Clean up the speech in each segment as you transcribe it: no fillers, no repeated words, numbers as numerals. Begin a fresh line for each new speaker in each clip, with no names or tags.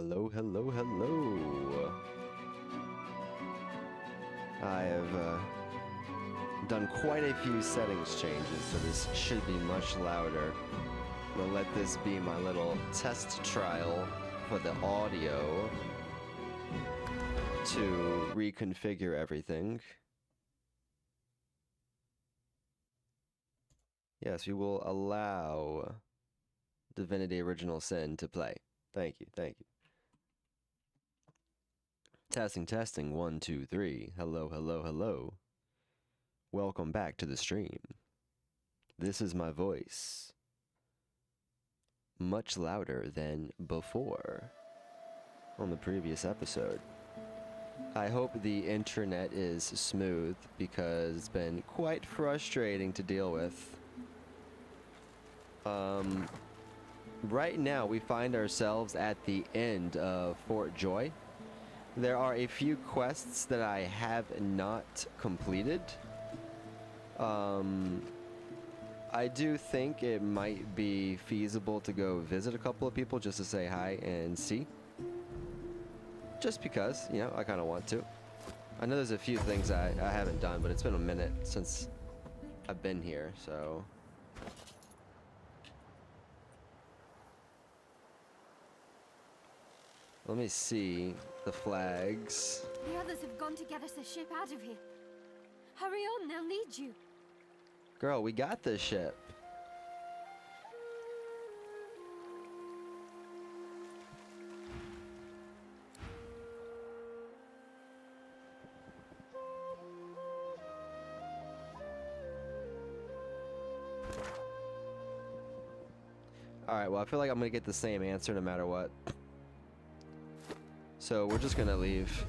Hello, hello, hello. I have done quite a few settings changes, so this should be much louder. I'm gonna let this be my little test trial for the audio to reconfigure everything. Yes, we will allow Divinity Original Sin to play. Thank you, thank you. Testing, testing, 1, 2, 3. Hello, hello, hello. Welcome back to the stream. This is my voice. Much louder than before on the previous episode. I hope the internet is smooth because it's been quite frustrating to deal with. Right now we find ourselves at the end of Fort Joy. There are a few quests that I have not completed. I do think it might be feasible to go visit a couple of people just to say hi and see. Just because, you know, I kind of want to. I know there's a few things I haven't done, but it's been a minute since I've been here, so... Let me see the flags.
The others have gone to get us a ship out of here. Hurry on, they'll need you.
Girl, we got this ship. Alright, well, I feel like I'm gonna get the same answer no matter what. So we're just gonna leave.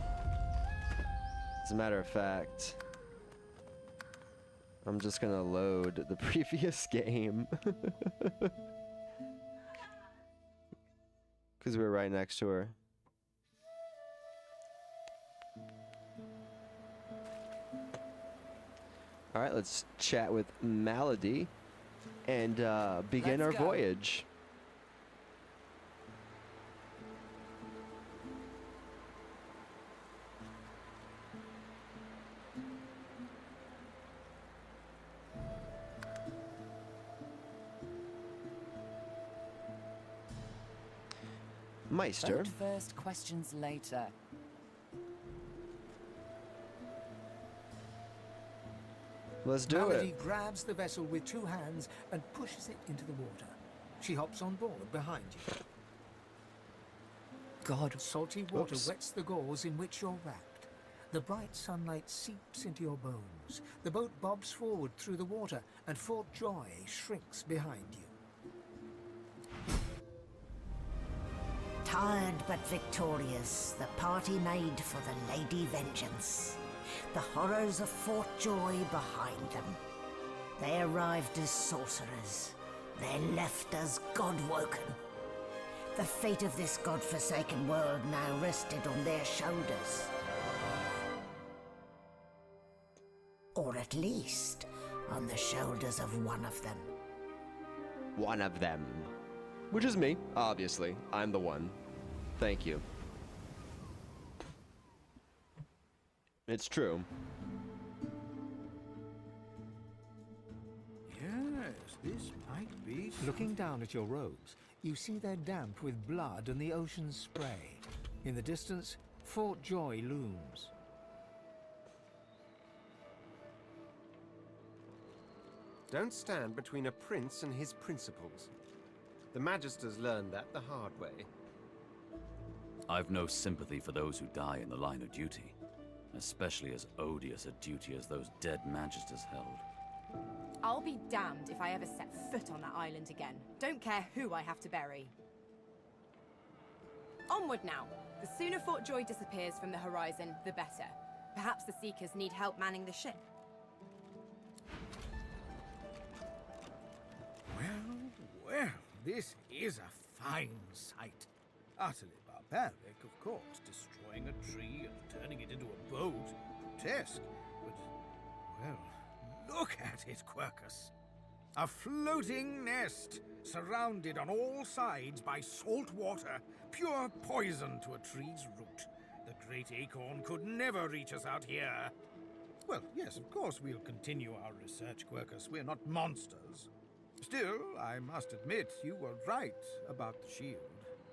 As a matter of fact, I'm just gonna load the previous game. Because we're right next to her. Alright, let's chat with Malady and begin our voyage. Meister.
Vote first, questions later.
Let's do
Malady
it.
grabs the vessel with 2 hands and pushes it into the water. She hops on board behind you.
God.
Salty water
Oops.
wets the gauze in which you're wrapped. The bright sunlight seeps into your bones. The boat bobs forward through the water, and Fort Joy shrinks behind you.
Tired but victorious, the party made for the Lady Vengeance. The horrors of Fort Joy behind them. They arrived as sorcerers. They left as God-woken. The fate of this God-forsaken world now rested on their shoulders. Or at least, on the shoulders of one of them.
One of them. Which is me, obviously. I'm the one. Thank you. It's true.
Yes, this might be... Looking down at your robes, you see they're damp with blood and the ocean's spray. In the distance, Fort Joy looms.
Don't stand between a prince and his principles. The Magisters learned that the hard way.
I've no sympathy for those who die in the line of duty, especially as odious a duty as those dead Magisters held.
I'll be damned if I ever set foot on that island again. Don't care who I have to bury. Onward now. The sooner Fort Joy disappears from the horizon, the better. Perhaps the Seekers need help manning the ship.
Well, this is a fine sight. Utterly barbaric, of course, destroying a tree and turning it into a boat. Grotesque, but, well, look at it, Quercus. A floating nest, surrounded on all sides by salt water, pure poison to a tree's root. The great acorn could never reach us out here. Well, yes, of course we'll continue our research, Quercus. We're not monsters. Still, I must admit you were right about the shield.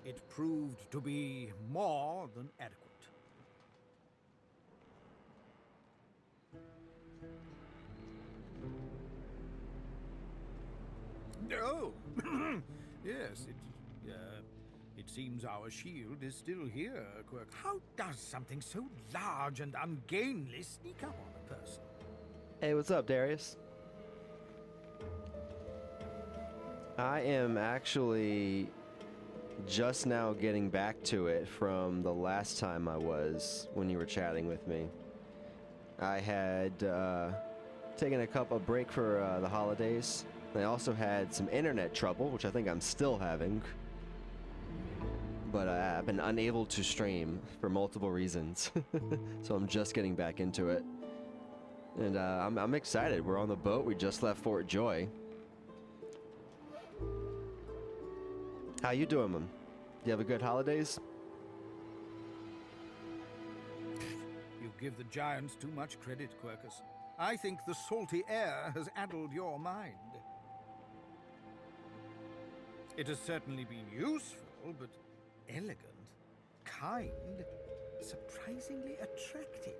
It proved to be more than adequate. Oh, yes, it seems our shield is still here, Quirk. How does something so large and ungainly sneak up on a person?
Hey, what's up, Darius? I am actually just now getting back to it from the last time I was when you were chatting with me. I had taken a break for the holidays. I also had some internet trouble, which I think I'm still having. But I've been unable to stream for multiple reasons. So I'm just getting back into it. And I'm excited. We're on the boat. We just left Fort Joy. How you doing, man? You have a good holidays?
You give the giants too much credit, Quercus. I think the salty air has addled your mind. It has certainly been useful, but elegant, kind, surprisingly attractive.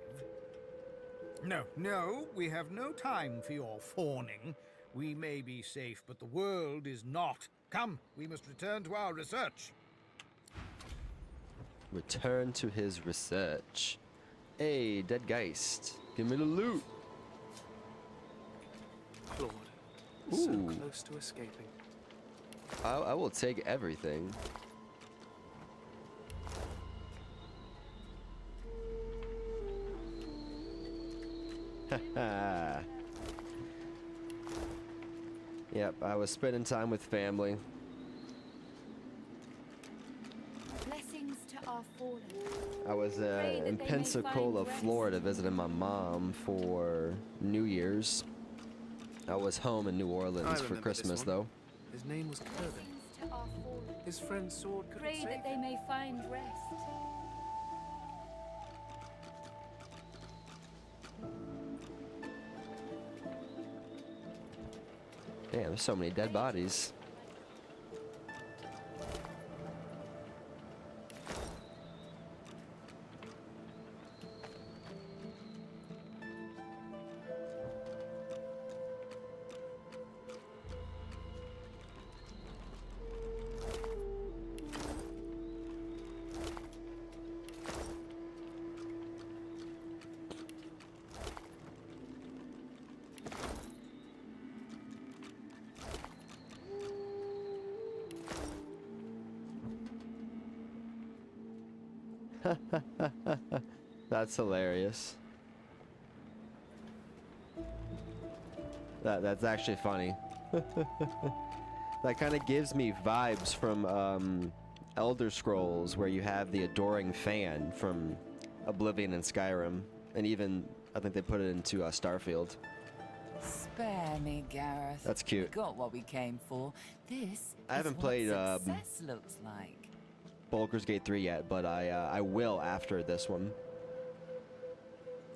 No, we have no time for your fawning. We may be safe, but the world is not. Come, we must return to our research.
Return to his research. Hey, dead geist. Give me the loot.
Lord,
Ooh.
so close to escaping.
I will take everything. Haha. Yep, I was spending time with family.
Blessings to our fallen.
I was
Pray that
in
they may
Pensacola,
find rest.
Florida, visiting my mom for New Year's. I was home in New Orleans for
remember
Christmas,
this one.
though.
His name was Kirby.
Blessings to our fallen.
His friend's sword couldn't
Pray
save
that they
him.
may find rest.
Damn, there's so many dead bodies. That's hilarious. That's actually funny. That kind of gives me vibes from Elder Scrolls, where you have the adoring fan from Oblivion and Skyrim, and even I think they put it into Starfield.
Spare me, Gareth.
That's cute.
We got what we came for. This
I haven't
is what
played,
success looks like.
Baldur's Gate 3 yet, but I will after this one.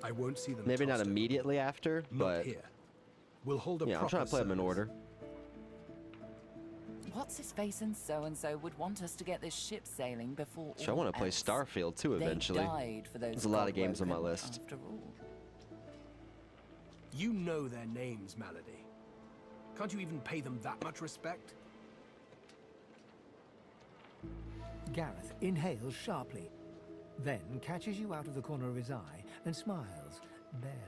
I won't see them.
Maybe not
tossed
immediately after,
overboard. Not
but
here. We'll hold a
yeah, I'm
proper
trying to play them in
service.
order.
What's his face and so would want us to get this ship sailing before
So I
all
want to play
else.
Starfield too eventually.
They died for those
There's a lot of games on my
Godwoken,
list.
After all.
You know their names, Malady. Can't you even pay them that much respect?
Gareth inhales sharply, then catches you out of the corner of his eye and smiles, barely.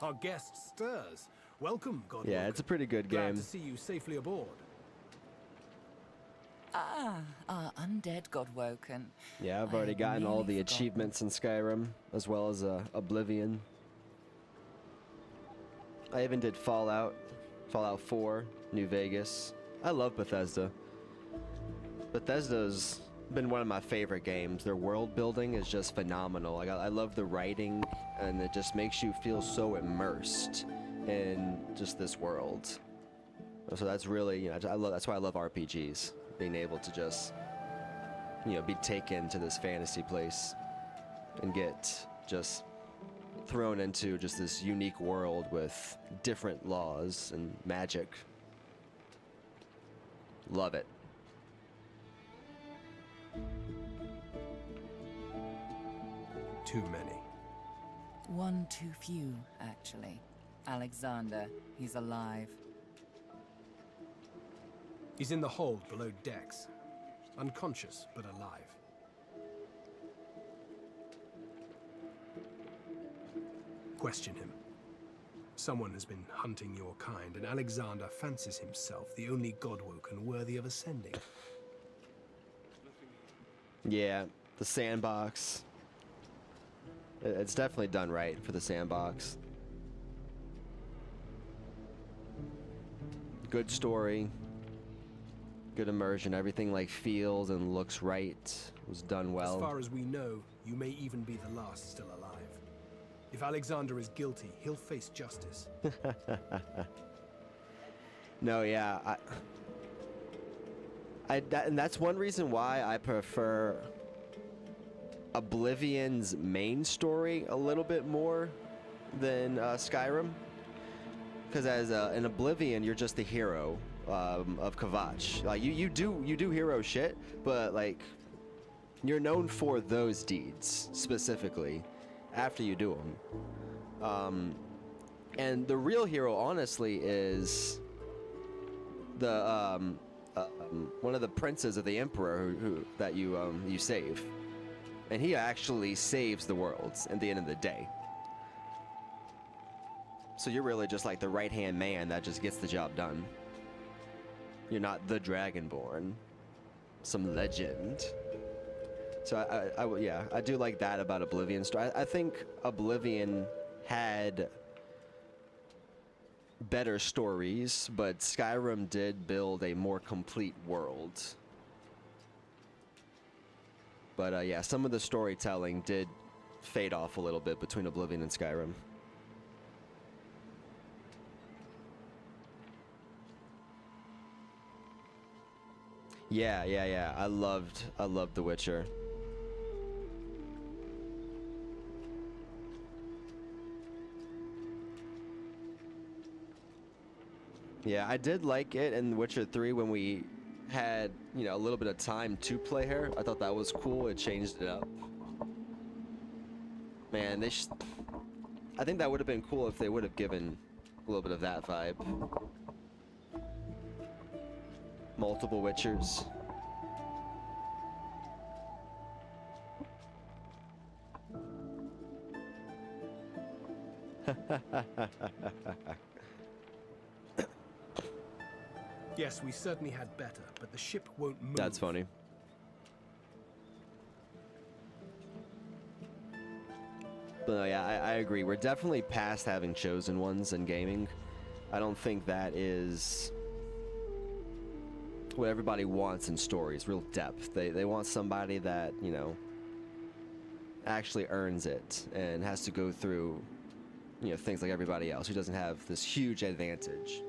Our guest stirs. Welcome, God.
Yeah, it's a pretty good
Glad
game.
to see you safely aboard.
Our undead Godwoken.
Yeah, I've
I
already
had
gotten all
nearly
the
forgotten.
achievements in Skyrim, as well as Oblivion. I even did Fallout 4, New Vegas. I love Bethesda. Bethesda's been one of my favorite games. Their world building is just phenomenal. I love the writing, and it just makes you feel so immersed in just this world. So that's really, you know, that's why I love RPGs, being able to just, you know, be taken to this fantasy place and get just thrown into just this unique world with different laws and magic. Love it.
Too many.
One too few, actually. Alexander, he's alive.
He's in the hold below decks. Unconscious, but alive. Question him. Someone has been hunting your kind, and Alexander fancies himself the only godwoken worthy of ascending.
Yeah, the sandbox. It's definitely done right for the sandbox. Good story. Good immersion. Everything like feels and looks right. It was done well.
As far as we know, you may even be the last still alive. If Alexander is guilty, he'll face justice.
No, yeah. And that's one reason why I prefer Oblivion's main story a little bit more than Skyrim. Because as in Oblivion, you're just the hero of Kvatch. Like you do hero shit, but like you're known for those deeds specifically after you do them. And the real hero, honestly, is the one of the princes of the Emperor who that you save, and he actually saves the worlds at the end of the day. So you're really just like the right-hand man that just gets the job done. You're not the Dragonborn, some legend. So yeah, I do like that about Oblivion. I think Oblivion had better stories, but Skyrim did build a more complete world. But yeah, some of the storytelling did fade off a little bit between Oblivion and Skyrim. Yeah. I loved The Witcher. Yeah, I did like it in Witcher 3 when we had, you know, a little bit of time to play her. I thought that was cool. It changed it up. Man, I think that would have been cool if they would have given a little bit of that vibe. Multiple Witchers.
Yes, we certainly had better, but the ship won't move.
That's funny. But no, yeah, I agree. We're definitely past having chosen ones in gaming. I don't think that is what everybody wants in stories, real depth. They want somebody that, you know, actually earns it and has to go through, you know, things like everybody else who doesn't have this huge advantage.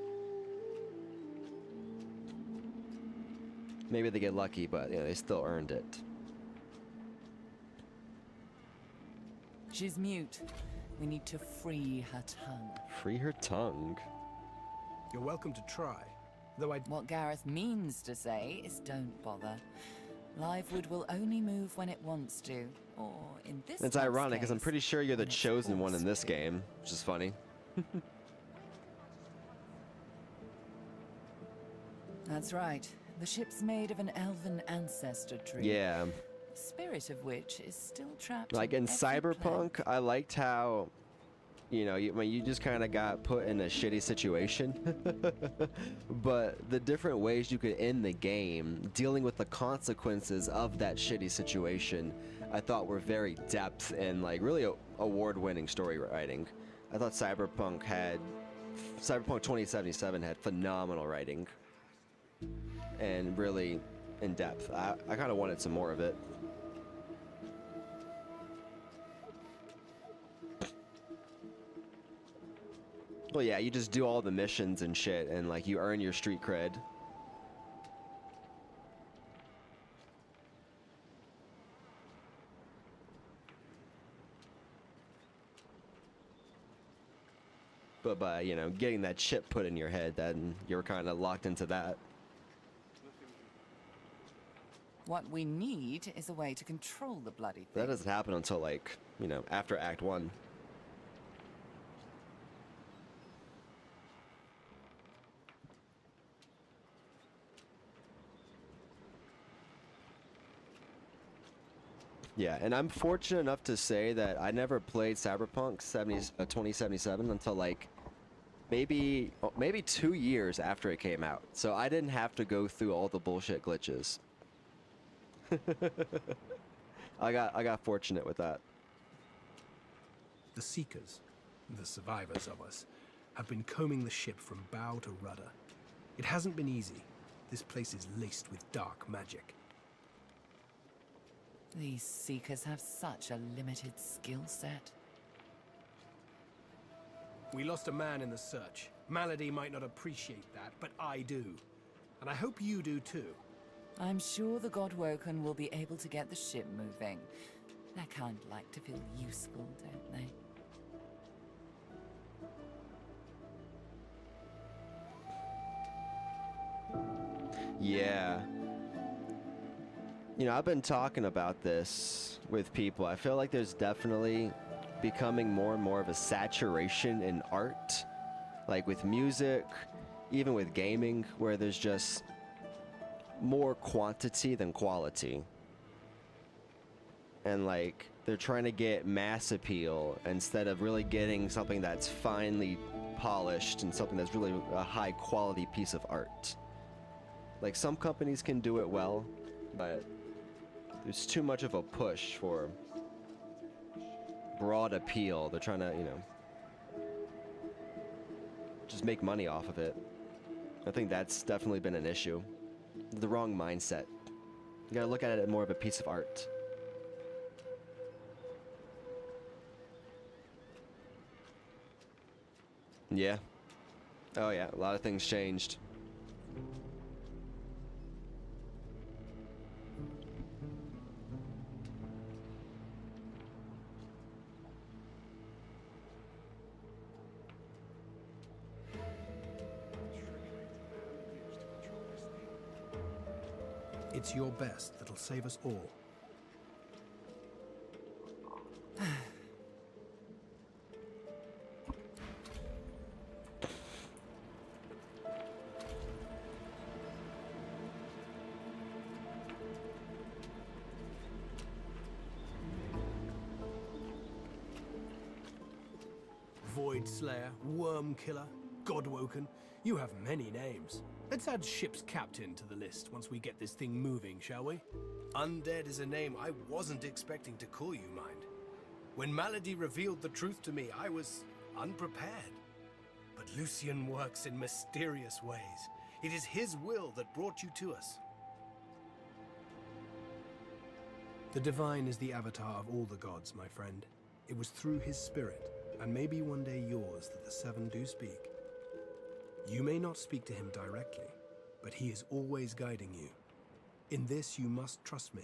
Maybe they get lucky, but you know, they still earned it.
She's mute. We need to free her tongue.
Free her tongue?
You're welcome to try. Though
What Gareth means to say is don't bother. Livewood will only move when it wants to. Or in this
It's ironic, because I'm
case,
pretty sure you're the
when it's
chosen one in
forced
this
to.
game, which is funny.
That's right. The ship's made of an elven ancestor tree.
Yeah.
The spirit of which is still trapped
Like in
every
Cyberpunk,
plant.
I liked how, you know, you just kind of got put in a shitty situation. But the different ways you could end the game, dealing with the consequences of that shitty situation, I thought were very depth and like really award-winning story writing. I thought Cyberpunk 2077 had phenomenal writing. And really in depth. I kind of wanted some more of it. Well, yeah, you just do all the missions and shit, and like you earn your street cred. But by, you know, getting that chip put in your head, then you're kind of locked into that.
What we need is a way to control the bloody thing.
That doesn't happen until, like, you know, after Act 1. Yeah, and I'm fortunate enough to say that I never played Cyberpunk 2077 until like maybe 2 years after it came out. So I didn't have to go through all the bullshit glitches. I got fortunate with that.
The Seekers, the survivors of us, have been combing the ship from bow to rudder. It hasn't been easy. This place is laced with dark magic.
These Seekers have such a limited skill set.
We lost a man in the search. Malady might not appreciate that, but I do. And I hope you do too.
I'm sure the Godwoken will be able to get the ship moving. They kind of like to feel useful, don't they?
Yeah. You know, I've been talking about this with people. I feel like there's definitely becoming more and more of a saturation in art, like with music, even with gaming, where there's just more quantity than quality. And like, they're trying to get mass appeal instead of really getting something that's finely polished and something that's really a high quality piece of art. Like, some companies can do it well, but there's too much of a push for broad appeal. They're trying to, you know, just make money off of it. I think that's definitely been an issue. The wrong mindset. You gotta look at it as more of a piece of art. Yeah. Oh yeah, a lot of things changed.
It's your best that'll save us all. Void Slayer, Worm Killer, Godwoken. You have many names. Let's add ship's captain to the list once we get this thing moving, shall we? Undead is a name I wasn't expecting to call you, mind. When Malady revealed the truth to me, I was unprepared. But Lucian works in mysterious ways. It is his will that brought you to us. The Divine is the avatar of all the gods, my friend. It was through his spirit, and maybe one day yours, that the Seven do speak. You may not speak to him directly, but he is always guiding you. In this, you must trust me.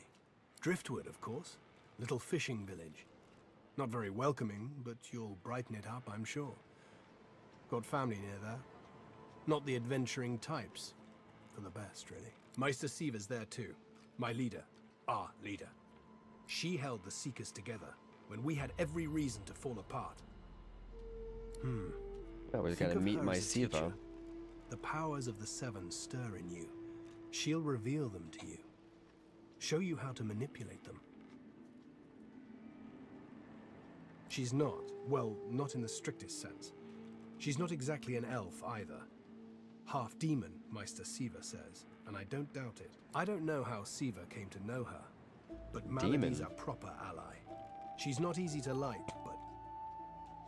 Driftwood, of course. Little fishing village. Not very welcoming, but you'll brighten it up, I'm sure. Got family near there. Not the adventuring types. For the best, really. Meister Siever's there too. My leader. Our leader. She held the Seekers together when we had every reason to fall apart.
Oh, we gotta meet my Siva.
The powers of the Seven stir in you. She'll reveal them to you. Show you how to manipulate them. She's not, well, not in the strictest sense. She's not exactly an elf either. Half demon, Meister Siva says, and I don't doubt it. I don't know how Siva came to know her, but Malady's a proper ally. She's not easy to like,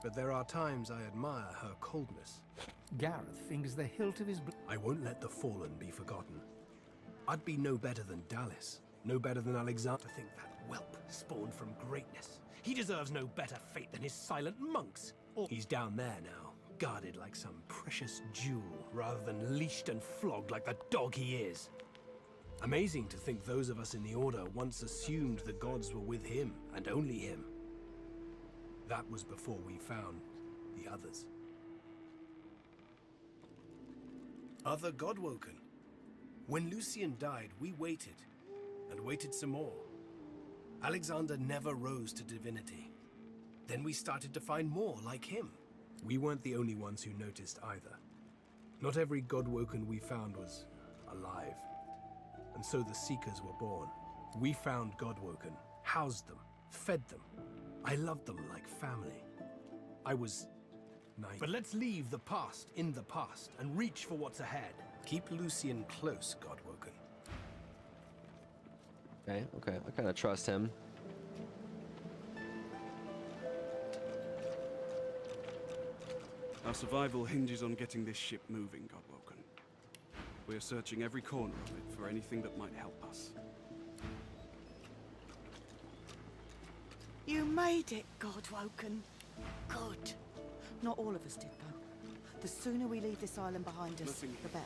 but there are times I admire her coldness.
Gareth fingers the hilt of his...
I won't let the fallen be forgotten. I'd be no better than Dallas, no better than Alexander. To think that whelp spawned from greatness. He deserves no better fate than his silent monks. Or he's down there now, guarded like some precious jewel, rather than leashed and flogged like the dog he is. Amazing to think those of us in the Order once assumed the gods were with him, and only him. That was before we found the others. Other Godwoken. When Lucian died, we waited, and waited some more. Alexander never rose to divinity. Then we started to find more like him. We weren't the only ones who noticed either. Not every Godwoken we found was alive. And so the Seekers were born. We found Godwoken, housed them, fed them. I loved them like family. I was naive. But let's leave the past in the past and reach for what's ahead. Keep Lucian close, Godwoken.
Okay, I kind of trust him.
Our survival hinges on getting this ship moving, Godwoken. We are searching every corner of it for anything that might help us.
You made it, Godwoken. Good. Not all of us did, though. The sooner we leave this island behind us,
Nothing
the better.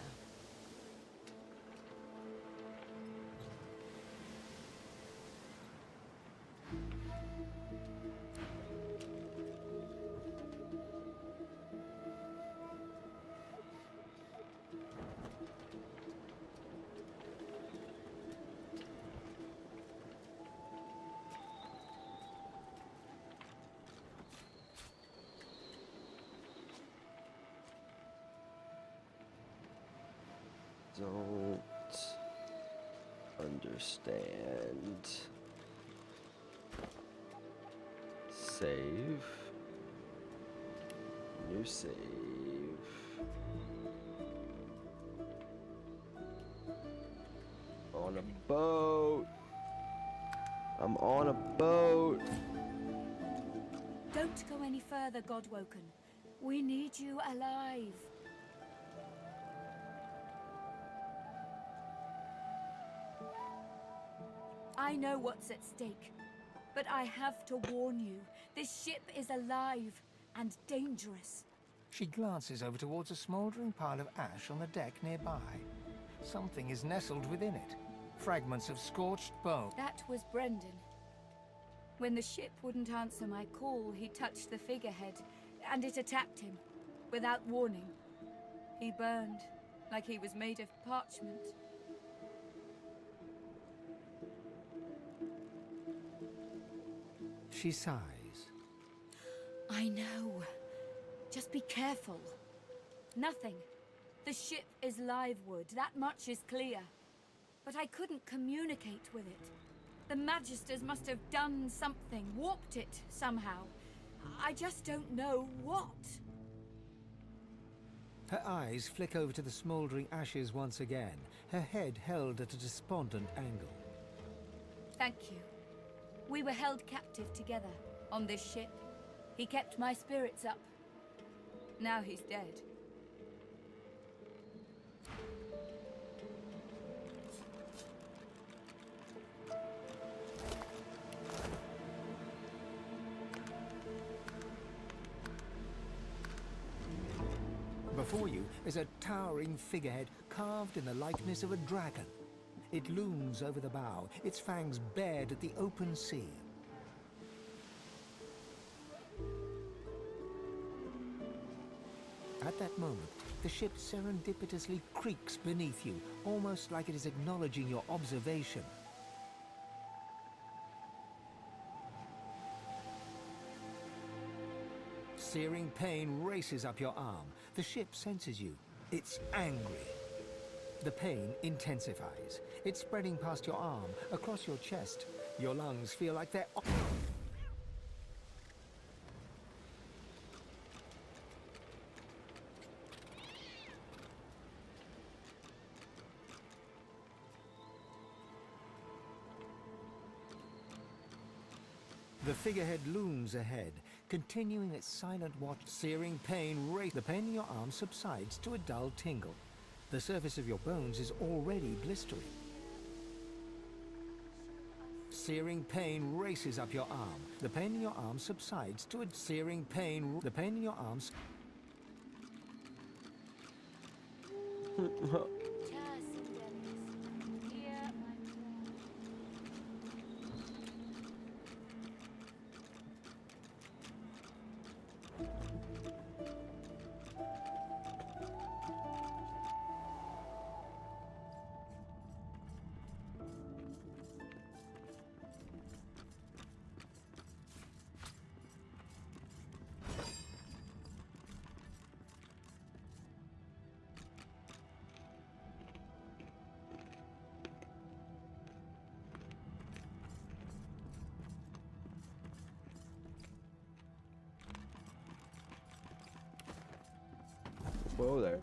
Don't understand. Save. New save. On a boat. I'm on a boat.
Don't go any further, Godwoken. We need you alive. I know what's at stake, but I have to warn you. This ship is alive and dangerous.
She glances over towards a smouldering pile of ash on the deck nearby. Something is nestled within it. Fragments of scorched bone.
That was Brendan. When the ship wouldn't answer my call, he touched the figurehead, and it attacked him, without warning. He burned, like he was made of parchment.
She sighs.
I know. Just be careful. Nothing. The ship is live wood, that much is clear. But I couldn't communicate with it. The Magisters must have done something, warped it somehow. I just don't know what.
Her eyes flick over to the smouldering ashes once again, her head held at a despondent angle.
Thank you. We were held captive together on this ship. He kept my spirits up. Now he's dead.
Before you is a towering figurehead carved in the likeness of a dragon. It looms over the bow, its fangs bared at the open sea. At that moment, the ship serendipitously creaks beneath you, almost like it is acknowledging your observation. Searing pain races up your arm. The ship senses you. It's angry. The pain intensifies. It's spreading past your arm, across your chest. Your lungs feel like they're... The figurehead looms ahead, continuing its silent watch. Searing pain races. The pain in your arm subsides to a dull tingle. The surface of your bones is already blistering. Searing pain races up your arm. The pain in your arm subsides to a searing pain. The pain in your arms.
Whoa there.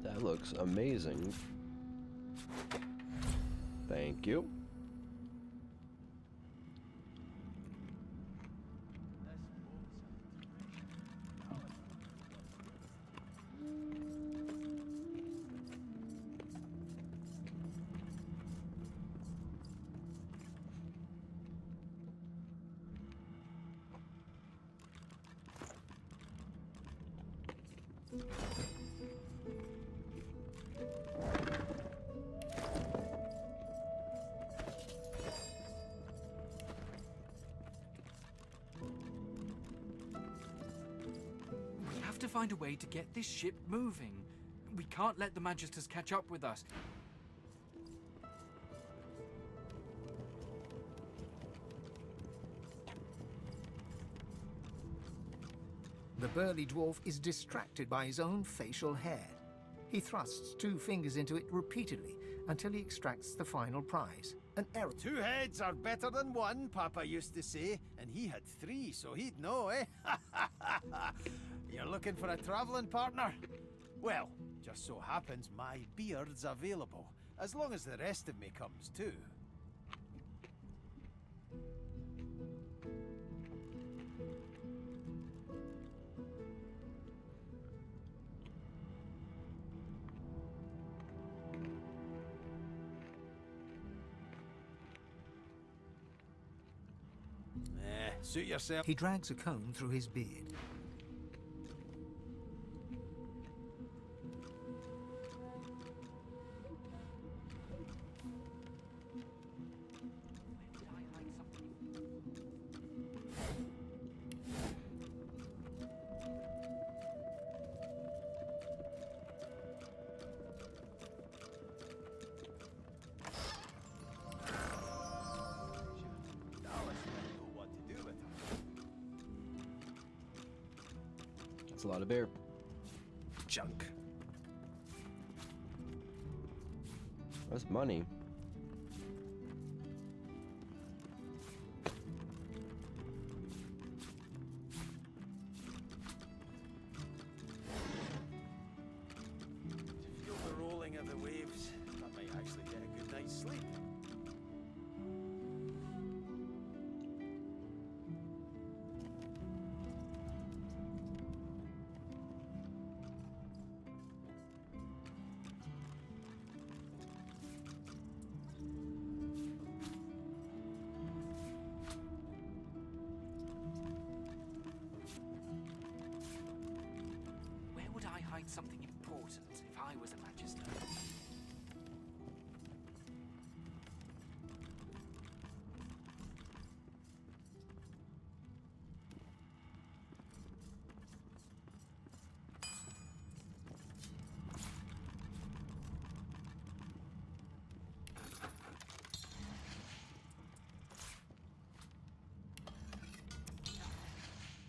That looks amazing. Thank you.
We have to find a way to get this ship moving. We can't let the Magisters catch up with us.
The burly dwarf is distracted by his own facial hair. He thrusts 2 fingers into it repeatedly until he extracts the final prize, an arrow.
2 heads are better than 1, Papa used to say, and he had 3, so he'd know, eh? You're looking for a traveling partner? Well, just so happens my beard's available, as long as the rest of me comes too. Suit yourself.
He drags a comb through his beard.
That's a lot of beer.
Junk.
That's money.
To feel the rolling of the waves, I might actually get a good night's sleep.
Where would I hide something important if I was a Magister?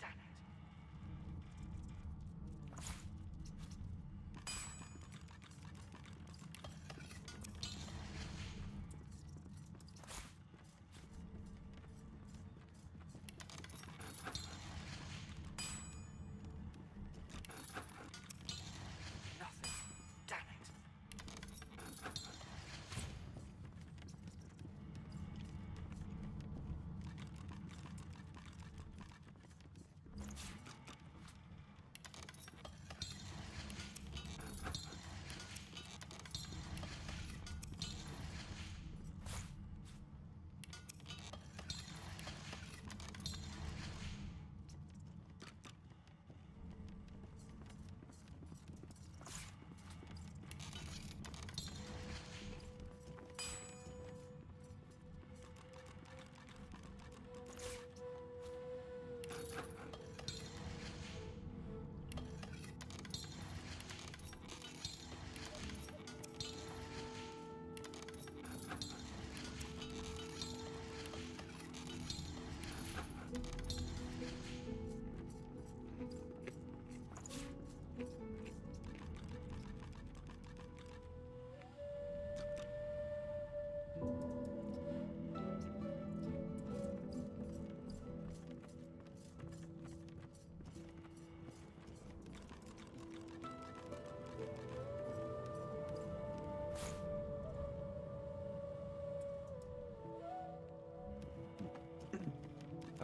Damn it.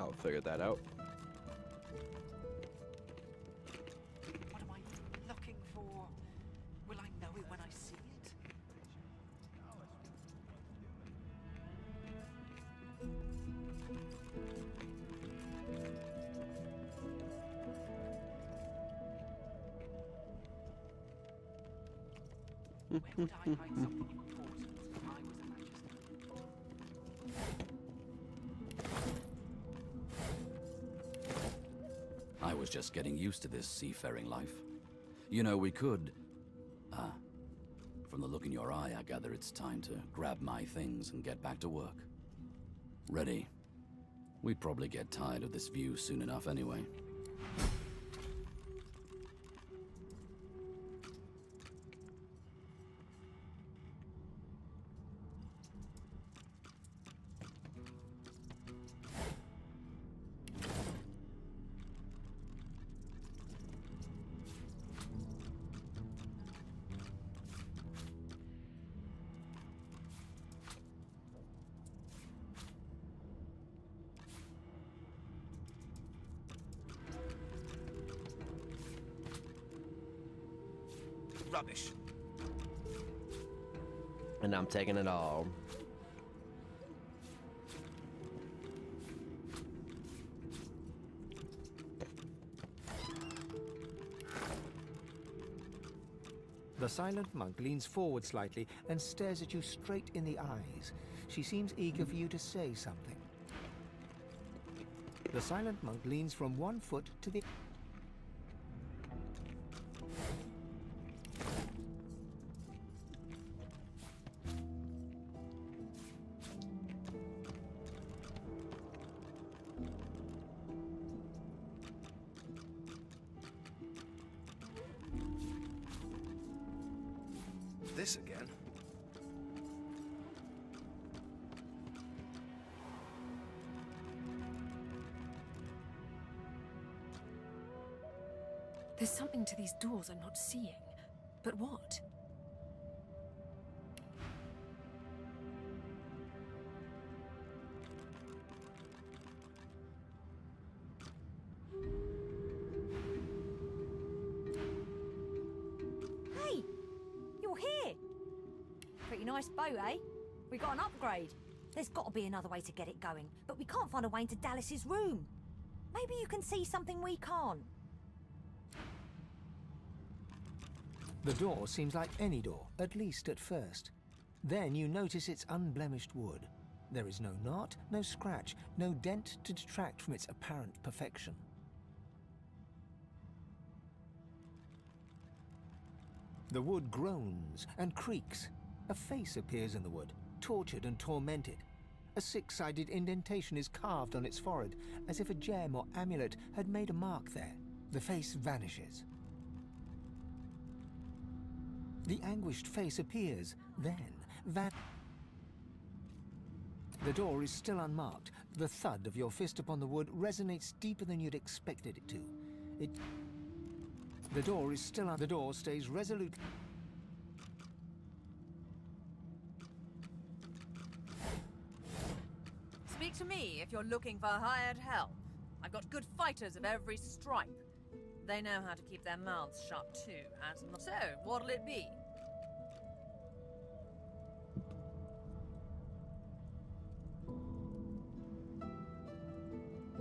I'll figure that out.
What am I looking for? Will I know it when I see it? Where would I hide something important if I was a Magister?
I was just getting used to this seafaring life. You know, we could... from the look in your eye, I gather it's time to grab my things and get back to work. Ready? We'd probably get tired of this view soon enough anyway.
Rubbish.
And I'm taking it all.
The silent monk leans forward slightly and stares at you straight in the eyes. She seems eager for you to say something. The silent monk leans from one foot to the...
This again?
There's something to these doors I'm not seeing. But what?
Hey! You're here! Pretty nice boat, eh? We got an upgrade. There's got to be another way to get it going, but we can't find a way into Dallas's room. Maybe you can see something we can't.
The door seems like any door, at least at first. Then you notice it's unblemished wood. There is no knot, no scratch, no dent to detract from its apparent perfection. The wood groans and creaks. A face appears in the wood, tortured and tormented. A six-sided indentation is carved on its forehead, as if a gem or amulet had made a mark there. The face vanishes. The anguished face appears, then The door is still unmarked. The thud of your fist upon the wood resonates deeper than you'd expected it to. The door is still The door stays resolute.
Speak to me if you're looking for hired help. I've got good fighters of every stripe. They know how to keep their mouths shut too, so what'll it be?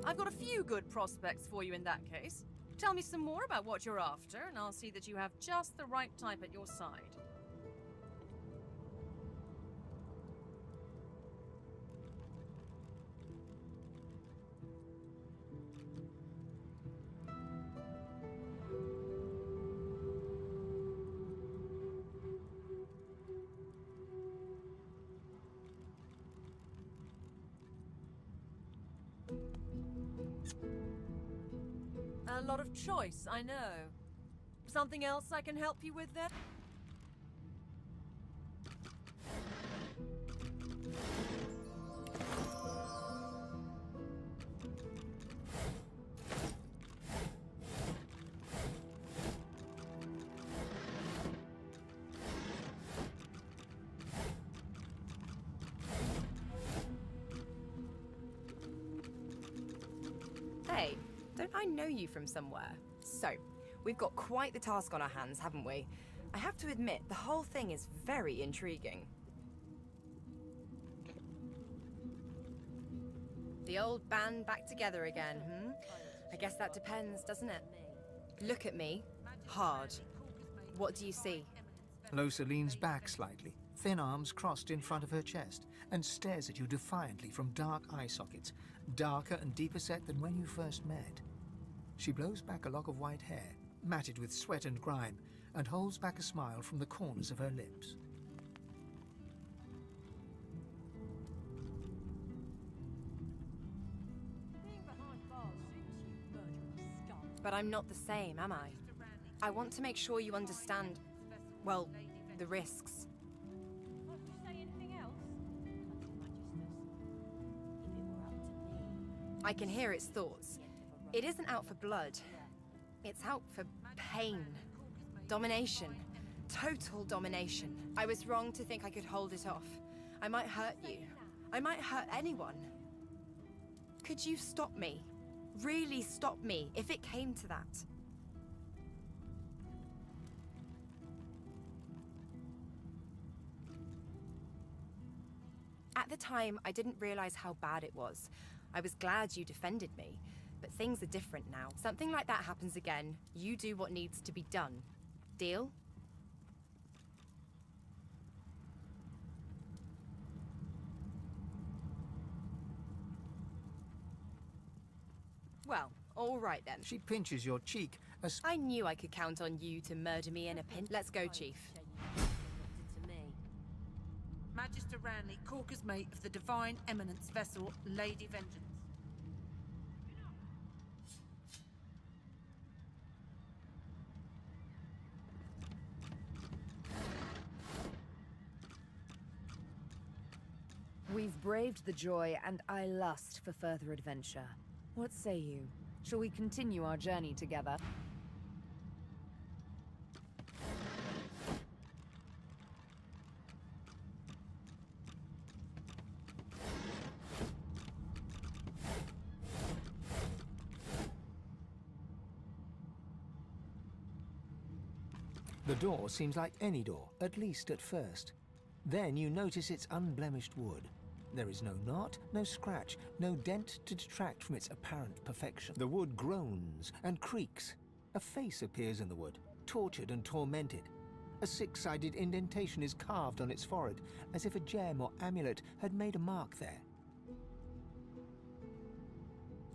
I've got a few good prospects for you in that case. Tell me some more about what you're after, and I'll see that you have just the right type at your side. A lot of choice, I know. Something else I can help you with then?
Don't I know you from somewhere? So, we've got quite the task on our hands, haven't we? I have to admit, the whole thing is very intriguing. The old band back together again, hmm? I guess that depends, doesn't it? Look at me. Hard. What do you see?
Losa leans back slightly, thin arms crossed in front of her chest, and stares at you defiantly from dark eye sockets, darker and deeper set than when you first met. She blows back a lock of white hair, matted with sweat and grime, and holds back a smile from the corners of her lips.
But I'm not the same, am I? I want to make sure you understand, well, the risks. I can hear its thoughts. It isn't out for blood. It's out for pain. Domination. Total domination. I was wrong to think I could hold it off. I might hurt you. I might hurt anyone. Could you stop me? Really stop me, if it came to that? At the time, I didn't realize how bad it was. I was glad you defended me, but things are different now. Something like that happens again, you do what needs to be done. Deal? Well, all right then.
She pinches your cheek as...
I knew I could count on you to murder me in a pinch. Let's go, Chief.
Magister Ranley, Corker's mate of the Divine Eminence vessel, Lady Vengeance.
We've braved the joy, and I lust for further adventure. What say you? Shall we continue our journey together?
The door seems like any door, at least at first. Then you notice it's unblemished wood. There is no knot, no scratch, no dent to detract from its apparent perfection. The wood groans and creaks. A face appears in the wood, tortured and tormented. A six-sided indentation is carved on its forehead, as if a gem or amulet had made a mark there.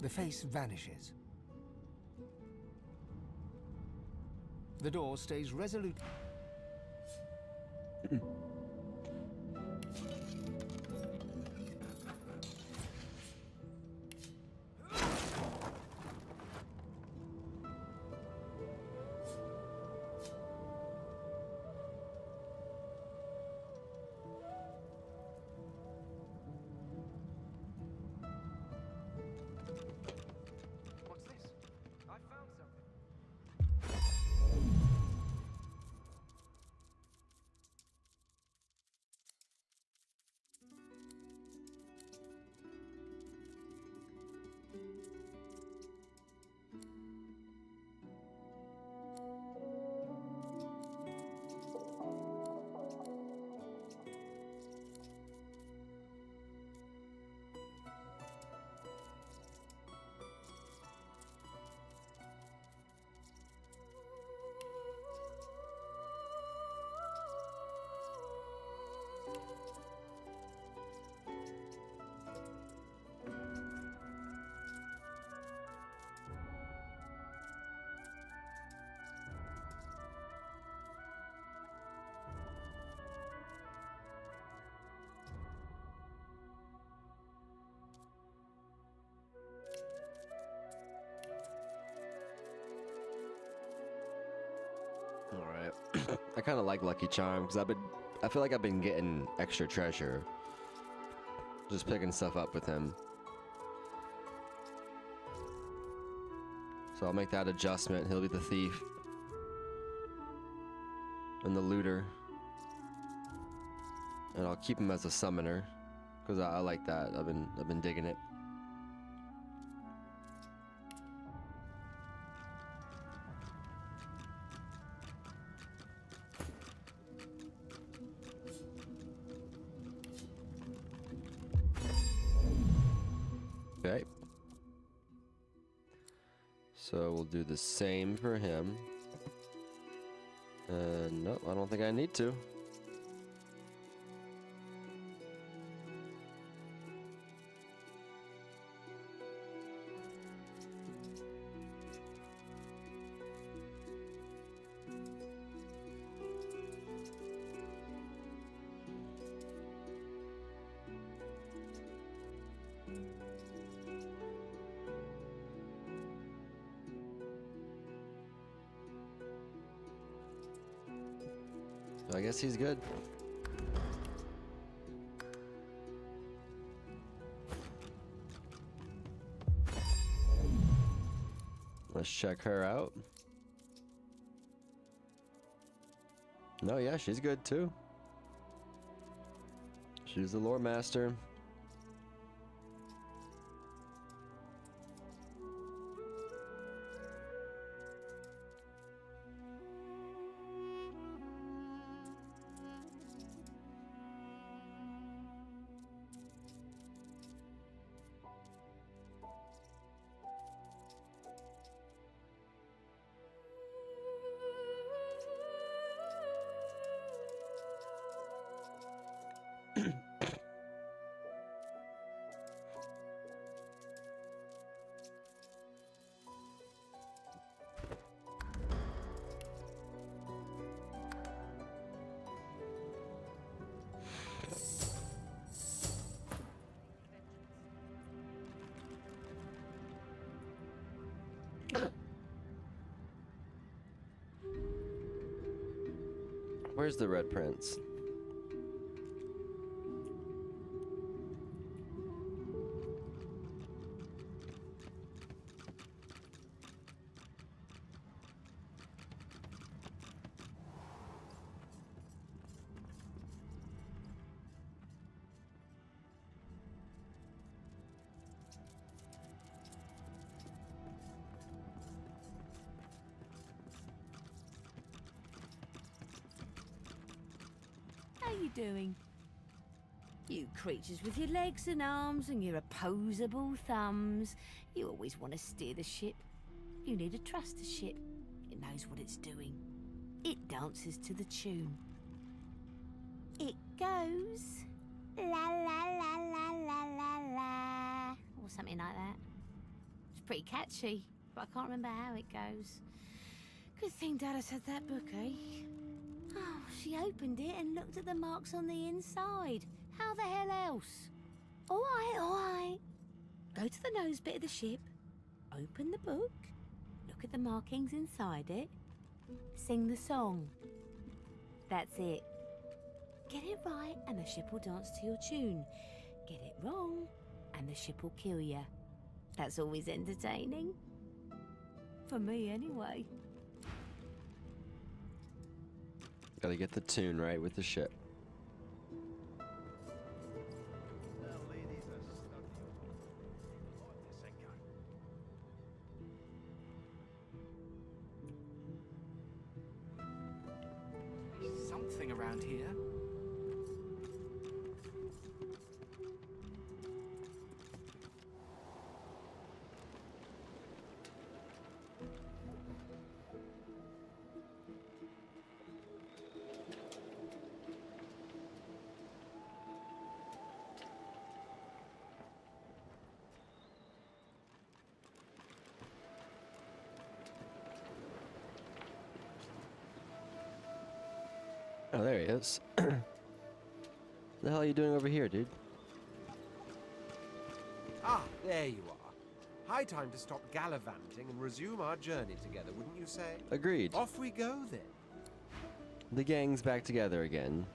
The face vanishes. The door stays resolute.
Alright. I kind of like Lucky Charm because I feel like I've been getting extra treasure. Just picking stuff up with him. So I'll make that adjustment. He'll be the thief. And the looter. And I'll keep him as a summoner. Because I like that. I've been digging it. Okay. So we'll do the same for him. Nope, I don't think I need to. I guess he's good. Let's check her out. No, yeah, she's good too. She's the lore master. Where's the Red Prince?
How you doing? You creatures with your legs and arms and your opposable thumbs. You always want to steer the ship. You need to trust the ship. It knows what it's doing. It dances to the tune. It goes la la la la la la la, or something like that. It's pretty catchy, but I can't remember how it goes. Good thing Dallas had that book, eh? Oh, she opened it and looked at the marks on the inside. How the hell else? All right. Go to the nose bit of the ship, open the book, look at the markings inside it, sing the song. That's it. Get it right and the ship will dance to your tune. Get it wrong and the ship will kill you. That's always entertaining. For me, anyway.
Gotta get the tune right with the ship.
Something around here.
Oh, there he is. What the hell are you doing over here, dude?
Ah, there you are. High time to stop gallivanting and resume our journey together, wouldn't you say?
Agreed.
Off we go then.
The gang's back together again.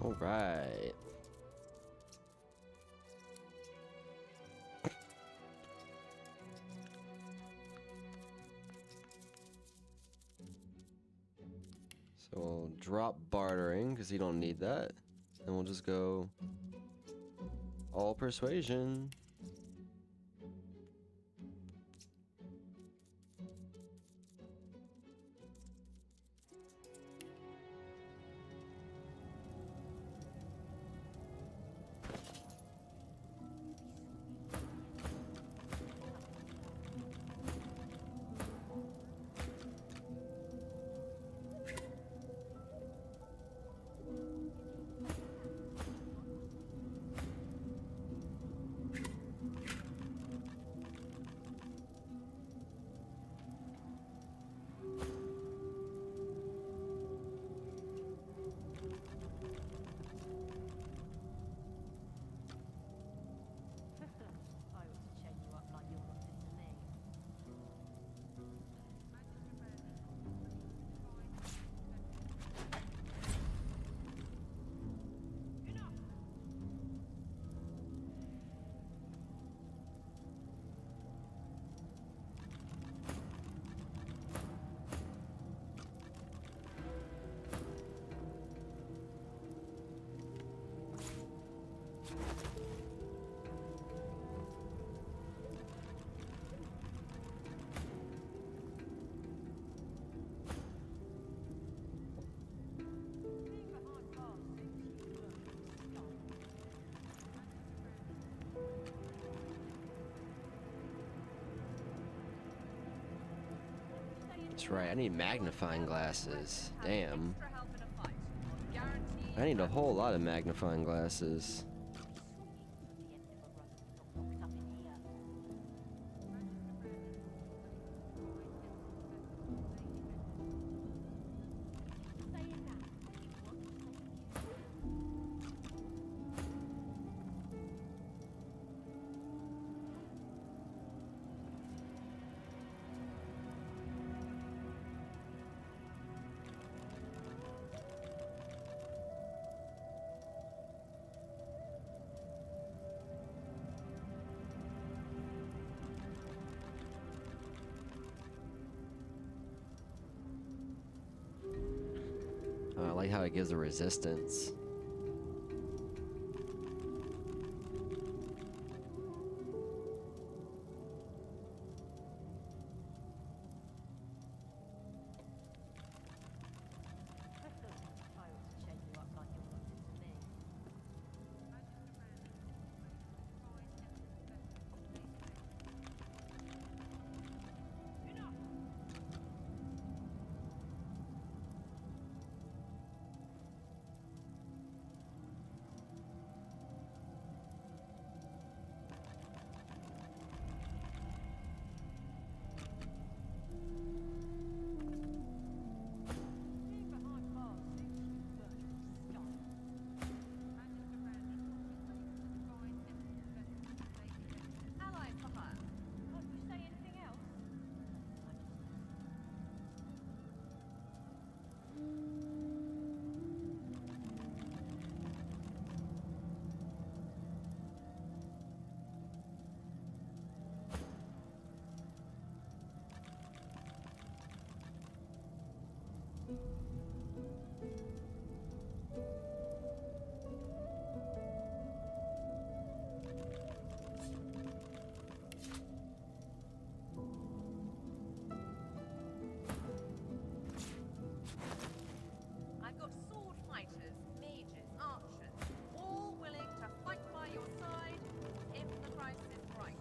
All right. So we'll drop bartering because you don't need that. And we'll just go all persuasion. That's right, I need magnifying glasses. Damn. I need a whole lot of magnifying glasses. I like how it gives a resistance.
I've got sword fighters, mages, archers, all willing to fight by your side if the price is right.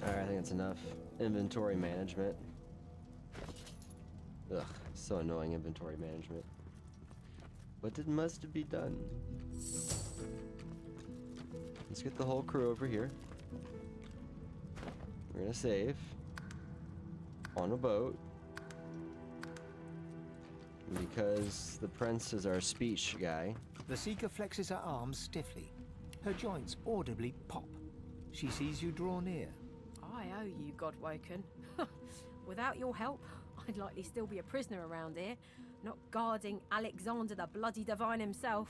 Alright, I think that's enough. Inventory management. Ugh, so annoying, inventory management. But it must be done. Let's get the whole crew over here. We're gonna save. On a boat. Because the prince is our speech guy.
The Seeker flexes her arms stiffly. Her joints audibly pop. She sees you draw near.
I owe you, Godwoken. Without your help,
I'd likely still be a prisoner around here, not guarding Alexander the bloody Divine himself.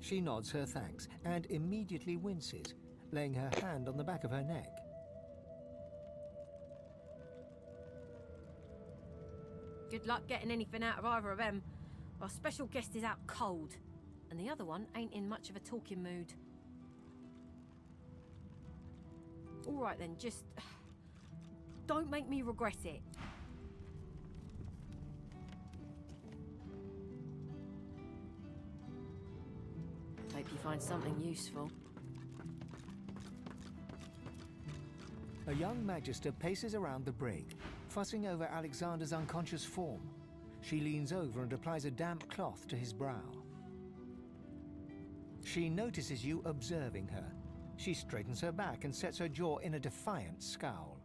She nods her thanks and immediately winces, laying her hand on the back of her neck.
Good luck getting anything out of either of them. Our special guest is out cold, and the other one ain't in much of a talking mood. All right then, just don't make me regret it. Hope you find something useful.
A young magister paces around the brig, fussing over Alexander's unconscious form. She leans over and applies a damp cloth to his brow. She notices you observing her. She straightens her back and sets her jaw in a defiant scowl.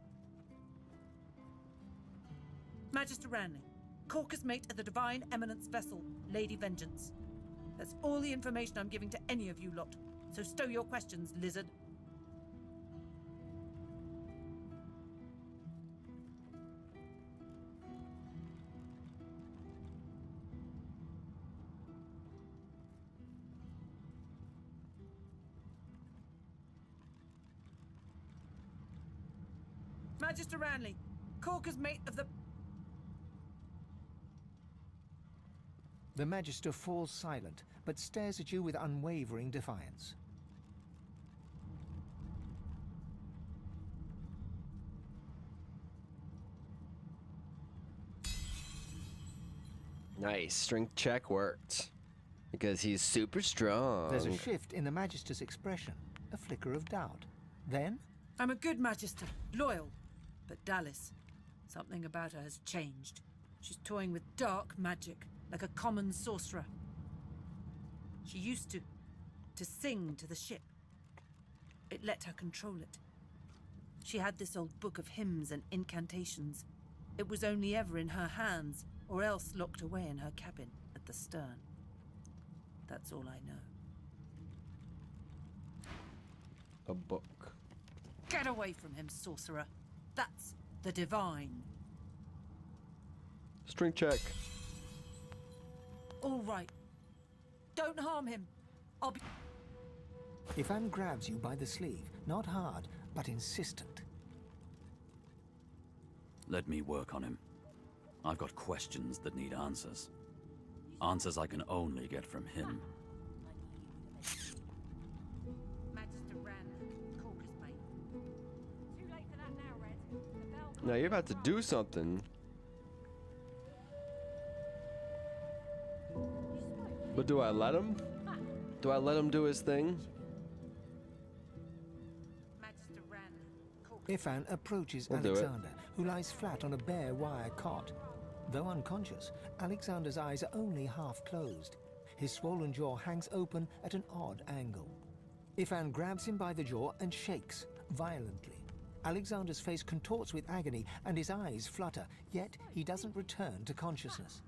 Magister Ranley, Corker's mate of the Divine Eminence vessel, Lady Vengeance. That's all the information I'm giving to any of you lot. So stow your questions, lizard. Magister Ranley, Corker's mate of the...
The Magister falls silent, but stares at you with unwavering defiance.
Nice. Strength check worked. Because he's super strong.
There's a shift in the Magister's expression, a flicker of doubt. Then...
I'm a good Magister, loyal. But Dallas, something about her has changed. She's toying with dark magic, like a common sorcerer. She used to sing to the ship. It let her control it. She had this old book of hymns and incantations. It was only ever in her hands, or else locked away in her cabin at the stern. That's all I know.
A book.
Get away from him, sorcerer. That's the Divine.
Strength check.
All right. Don't harm him. I'll be...
Ifan grabs you by the sleeve, not hard, but insistent.
Let me work on him. I've got questions that need answers. Answers I can only get from him.
Magister Ranley, Corker's mate.
Too late for that now, Red. The bell
Now you're about to do something. But do I let him? Do I let him do his thing?
Magister Ranley,
Ifan approaches
I'll do it.
Alexander, who lies flat on a bare wire cot. Though unconscious, Alexander's eyes are only half closed. His swollen jaw hangs open at an odd angle. Ifan grabs him by the jaw and shakes violently. Alexander's face contorts with agony and his eyes flutter, yet he doesn't return to consciousness.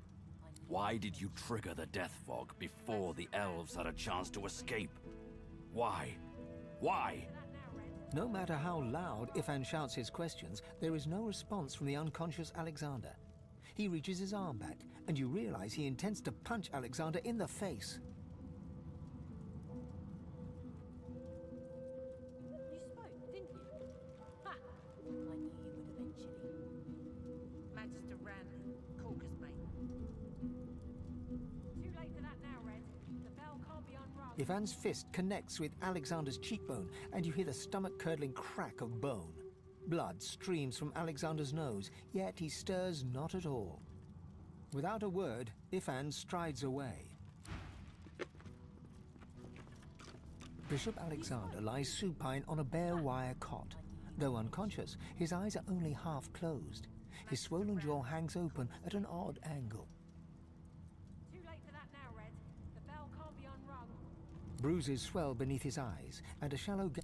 Why did you trigger the death fog before the elves had a chance to escape? Why? Why?
No matter how loud Ifan shouts his questions, there is no response from the unconscious Alexander. He reaches his arm back, and you realize he intends to punch Alexander in the face.
You spoke, didn't you? Ha! I knew you would eventually.
Magister Ranley, Corker's mate.
Too late for that now, Red. The bell can't be unrung.
Ivan's fist connects with Alexander's cheekbone, and you hear the stomach-curdling crack of bone. Blood streams from Alexander's nose, yet he stirs not at all. Without a word, Ifan strides away. Bishop Alexander lies supine on a bare wire cot. Though unconscious, his eyes are only half closed. His swollen jaw hangs open at an odd angle.
Too late for that now, Red. The bell can't be unrung.
Bruises swell beneath his eyes, and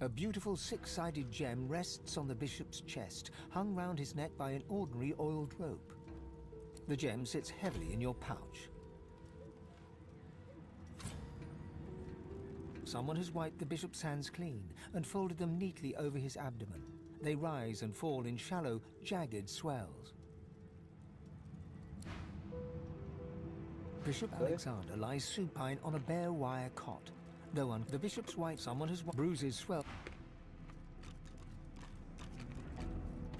a beautiful six-sided gem rests on the bishop's chest, hung round his neck by an ordinary oiled rope. The gem sits heavily in your pouch. Someone has wiped the bishop's hands clean and folded them neatly over his abdomen. They rise and fall in shallow, jagged swells. Bishop Alexander lies supine on a bare wire cot. No one. The bishop's wife. Someone has bruises swell.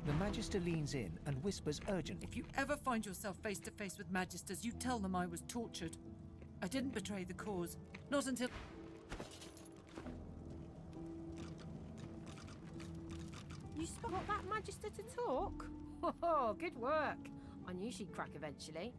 The Magister leans in and whispers urgently.
If you ever find yourself face to face with Magisters, you tell them I was tortured. I didn't betray the cause. Not until...
You got that Magister to talk? Oh, good work. I knew she'd crack eventually.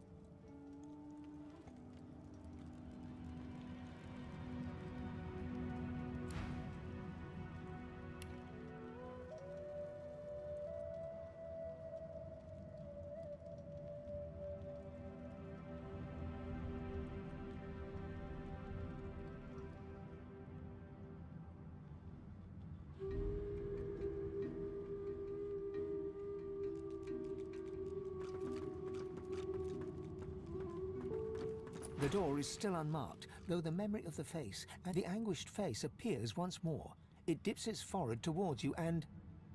The door is still unmarked, though the memory of the face and the anguished face appears once more. It dips its forehead towards you and...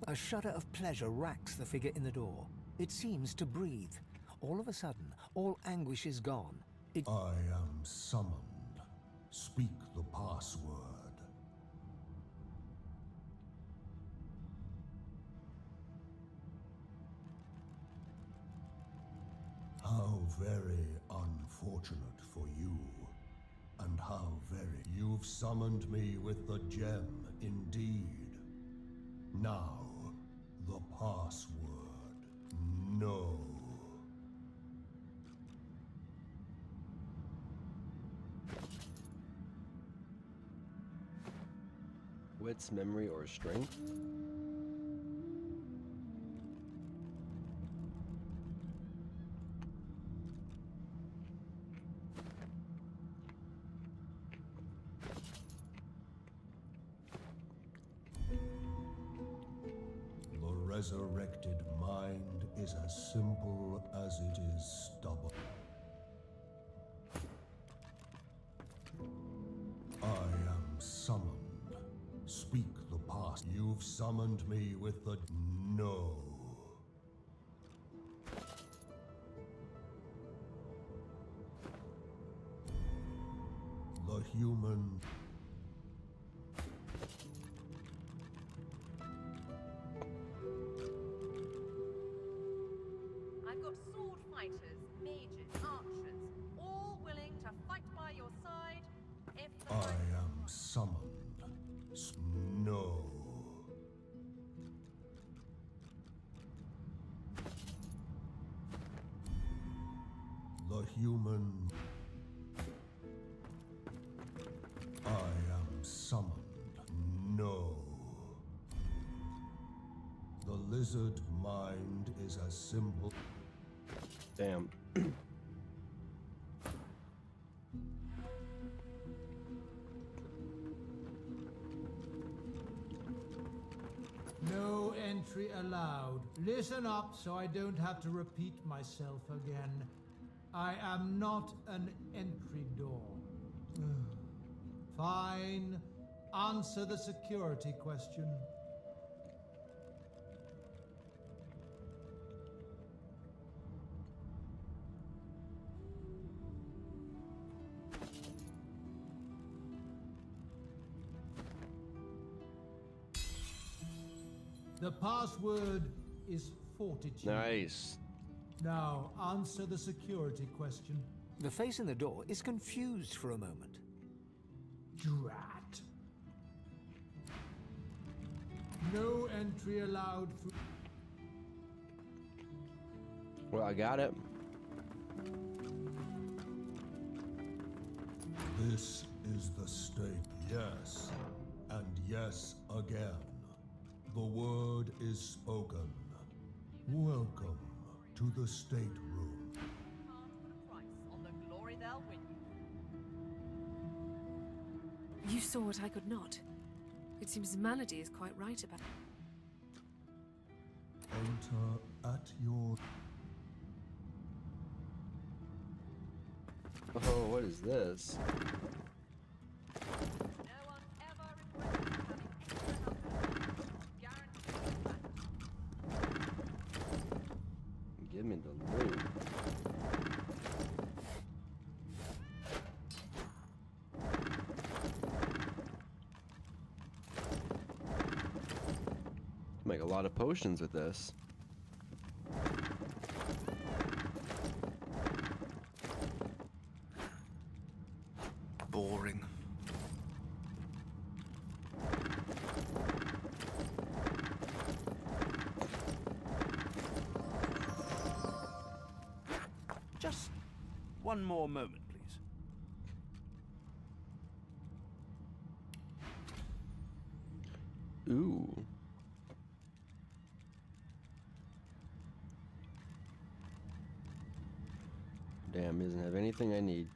A shudder of pleasure racks the figure in the door. It seems to breathe. All of a sudden, all anguish is gone.
I am summoned. Speak the password. How very unfortunate for you. And how very... You've summoned me with the gem, indeed. Now, the password. No.
Wits, memory, or strength?
The resurrected mind is as simple as it is stubborn. I am summoned. Speak the past. You've summoned me with the... No. The human...
I've got sword fighters, mages, archers, all willing to fight by your side if the
I am summoned. No. The human... I am summoned. No. The lizard mind is as simple...
Damn.
No entry allowed. Listen up so I don't have to repeat myself again. I am not an entry door. Fine. Answer the security question. The password is fortitude.
Nice.
Now, answer the security question.
The face in the door is confused for a moment.
Drat. No entry allowed through...
Well, I got it.
This is the state. Yes, and yes again. The word is spoken. Welcome to the stateroom.
on the glory they'll win
You saw what I could not. It seems Melody is quite right about...
Enter at your...
Oh, what is this? Give me the loot. Make a lot of potions with this.
Boring. Just one more moment, please.
Ooh. Damn, doesn't have anything I need.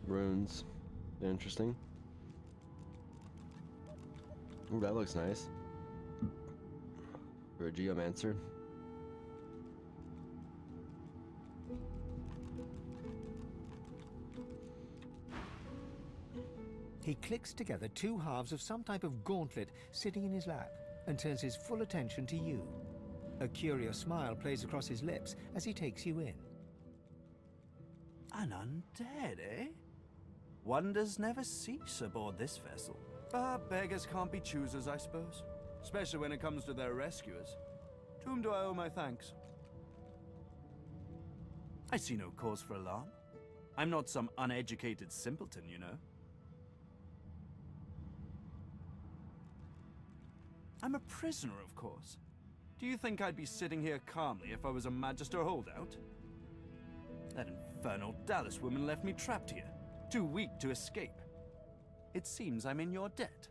Runes. Interesting. Ooh, that looks nice. For a geomancer.
He clicks together two halves of some type of gauntlet sitting in his lap and turns his full attention to you. A curious smile plays across his lips as he takes you in.
An undead, eh? Wonders never cease aboard this vessel. But beggars can't be choosers, I suppose. Especially when it comes to their rescuers. To whom do I owe my thanks? I see no cause for alarm. I'm not some uneducated simpleton, you know. I'm a prisoner, of course. Do you think I'd be sitting here calmly if I was a Magister holdout? That infernal Dallas woman left me trapped here, too weak to escape. It seems I'm in your debt.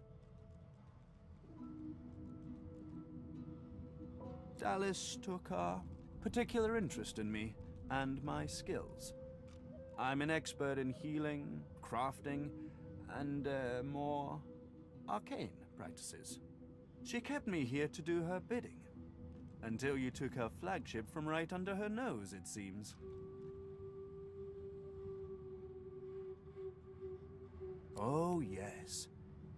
Dallas took a particular interest in me and my skills. I'm an expert in healing, crafting, and more arcane practices. She kept me here to do her bidding. Until you took her flagship from right under her nose, it seems. Oh, yes.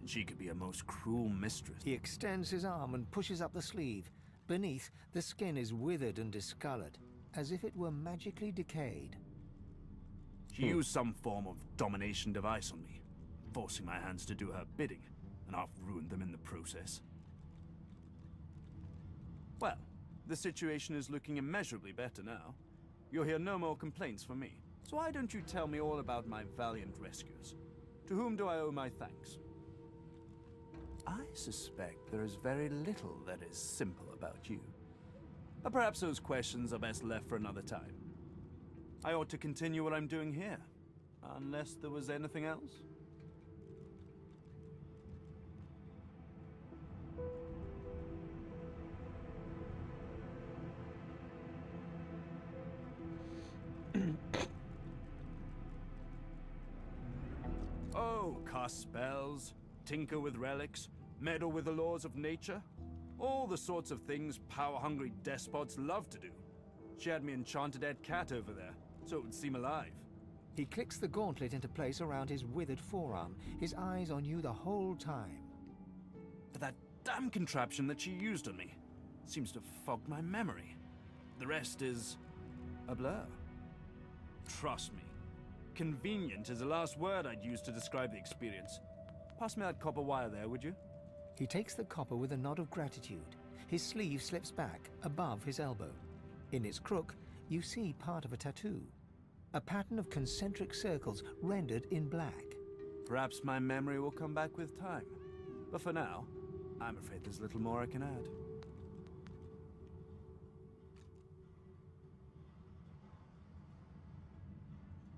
She could be a most cruel mistress.
He extends his arm and pushes up the sleeve. Beneath, the skin is withered and discolored, as if it were magically decayed.
She used some form of domination device on me, forcing my hands to do her bidding, and I've ruined them in the process. Well, the situation is looking immeasurably better now. You'll hear no more complaints from me. So why don't you tell me all about my valiant rescuers? To whom do I owe my thanks? I suspect there is very little that is simple about you. But perhaps those questions are best left for another time. I ought to continue what I'm doing here, unless there was anything else. Oh, cast spells, tinker with relics, meddle with the laws of nature. All the sorts of things power-hungry despots love to do. She had me enchanted dead cat over there, so it would seem alive.
He clicks the gauntlet into place around his withered forearm, his eyes on you the whole time.
But that damn contraption that she used on me seems to have fogged my memory. The rest is a blur. Trust me, convenient is the last word I'd use to describe the experience. Pass me that copper wire there, would you?
He takes the copper with a nod of gratitude. His sleeve slips back, above his elbow. In its crook, you see part of a tattoo. A pattern of concentric circles rendered in black.
Perhaps my memory will come back with time. But for now, I'm afraid there's little more I can add.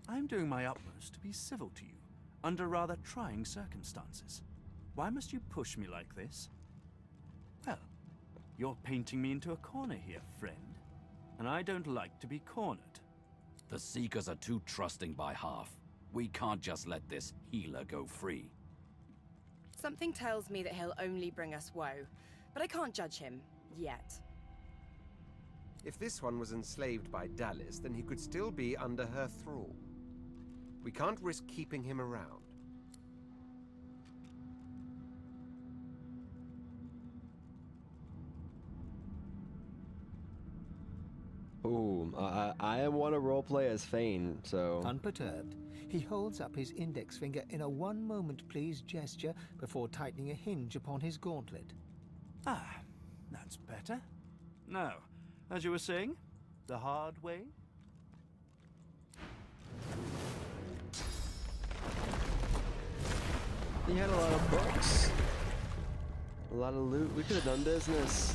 I'm doing my utmost to be civil to you, under rather trying circumstances. Why must you push me like this? Well, you're painting me into a corner here, friend. And I don't like to be cornered.
The Seekers are too trusting by half. We can't just let this healer go free.
Something tells me that he'll only bring us woe, but I can't judge him, yet.
If this one was enslaved by Dallas, then he could still be under her thrall. We can't risk keeping him around.
Ooh, I want to roleplay as Fane, so...
Unperturbed, he holds up his index finger in a one-moment please gesture before tightening a hinge upon his gauntlet.
Ah, that's better. Now, as you were saying, the hard way?
He had a lot of books. A lot of loot. We could have done business.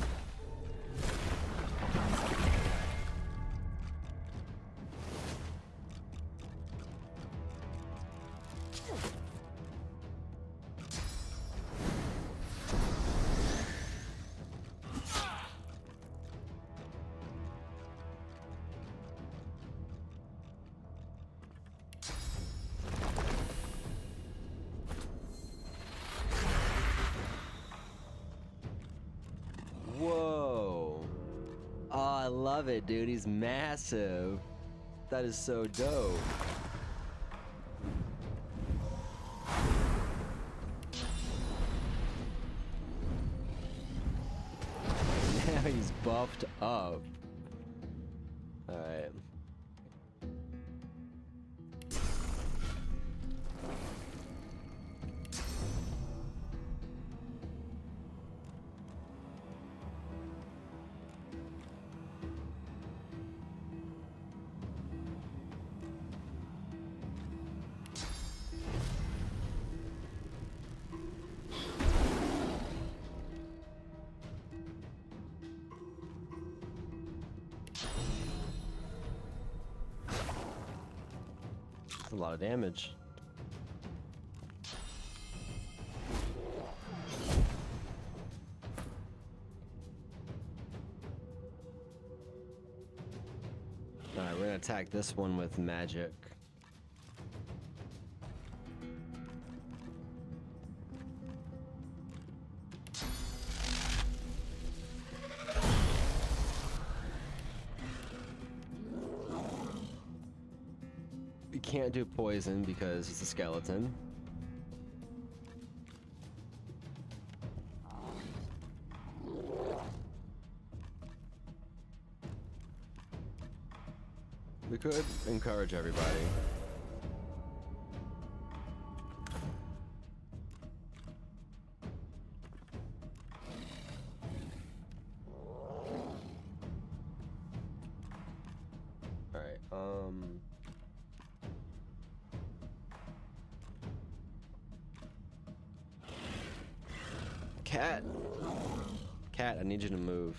Whoa. Oh, I love it, dude. He's massive. That is so dope. Now he's buffed up. Alright. That's a lot of damage. Alright, we're gonna attack this one with magic. We can't do poison because it's a skeleton. We could encourage everybody. Alright, Cat! Cat, I need you to move.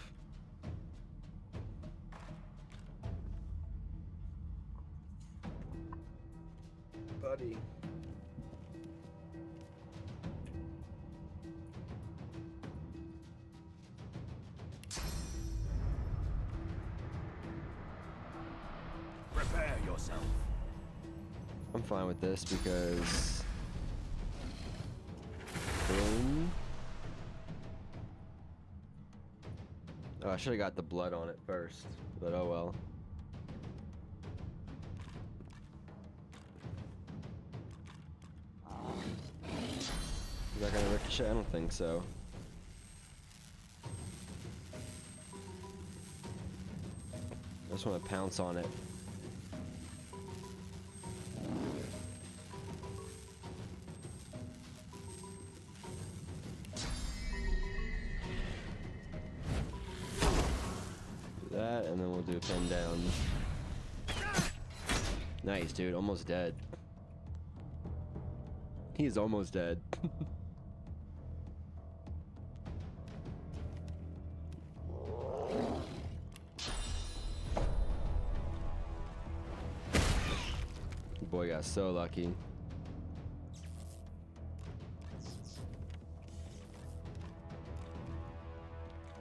Buddy.
Prepare yourself.
I'm fine with this because... Boom. Oh, I should have got the blood on it first, but oh well. Is that gonna ricochet? I don't think so. I just want to pounce on it. Do that, and then we'll do a pin down. Nice, dude. Almost dead. He's almost dead. Boy got so lucky.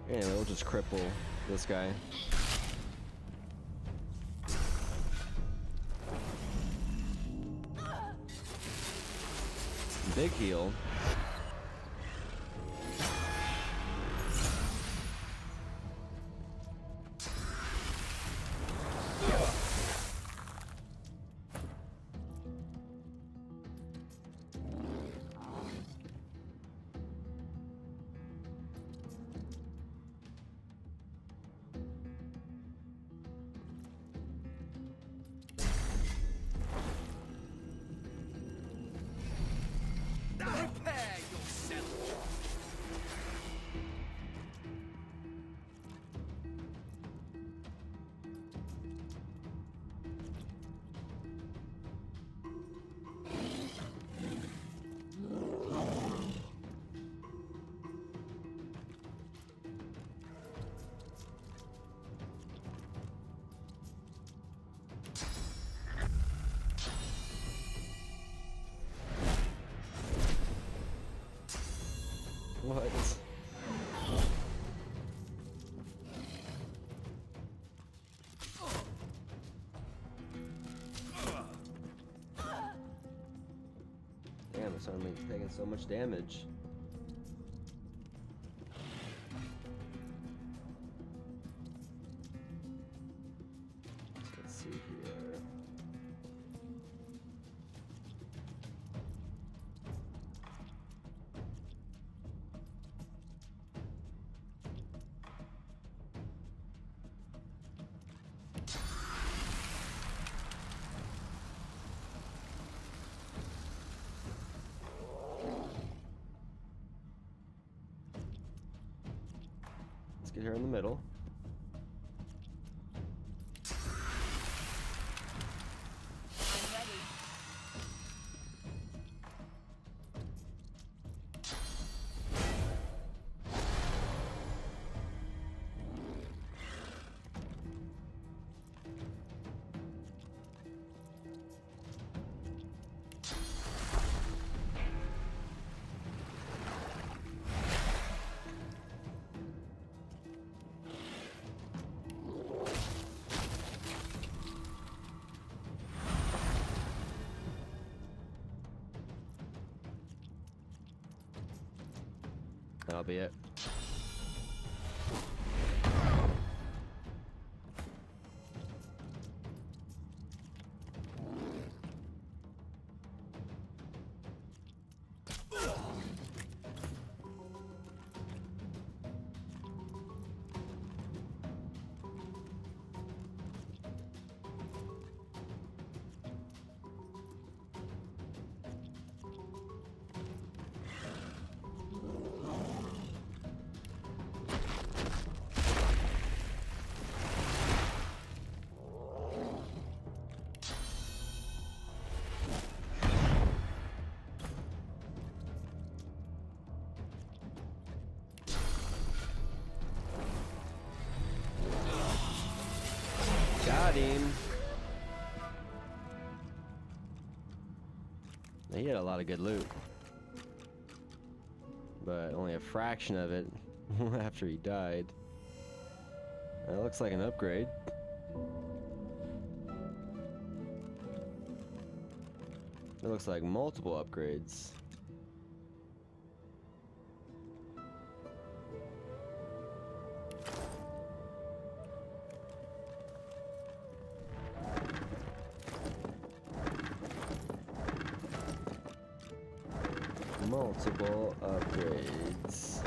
Anyway, we'll just cripple this guy. Big heal. What? Damn, it's suddenly taking so much damage. So let's see here. Let's get here in the middle. That'll be it. Got him. He had a lot of good loot, but only a fraction of it after he died. That looks like an upgrade. It looks like multiple upgrades. Multiple upgrades.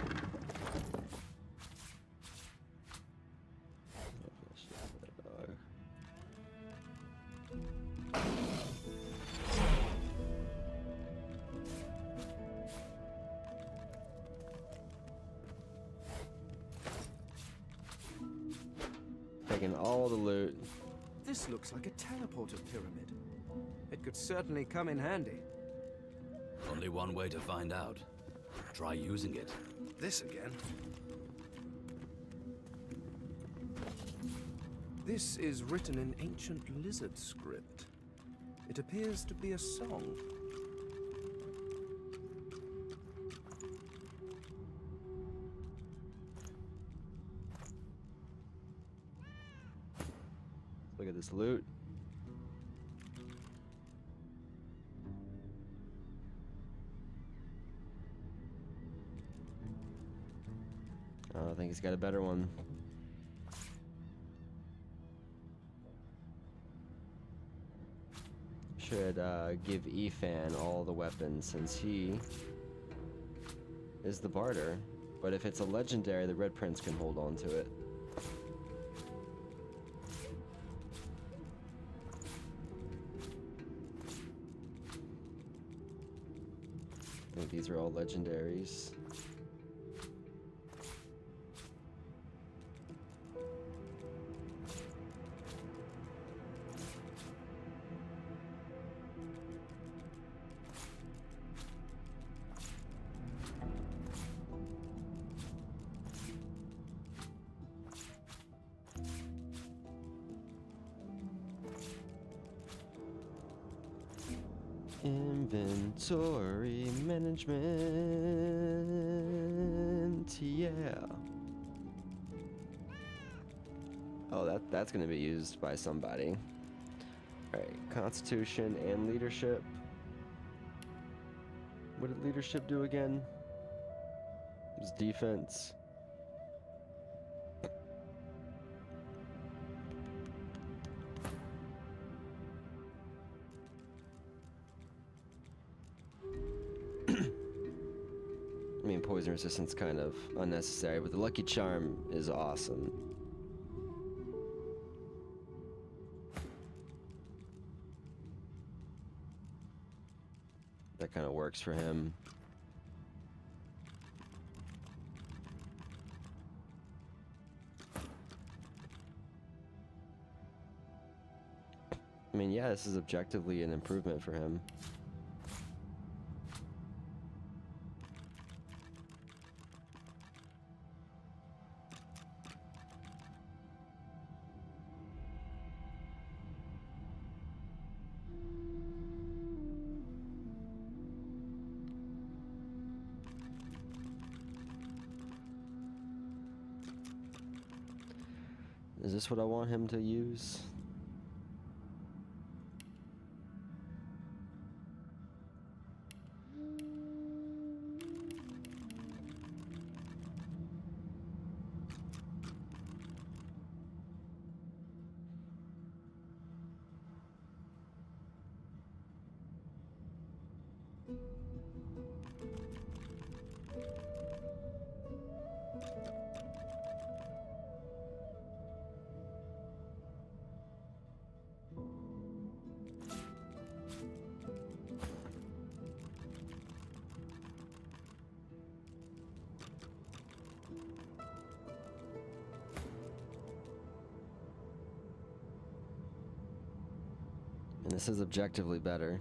Taking all the loot.
This looks like a teleporter pyramid. It could certainly come in handy.
Only one way to find out. Try using it.
This again. This is written in ancient lizard script. It appears to be a song.
Look at this loot. I think he's got a better one. Should give Ethan all the weapons since he is the barter. But if it's a legendary, the Red Prince can hold on to it. I think these are all legendaries. Inventory management, yeah. Oh, that's gonna be used by somebody. Alright, Constitution and Leadership. What did Leadership do again? It was Defense. I mean, poison resistance kind of unnecessary, but the Lucky Charm is awesome. That kind of works for him. I mean, yeah, this is objectively an improvement for him. Is this what I want him to use? And this is objectively better.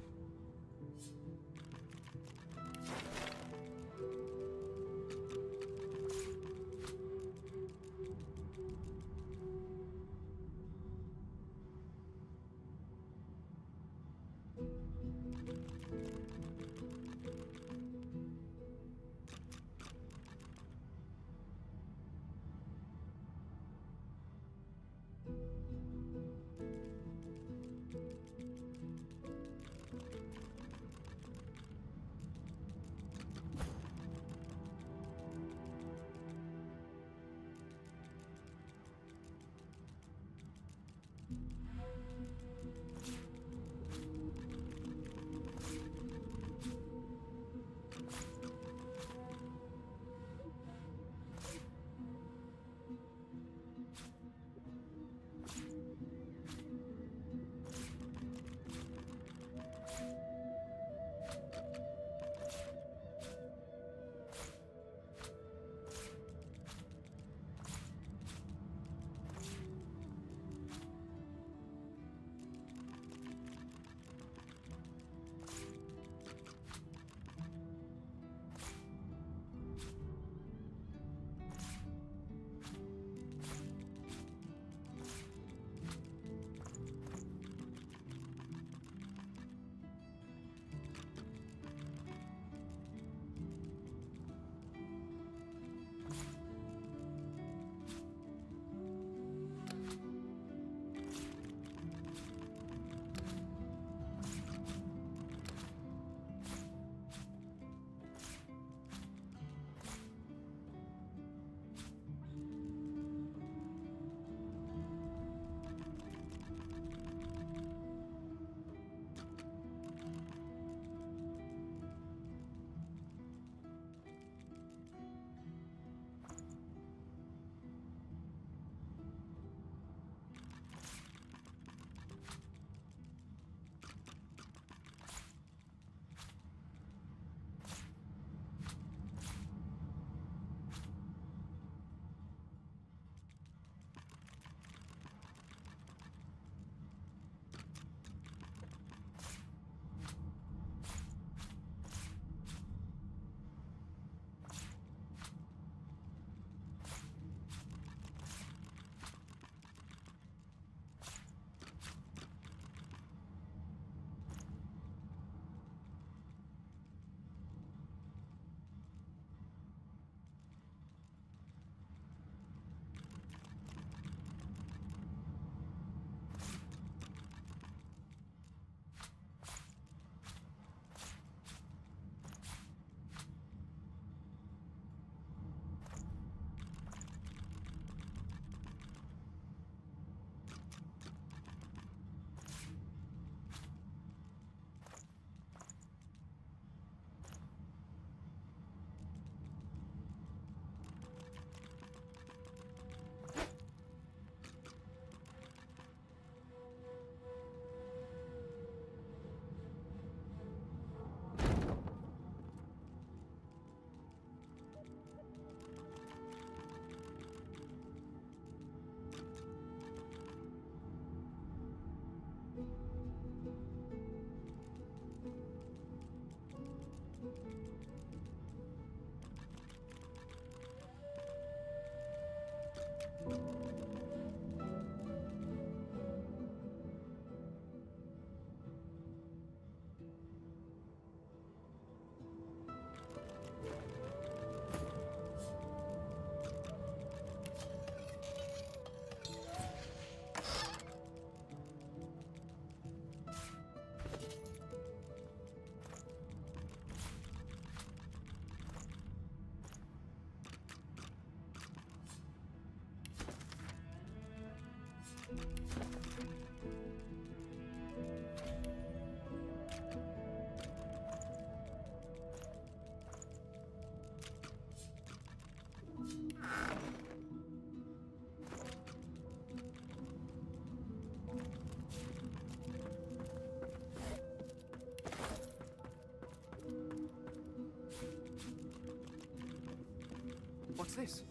What's this?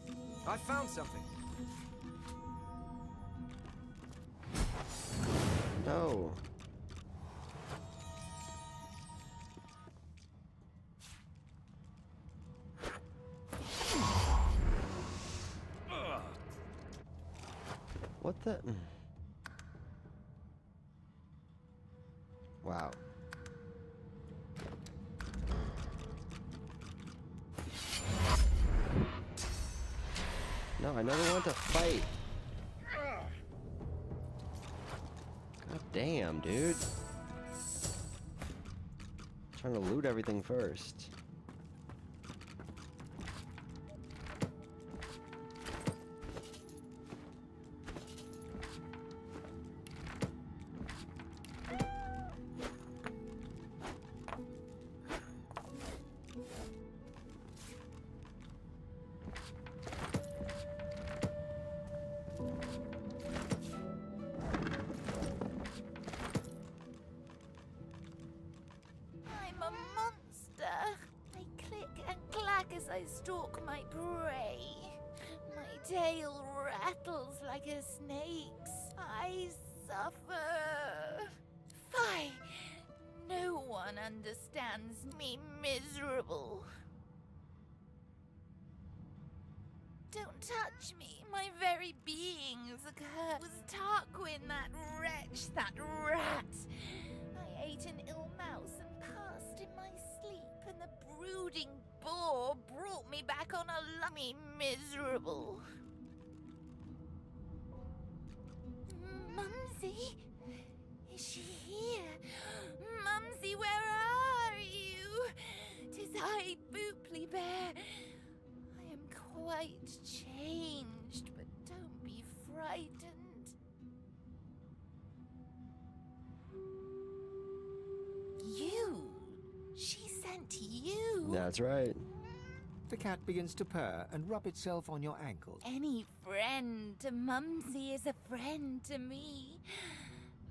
I found something.
No. What the? Wow. No, I never want to fight. God damn, dude. Trying to loot everything first.
I'm a monster. I click and clack as I stalk my prey. My tail rattles like a snake's. I suffer. Fie! No one understands me miserable. Don't touch me. My very being's a curse. Was Tarquin that wretch, that rat? I ate an ill mouse and passed in my sleep, and the brooding boar brought me back on a lummy miserable. Mumsy? Is she here? Mumsy, where are you? 'Tis I, Booply Bear. I am quite changed, but don't be frightened. You? She sent you?
That's right.
The cat begins to purr and rub itself on your ankles.
Any friend to Mumsy is a friend to me.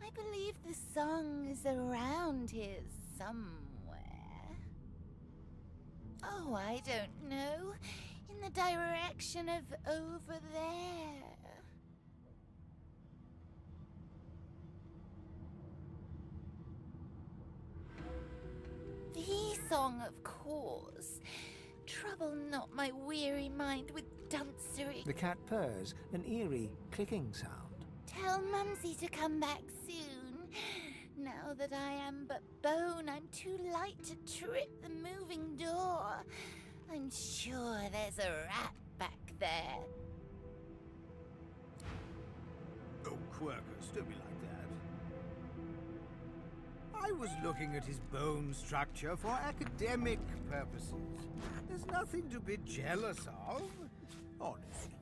I believe the song is around here somewhere. Oh, I don't know. In the direction of over there. The song, of course. Trouble not my weary mind with duncery.
The cat purrs, an eerie clicking sound.
Tell Mumsy to come back soon. Now that I am but bone, I'm too light to trip the moving door. I'm sure there's a rat back there.
Oh, Quirkus, don't be like that. I was looking at his bone structure for academic purposes. There's nothing to be jealous of, honestly.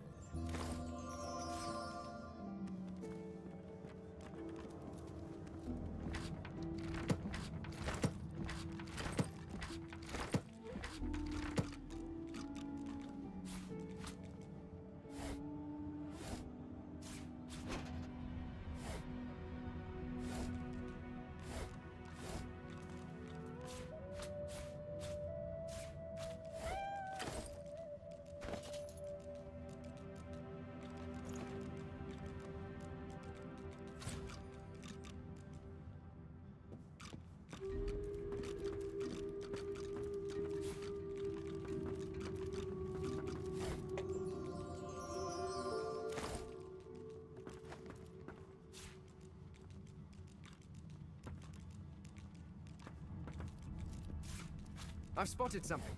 I've spotted something.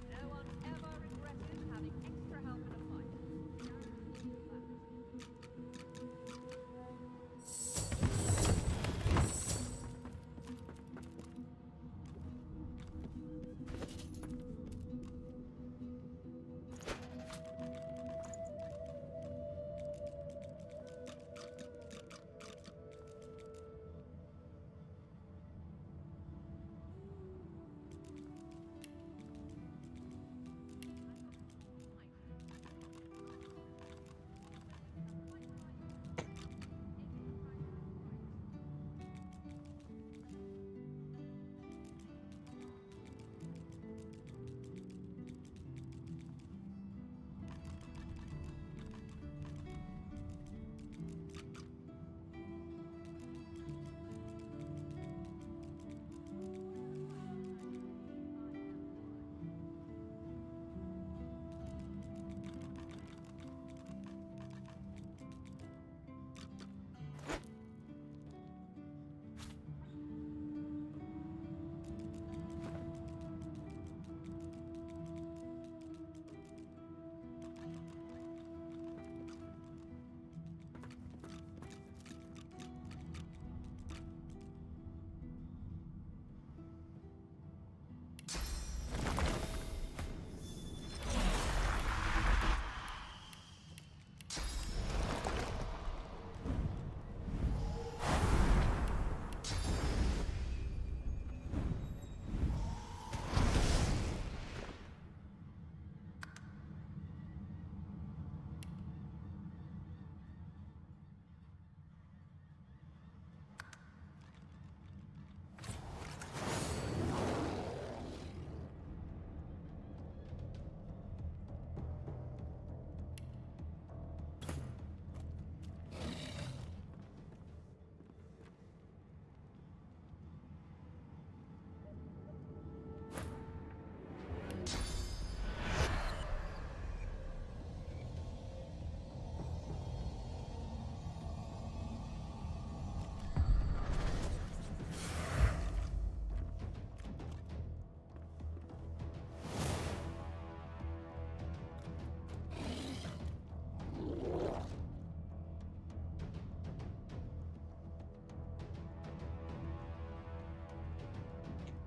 No one ever regretted having extra help in a fight.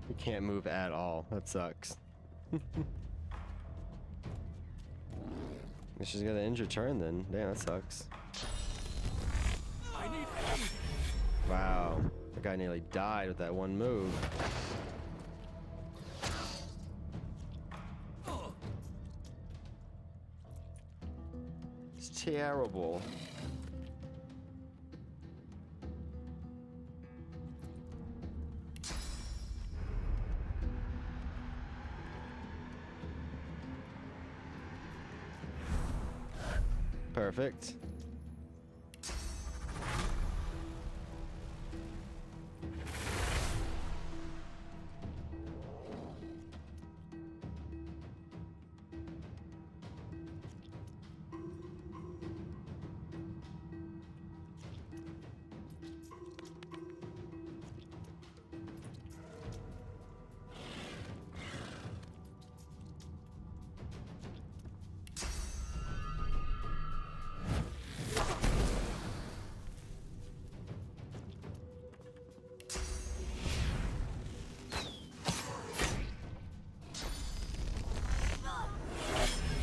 You can't move at all. That sucks. She's got an injured turn then. Damn, that sucks.
I need aid.
Wow. That guy nearly died with that one move. It's terrible. Perfect.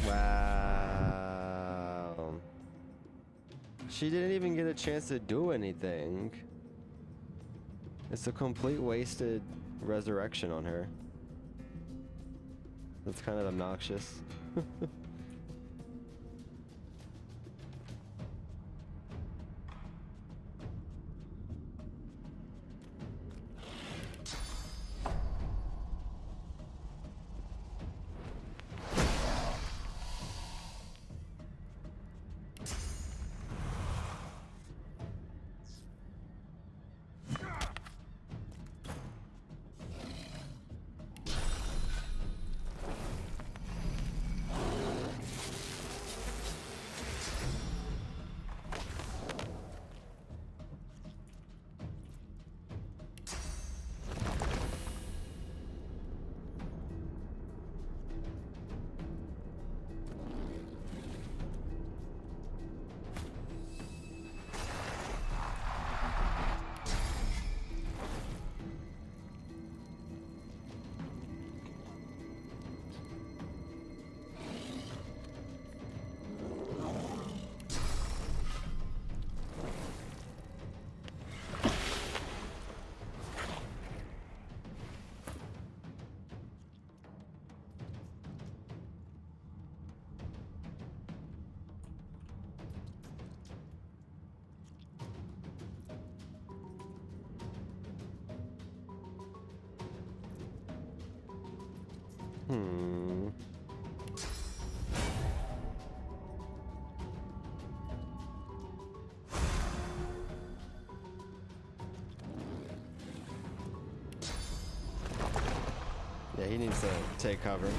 Wow. She didn't even get a chance to do anything. It's a complete wasted resurrection on her. That's kind of obnoxious. Hmm. Yeah, he needs to take cover.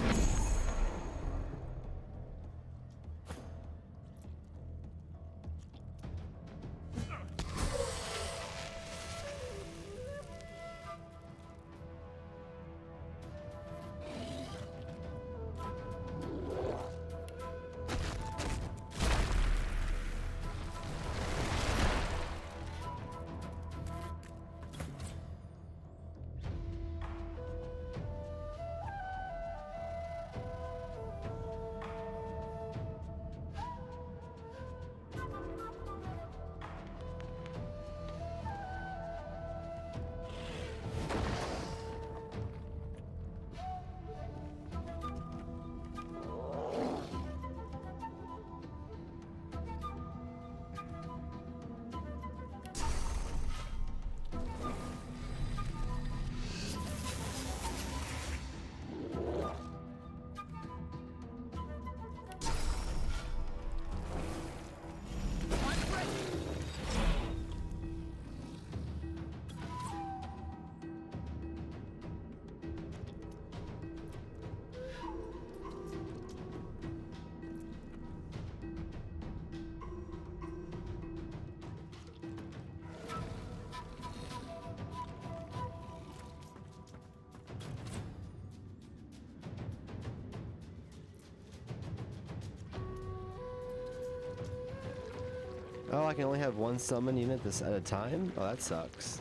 Oh, I can only have one summon unit this at a time? Oh, that sucks.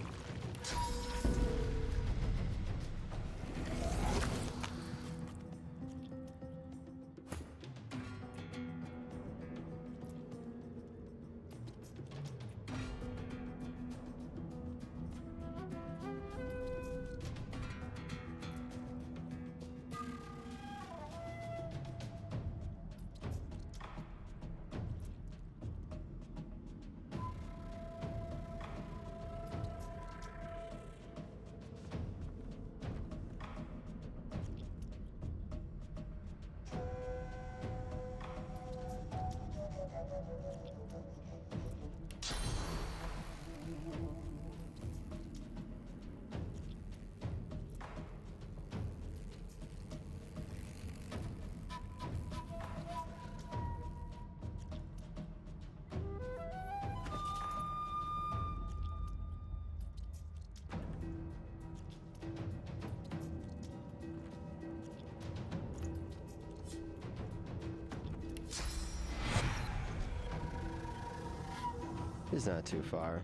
He's not too far.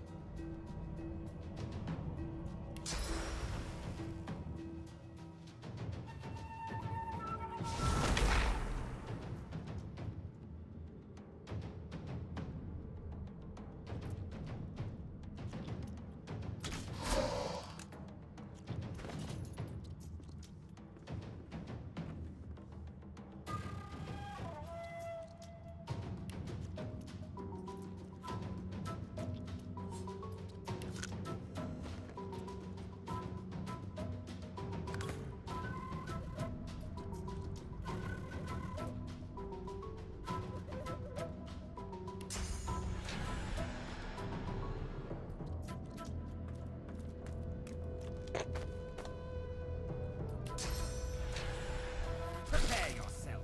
Prepare yourself.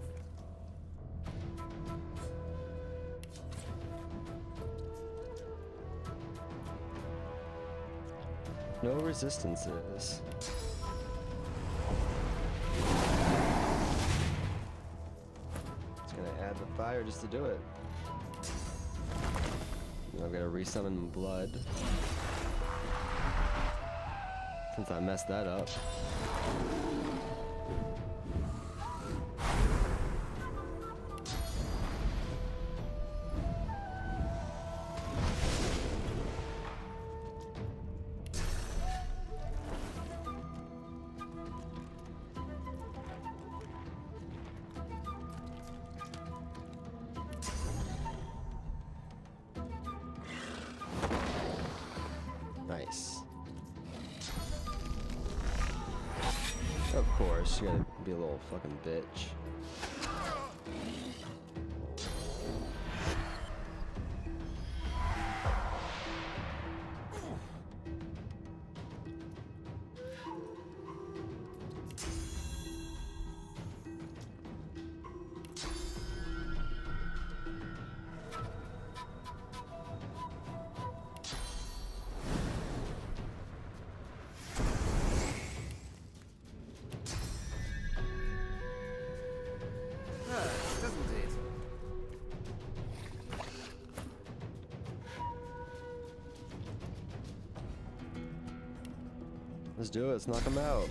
No resistances. It's gonna add the fire just to do it. I'm gonna resummon blood. Since I messed that up. Nice. Of course, you're gonna be a little fucking bitch.
Doesn't it?
Let's do it. Let's knock him out.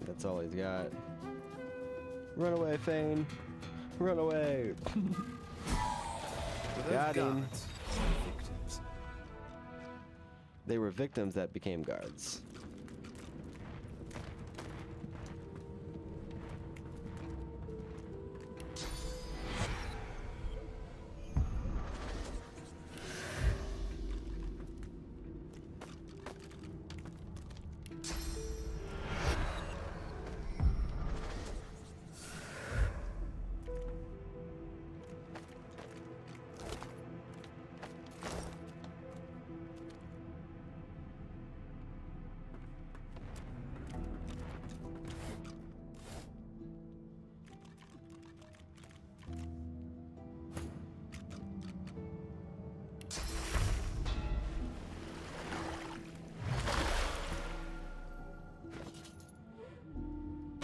That's all he's got. Run away, Fane. Run away. Got him.
Victims.
They were victims that became guards.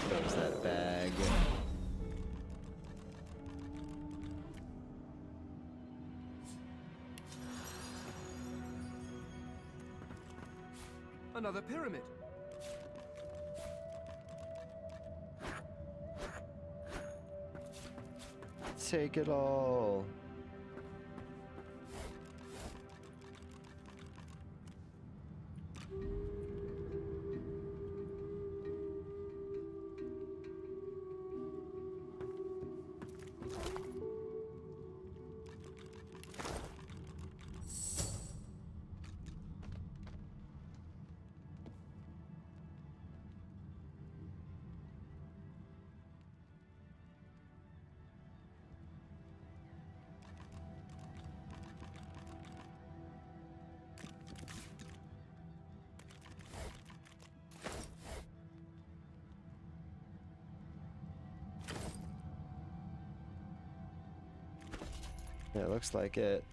There's that bag.
Another pyramid.
Take it all. Yeah, it looks like it.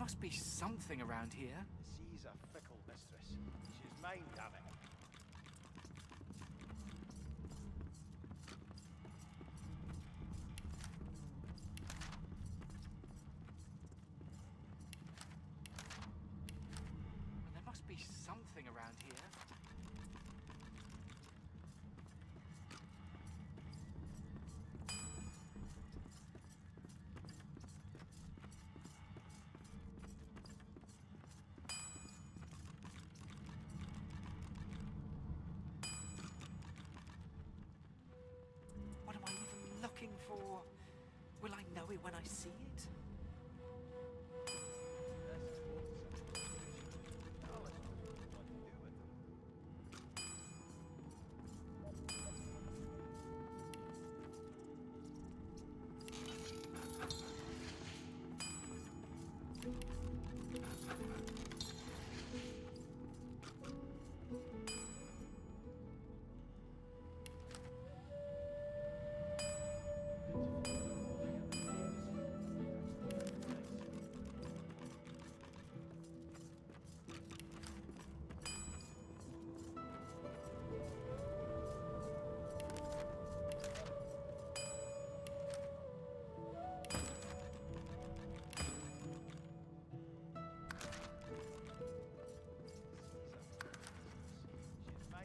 must be something around here.
She's a fickle mistress. She's mine, damn it.
There must be something around here. What am I even looking for? Will I know it when I see it?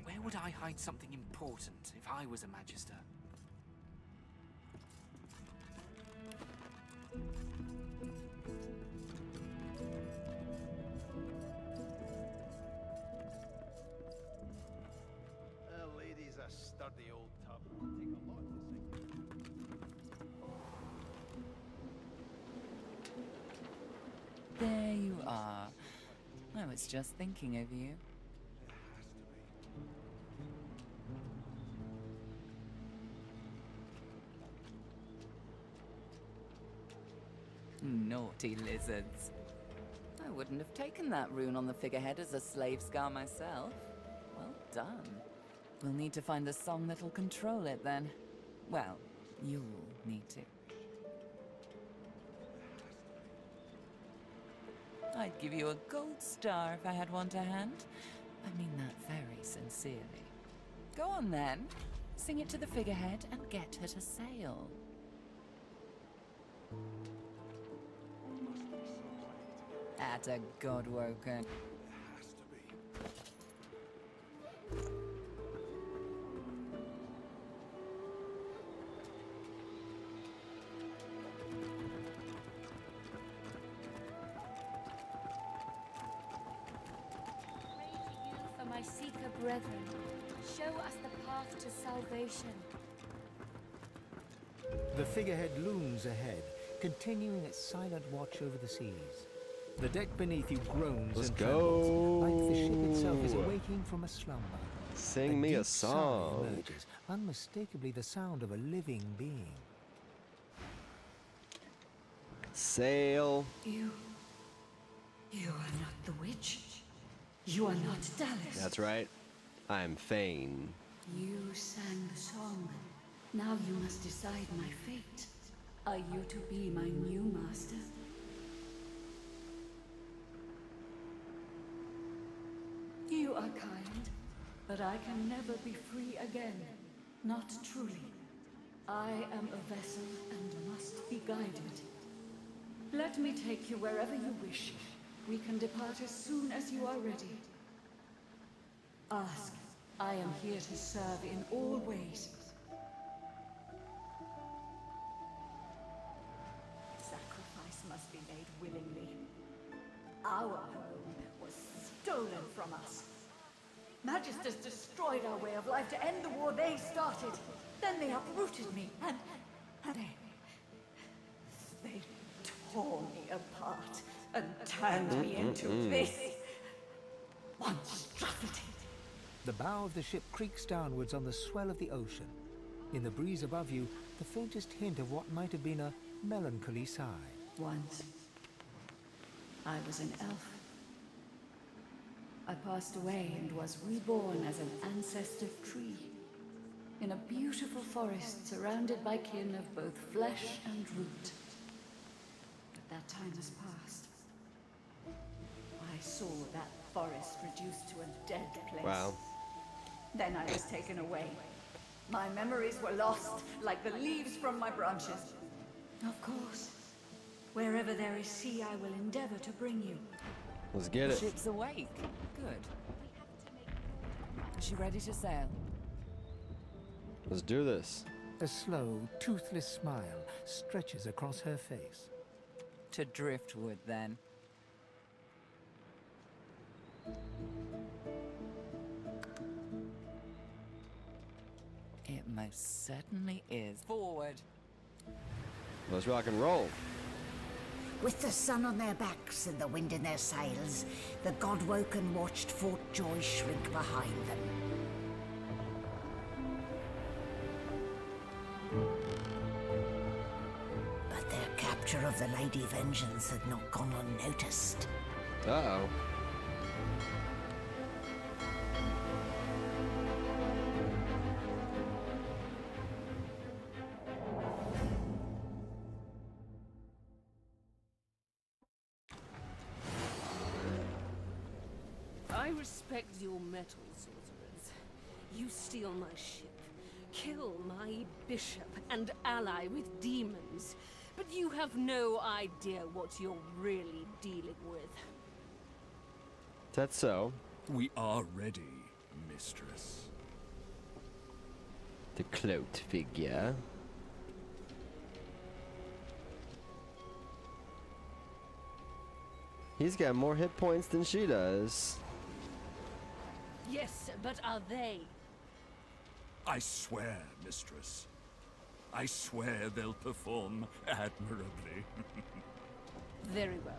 Where would I hide something important if I was a Magister?
The lady's a sturdy old tub. Take a lot to sink.
There you are. I was just thinking of you. Naughty lizards. I wouldn't have taken that rune on the figurehead as a slave scar myself. Well done. We'll need to find the song that'll control it then. Well, you'll need to. I'd give you a gold star if I had one to hand. I mean that very sincerely. Go on then. Sing it to the figurehead and get her to sail. Atta Godwoken.
For my Seeker brethren, show us the path to salvation.
The figurehead looms ahead, continuing its silent watch over the seas. The deck beneath you groans
Let's
and
go.
trembles, like the ship itself is awaking from a slumber.
Sing me a
deep sigh
song.
emerges, unmistakably the sound of a living being.
Sail.
You are not the witch. You are not Dallas.
That's right. I'm Fane.
You sang the song. Now you must decide my fate. Are you to be my new master? You are kind, but I can never be free again. Not truly. I am a vessel and must be guided. Let me take you wherever you wish. We can depart as soon as you are ready. Ask. I am here to serve in all ways. Sacrifice must be made willingly. Our home was stolen from us. Magisters destroyed our way of life to end the war they started. Then they uprooted me, and they tore me apart and turned me into this monstrosity.
The bow of the ship creaks downwards on the swell of the ocean. In the breeze above you, the faintest hint of what might have been a melancholy sigh.
Once, I was an elf. I passed away and was reborn as an ancestor tree. In a beautiful forest surrounded by kin of both flesh and root. But that time has passed. saw that forest reduced to a dead place.
Wow.
Then I was taken away. My memories were lost, like the leaves from my branches. Of course. Wherever there is sea, I will endeavor to bring you.
Let's get
The
it.
ship's awake. Good. Is she ready to sail?
Let's do this.
A slow, toothless smile stretches across her face.
To driftwood, then. It most certainly is. Forward.
Let's rock and roll.
With the sun on their backs and the wind in their sails, the Godwoken watched Fort Joy shrink behind them. But their capture of the Lady Vengeance had not gone unnoticed.
Uh-oh.
I respect your mettle, sorcerers. You steal my ship, kill my bishop, and ally with demons. But you have no idea what you're really dealing with.
Is that so?
We are ready, mistress.
The cloaked figure. He's got more hit points than she does.
Yes, but are they?
I swear, mistress. I swear they'll perform admirably.
Very well.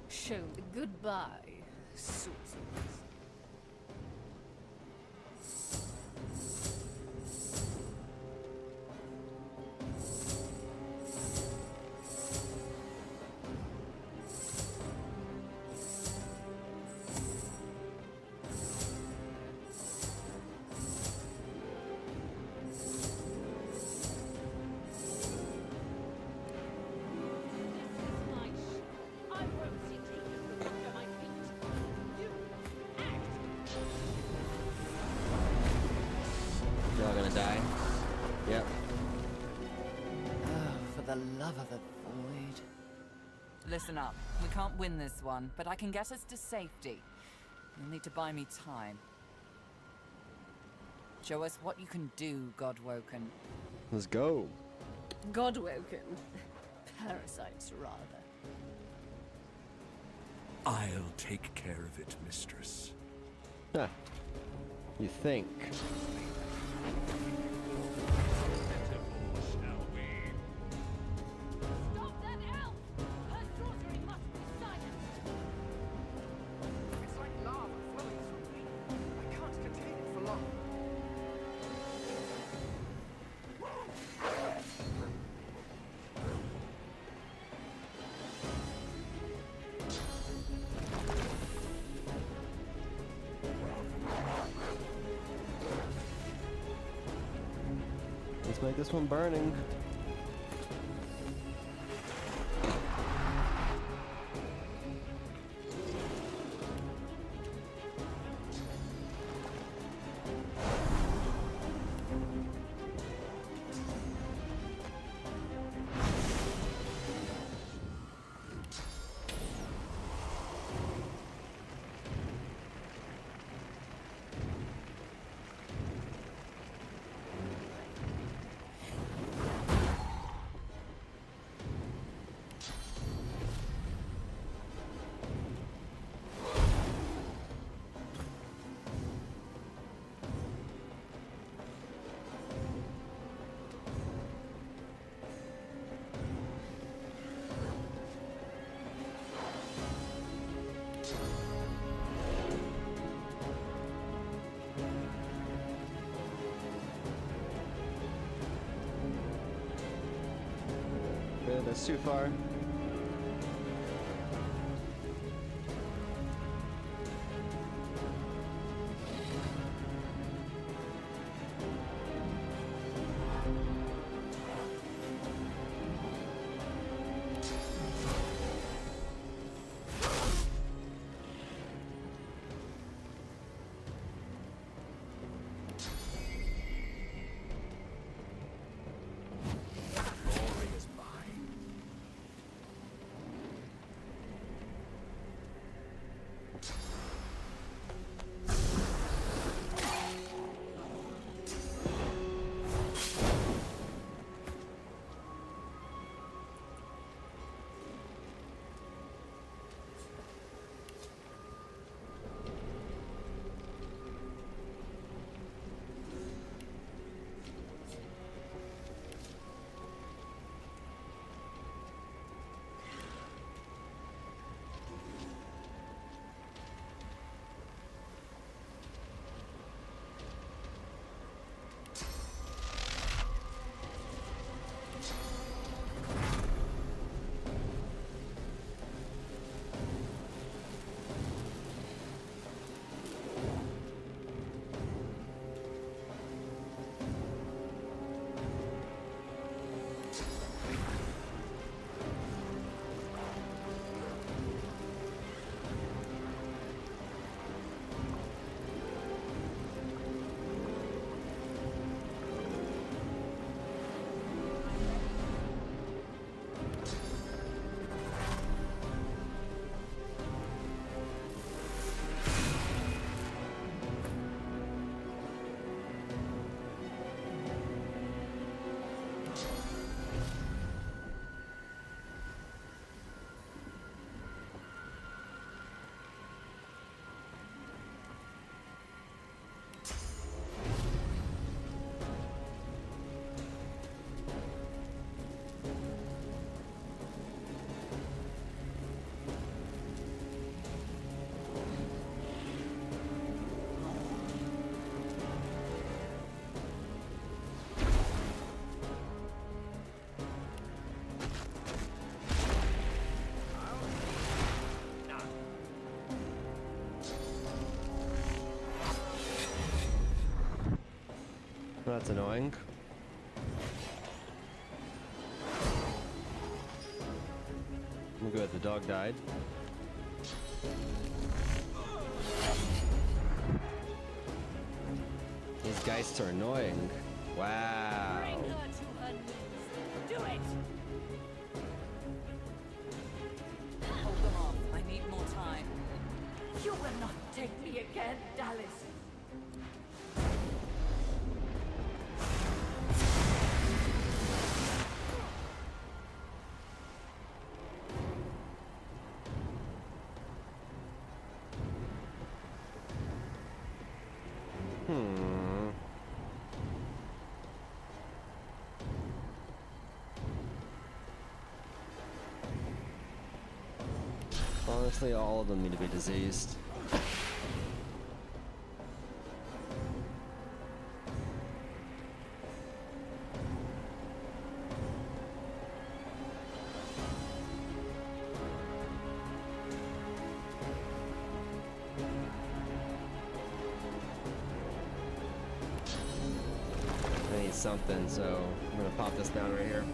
Show me. Goodbye, sorcerers.
Y'all gonna die? Yep.
Oh, for the love of the void. Listen up. We can't win this one, but I can get us to safety. You'll need to buy me time. Show us what you can do, Godwoken.
Let's go.
Godwoken. Parasites, rather.
I'll take care of it, mistress.
Huh. You think?
Stop that elf! Her sorcery must be silenced!
It's like lava flowing through me. I can't contain it for long.
Let's make this one burning. Okay, that's too far. That's annoying. I'm good, the dog died. These geists are annoying. Wow.
Bring her to her knees. Do it!
Hold them off. I need more time.
You will not take me again, Dallas.
Honestly, all of them need to be diseased. I need something, so I'm gonna pop this down right here.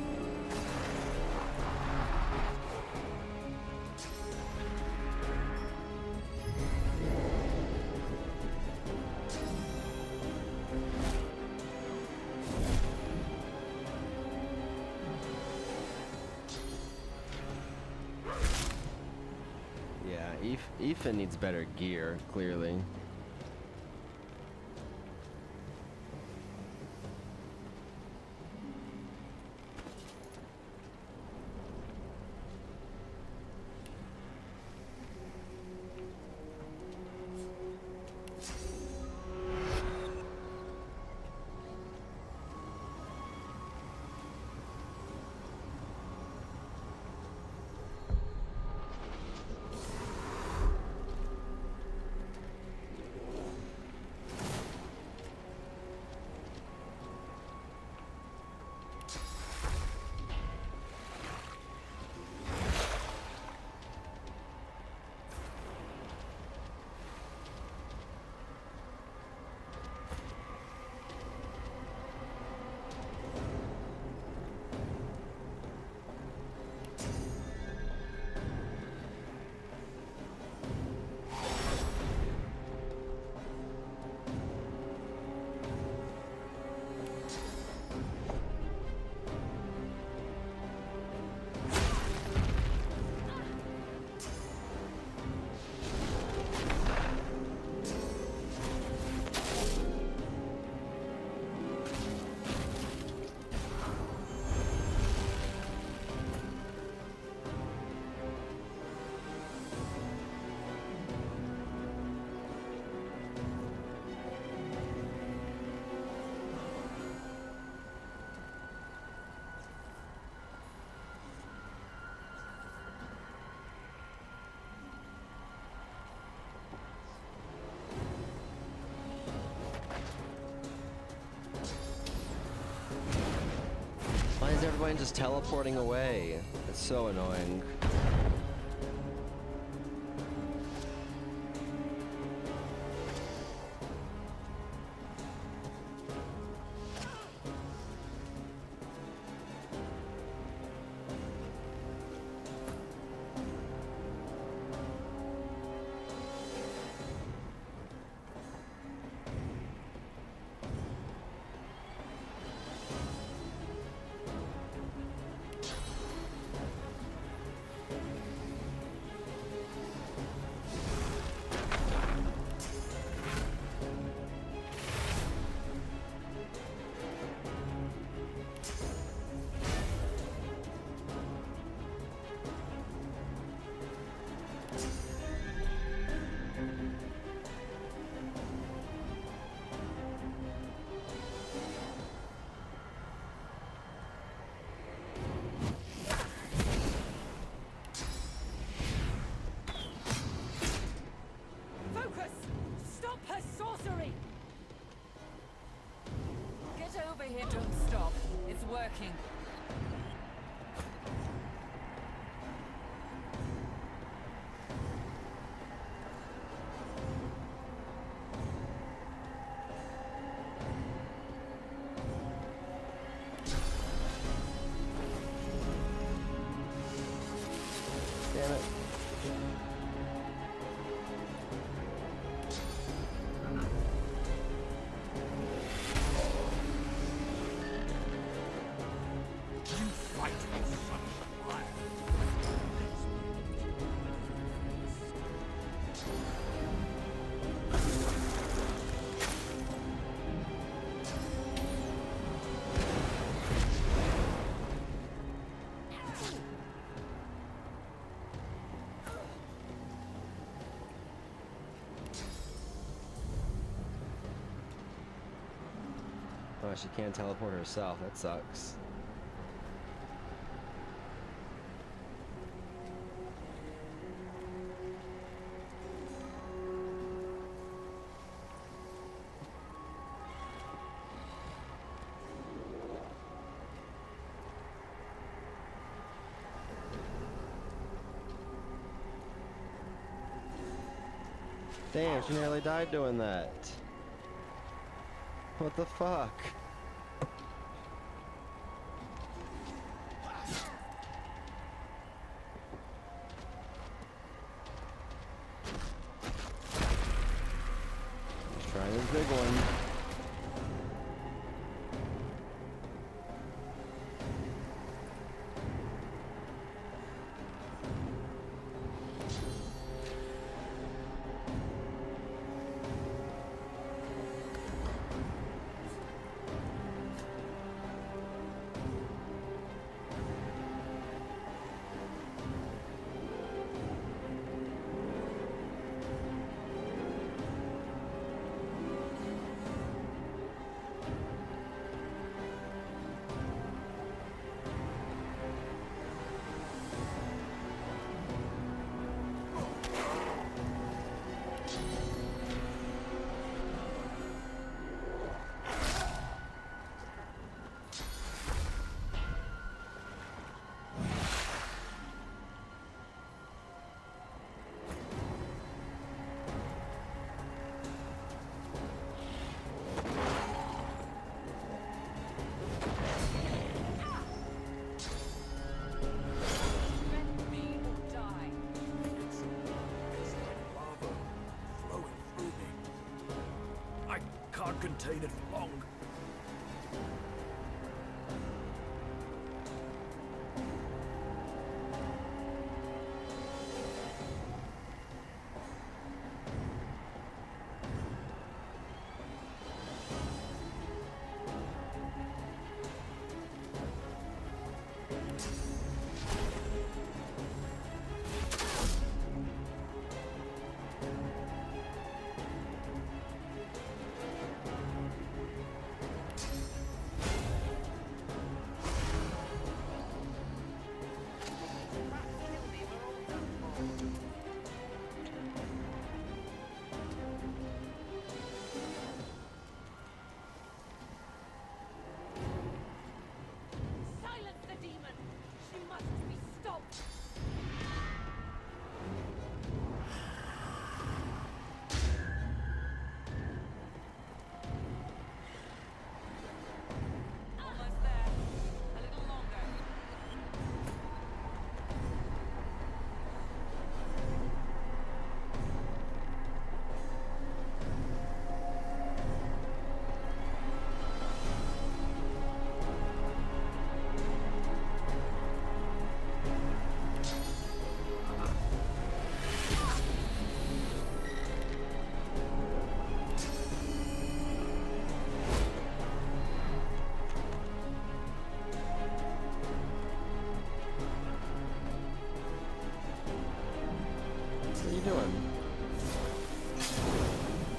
Ethan needs better gear, clearly. Why is everyone just teleporting away? It's so annoying.
Focus! Stop her sorcery!
Get over here, don't stop. It's working.
she can't teleport herself. That sucks. Damn, she nearly died doing that. What the fuck? Let's try this big one.
Can't contain it for long.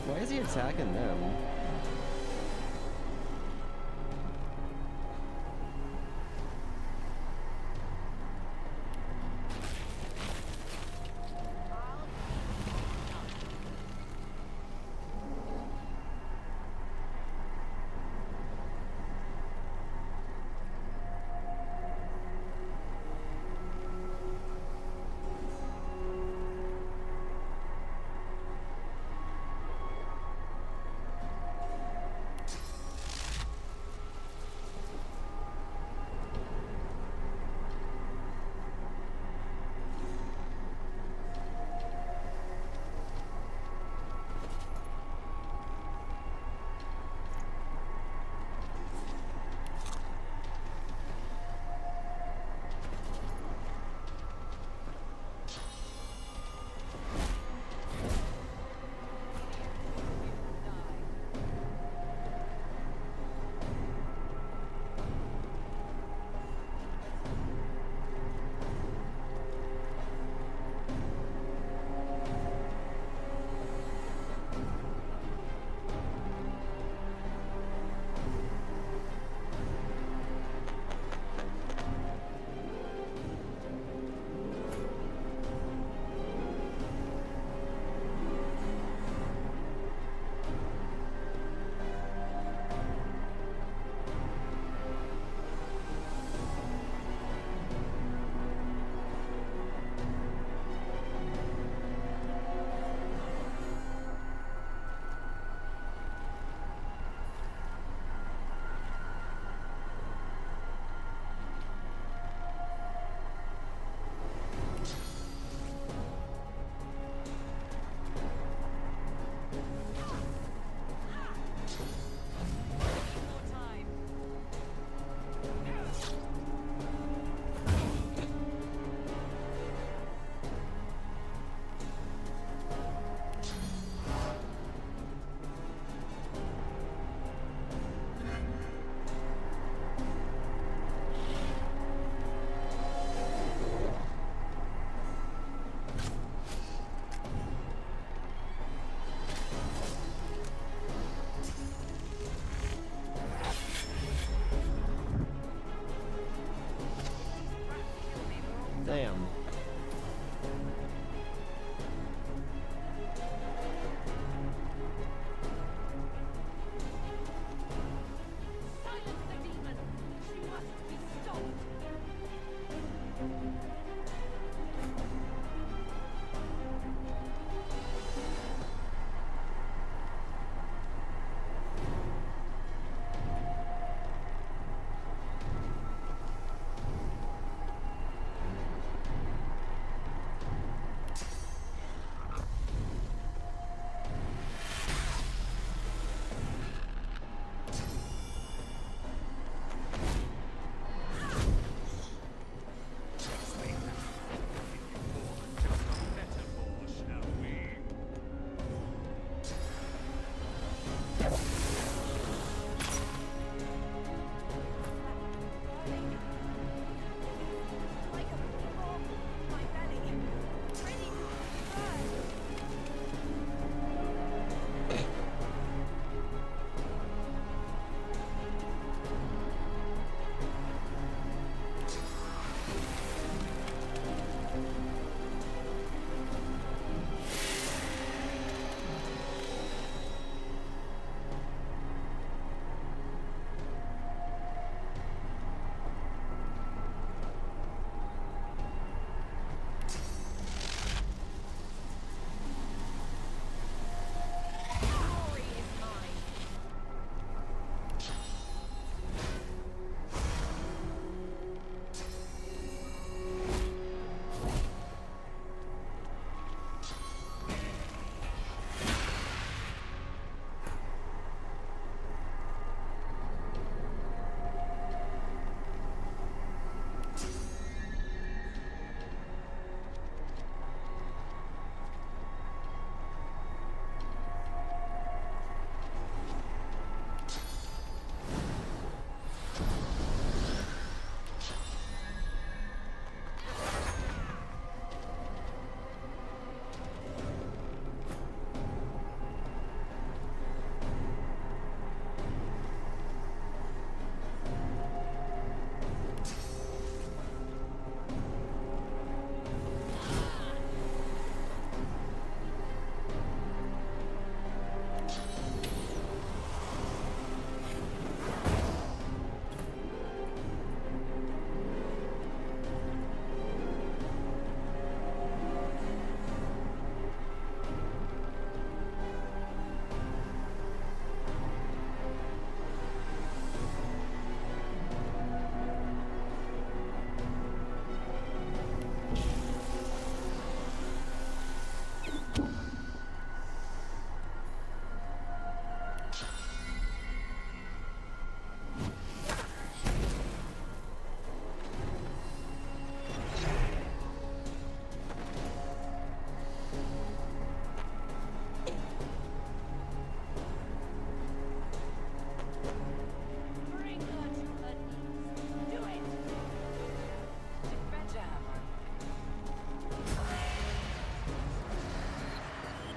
Why is he attacking them?
Damn.
Silence the demon! She must be stopped!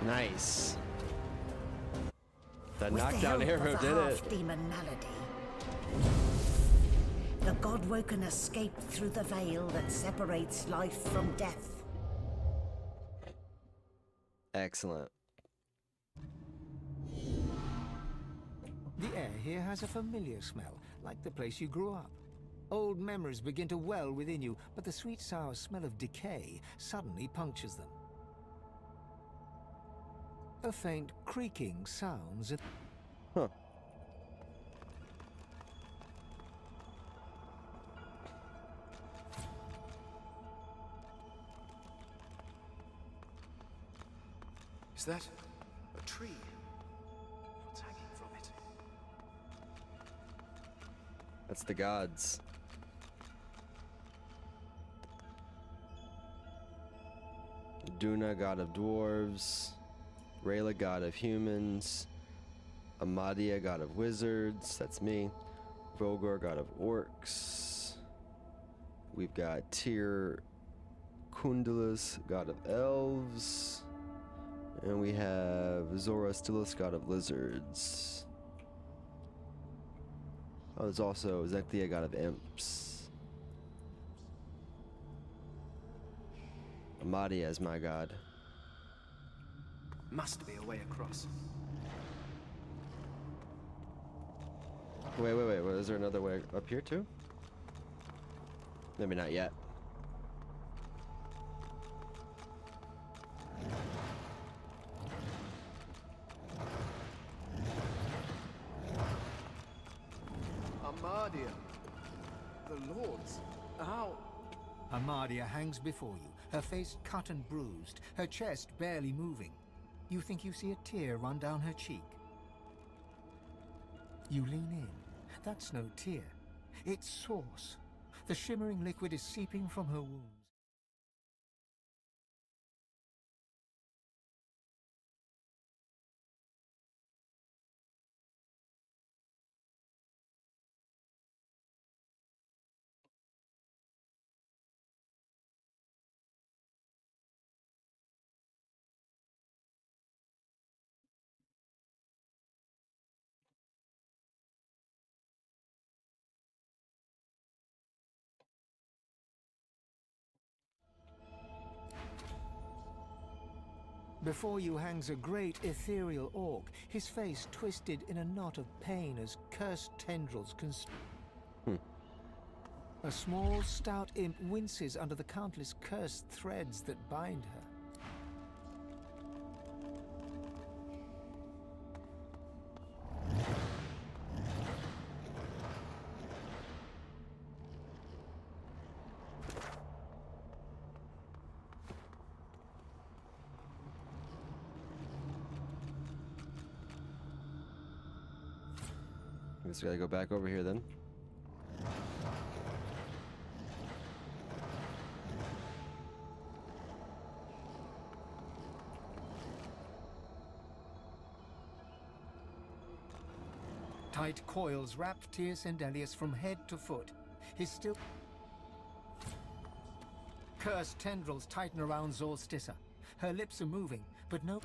Nice. That
With
knockdown
the help
arrow
of the
did it.
half-demon malady, the Godwoken escaped through the veil that separates life from death.
Excellent.
The air here has a familiar smell, like the place you grew up. Old memories begin to well within you, but the sweet sour smell of decay suddenly punctures them. A faint creaking sounds at...
Huh.
Is that a tree? What's hanging from it?
That's the gods. Duna, god of dwarves. Rayla, god of humans. Amadia, god of wizards. That's me. Volgor, god of orcs. We've got Tyr Kundalus, god of elves. And we have Zoroastrilis, god of lizards. Oh, there's also Zekthia, god of imps. Amadia is my god.
Must be a way across.
Wait. Is there another way up here too? Maybe not yet.
Amadia. The Lords. How?
Amadia hangs before you, her face cut and bruised, her chest barely moving. You think you see a tear run down her cheek. You lean in. That's no tear. It's sauce. The shimmering liquid is seeping from her wounds. Before you hangs a great ethereal orc, his face twisted in a knot of pain as cursed tendrils A small, stout imp winces under the countless cursed threads that bind her.
Guess we gotta go back over here then.
Tight coils wrap Tyr Sendelius from head to foot. His still... Cursed tendrils tighten around Solstiça. Her lips are moving, but no...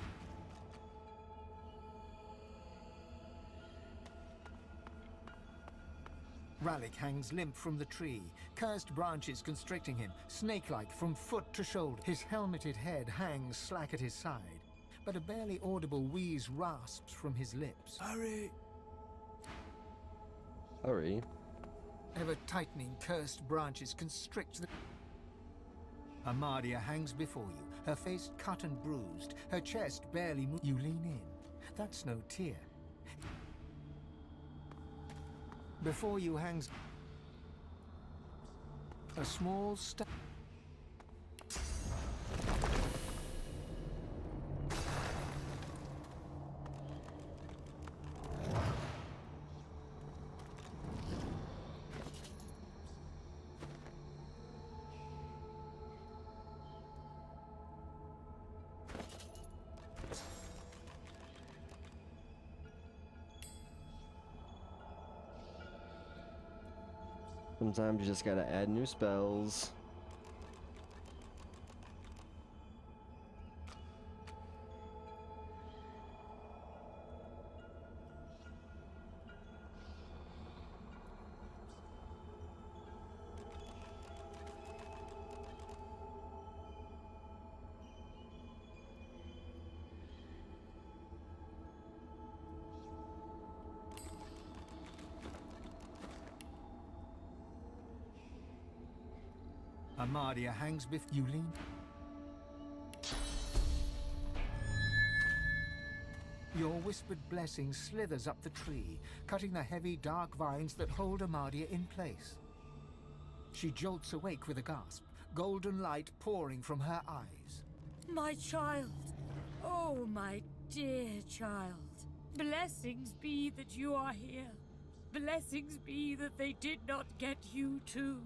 Ralik hangs limp from the tree, cursed branches constricting him, snake-like from foot to shoulder. His helmeted head hangs slack at his side, but a barely audible wheeze rasps from his lips.
Hurry!
Hurry.
Ever-tightening cursed branches constrict the... Amadia hangs before you, her face cut and bruised, her chest barely moving. You lean in. That's no tear. Before you hangs a small
Sometimes you just gotta add new spells.
Amadia hangs before you lean. Your whispered blessing slithers up the tree, cutting the heavy, dark vines that hold Amadia in place. She jolts awake with a gasp, golden light pouring from her eyes.
My child! Oh, my dear child. Blessings be that you are here. Blessings be that they did not get you too.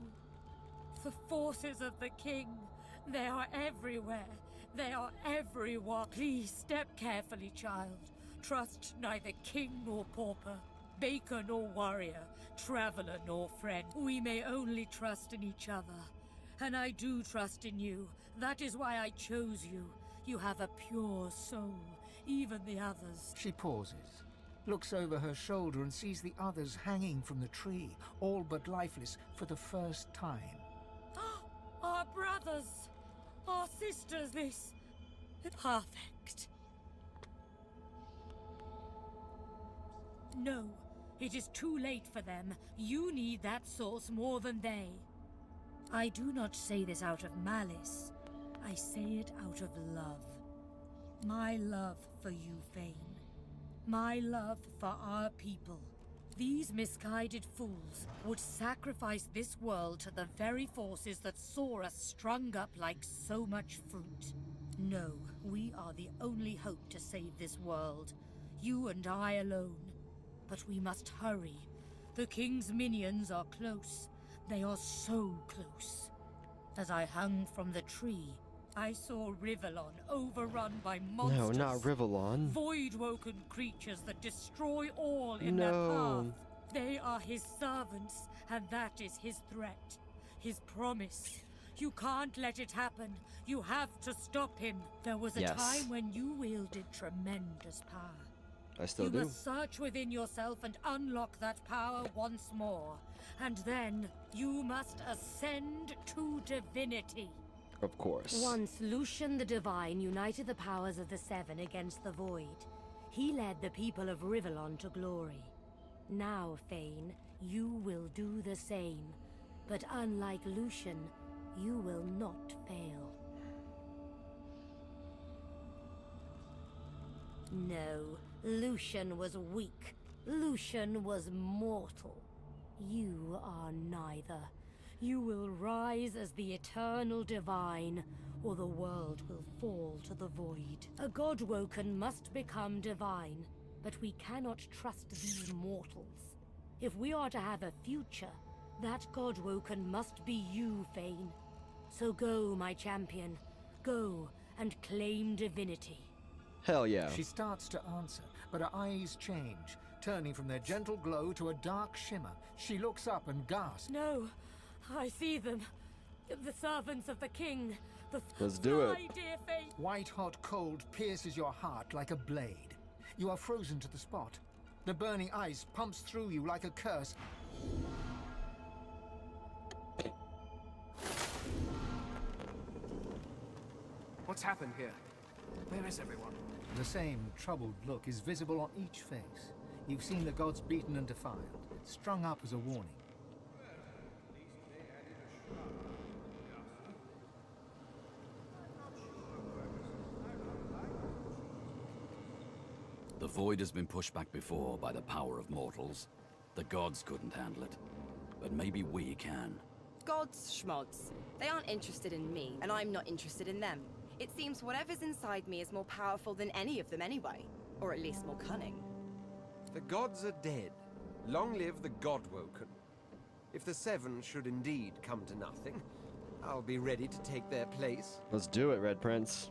The forces of the king, they are everywhere. They are everywhere. Please step carefully, child. Trust neither king nor pauper, baker nor warrior, traveler nor friend. We may only trust in each other. And I do trust in you. That is why I chose you. You have a pure soul, even the others.
She pauses, looks over her shoulder and sees the others hanging from the tree, all but lifeless for the first time.
Our brothers! Our sisters, this. Perfect. No, it is too late for them. You need that source more than they. I do not say this out of malice. I say it out of love. My love for you, Fane. My love for our people. These misguided fools would sacrifice this world to the very forces that saw us strung up like so much fruit. No, we are the only hope to save this world. You and I alone. But we must hurry. The king's minions are close. They are so close. As I hung from the tree, I saw Rivellon overrun by monsters.
No, not Rivellon.
Void-woken creatures that destroy all in their path. They are his servants, and that is his threat. His promise. You can't let it happen. You have to stop him. There was a time when you wielded tremendous power.
I still do.
You must search within yourself and unlock that power once more. And then you must ascend to divinity.
Of course.
Once Lucian the Divine united the powers of the Seven against the Void. He led the people of Rivellon to glory. Now, Fane, you will do the same. But unlike Lucian, you will not fail. No, Lucian was weak. Lucian was mortal. You are neither. You will rise as the eternal divine, or the world will fall to the void. A Godwoken must become divine, but we cannot trust these mortals. If we are to have a future, that Godwoken must be you, Fane. So go, my champion. Go and claim divinity.
Hell yeah.
She starts to answer, but her eyes change, turning from their gentle glow to a dark shimmer. She looks up and gasps.
No, I see them. The servants of the king.
Let's do it.
Dear Fane.
White-hot cold pierces your heart like a blade. You are frozen to the spot. The burning ice pumps through you like a curse.
What's happened here? Where is everyone?
The same troubled look is visible on each face. You've seen the gods beaten and defiled, strung up as a warning.
The Void has been pushed back before by the power of mortals. The gods couldn't handle it. But maybe we can.
Gods, schmods. They aren't interested in me, and I'm not interested in them. It seems whatever's inside me is more powerful than any of them anyway. Or at least more cunning.
The gods are dead. Long live the Godwoken. If the Seven should indeed come to nothing, I'll be ready to take their place.
Let's do it, Red Prince.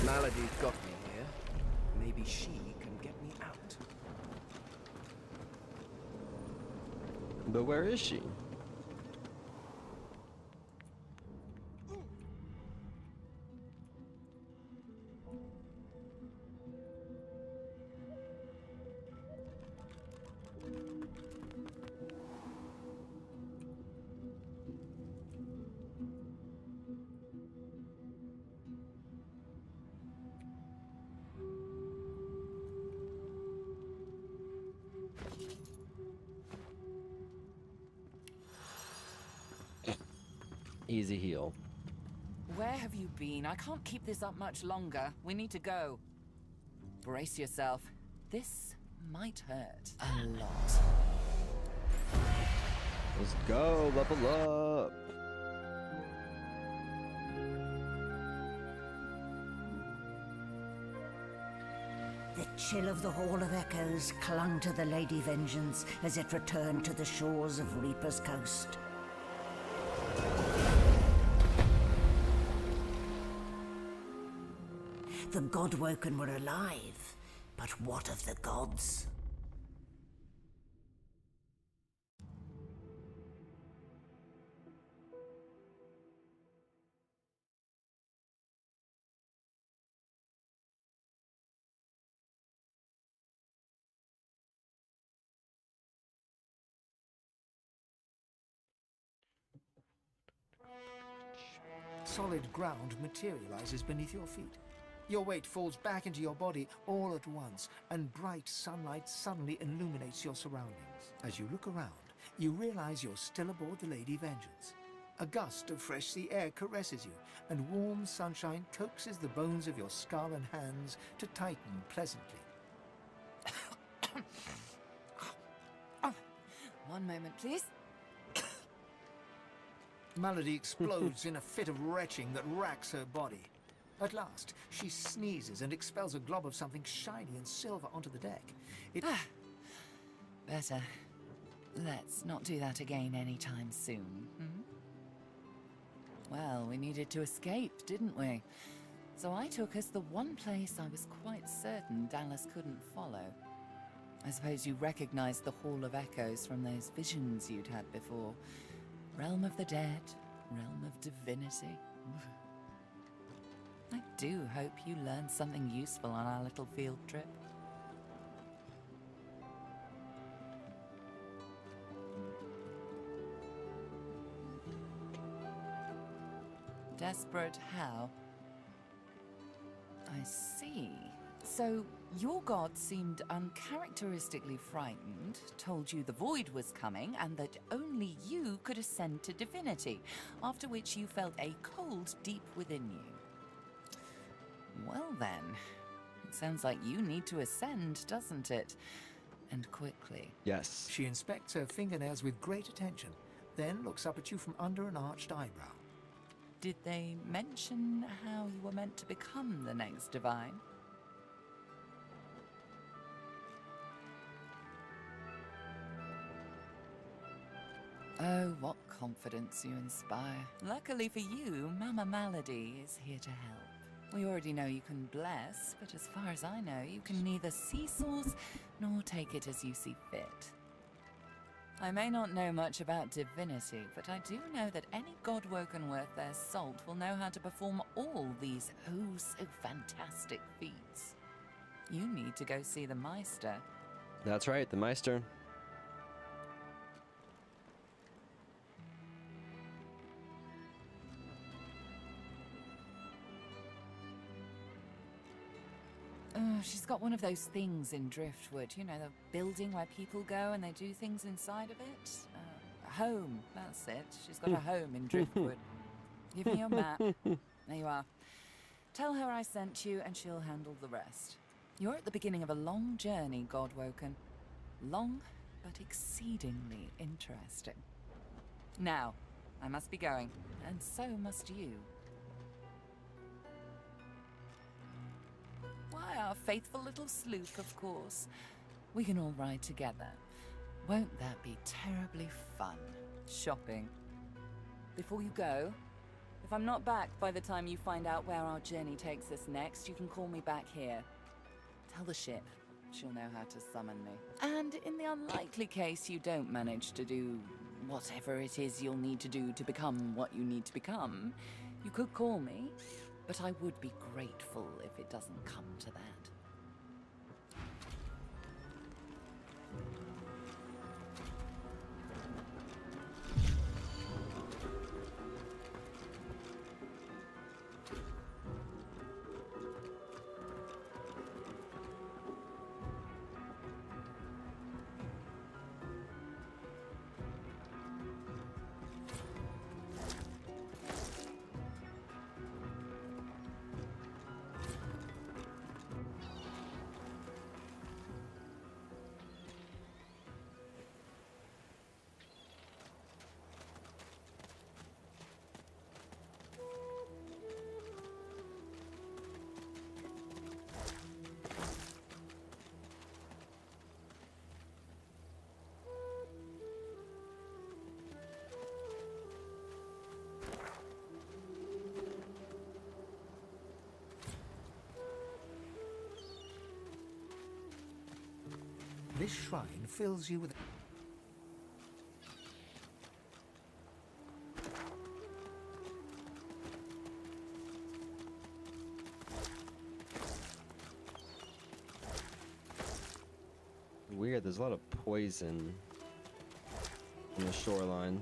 Malady got me here. Maybe she can get me out.
But where is she? Easy heal.
Where have you been? I can't keep this up much longer. We need to go. Brace yourself. This might hurt a lot.
Let's go, level up.
The chill of the Hall of Echoes clung to the Lady Vengeance as it returned to the shores of Reaper's Coast. The Godwoken were alive, but what of the gods?
Solid ground materializes beneath your feet. Your weight falls back into your body all at once, and bright sunlight suddenly illuminates your surroundings. As you look around, you realize you're still aboard the Lady Vengeance. A gust of fresh sea air caresses you, and warm sunshine coaxes the bones of your skull and hands to tighten pleasantly.
One moment, please.
Malady explodes in a fit of retching that racks her body. At last, she sneezes and expels a glob of something shiny and silver onto the deck.
Better. Let's not do that again anytime soon, hmm? Well, we needed to escape, didn't we? So I took us the one place I was quite certain Dallas couldn't follow. I suppose you recognized the Hall of Echoes from those visions you'd had before. Realm of the dead, realm of divinity. I do hope you learned something useful on our little field trip. Desperate how? I see. So, your god seemed uncharacteristically frightened, told you the Void was coming, and that only you could ascend to divinity, after which you felt a cold deep within you. Well then, it sounds like you need to ascend, doesn't it? And quickly.
Yes.
She inspects her fingernails with great attention, then looks up at you from under an arched eyebrow.
Did they mention how you were meant to become the next divine? Oh, what confidence you inspire. Luckily for you, Mama Malady is here to help. We already know you can bless, but as far as I know, you can neither seesaws nor take it as you see fit. I may not know much about divinity, but I do know that any godwoken worth their salt will know how to perform all these oh-so-fantastic feats. You need to go see the Meister.
That's right, the Meister.
She's got one of those things in Driftwood, you know, the building where people go and they do things inside of it. A home, that's it. She's got a home in Driftwood. Give me your map. There you are. Tell her I sent you and she'll handle the rest. You're at the beginning of a long journey, Godwoken. Long, but exceedingly interesting. Now, I must be going, and so must you. Why, our faithful little sloop, of course. We can all ride together. Won't that be terribly fun? Shopping. Before you go, if I'm not back by the time you find out where our journey takes us next, you can call me back here. Tell the ship. She'll know how to summon me. And in the unlikely case you don't manage to do whatever it is you'll need to do to become what you need to become, you could call me. But I would be grateful if it doesn't come to that.
This shrine fills you with...
Weird, there's a lot of poison on the shoreline.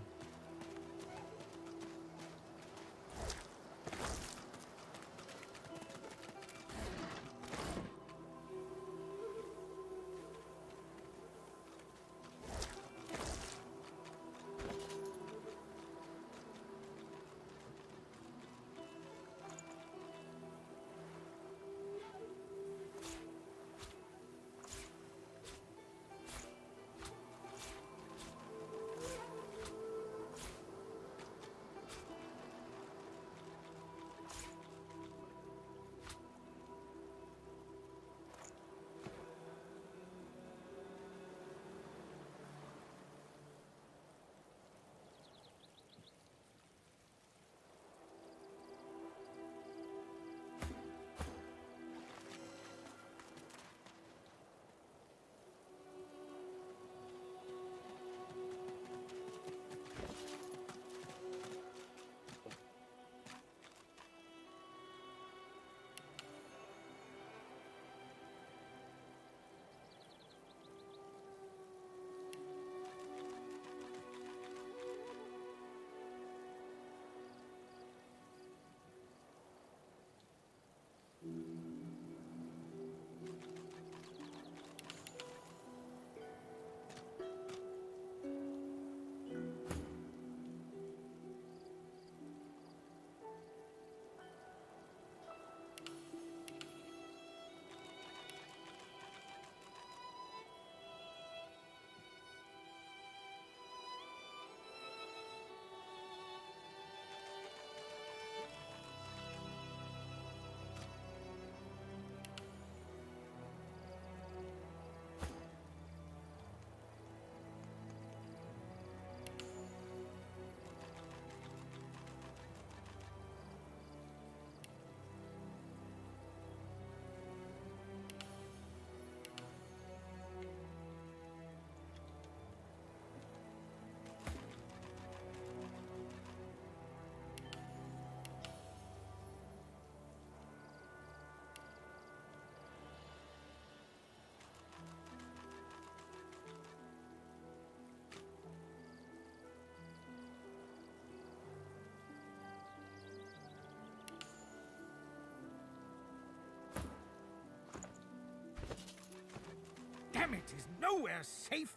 Damn it, is nowhere safe.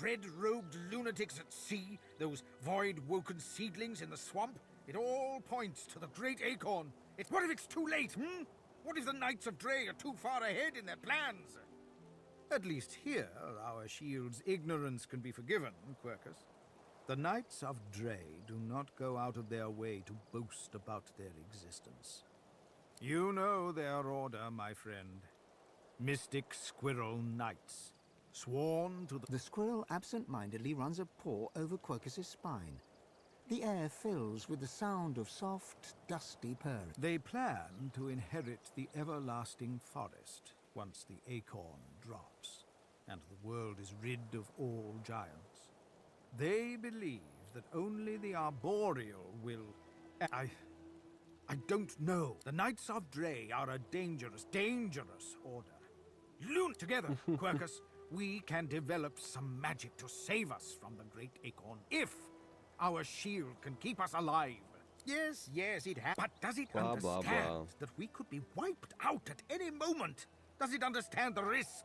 Red-robed lunatics at sea, those void-woken seedlings in the swamp. It all points to the Great Acorn. What if it's too late, What if the Knights of Dre are too far ahead in their plans? At least here, our shield's ignorance can be forgiven, Quercus. The Knights of Dre do not go out of their way to boast about their existence. You know their order, my friend. Mystic Squirrel Knights, sworn to
The squirrel absent-mindedly runs a paw over Quercus's spine. The air fills with the sound of soft, dusty purring.
They plan to inherit the everlasting forest once the acorn drops, and the world is rid of all giants. They believe that only the arboreal will... I don't know. The Knights of Dre are a dangerous, dangerous order. Together, Quercus, we can develop some magic to save us from the Great Acorn, if our shield can keep us alive. Yes, it has. But does it understand that we could be wiped out at any moment? Does it understand the risk?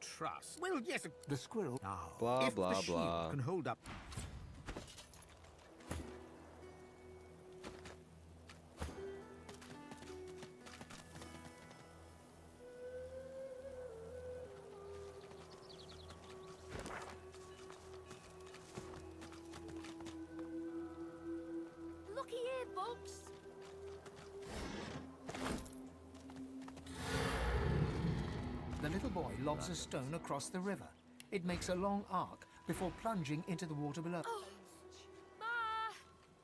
Trust. Well, yes.
The squirrel...
Now,
Blah,
if
blah,
the shield
blah.
can hold up...
Looky here, folks.
The little boy lobs a stone across the river. It makes a long arc before plunging into the water below.
Oh. Ma!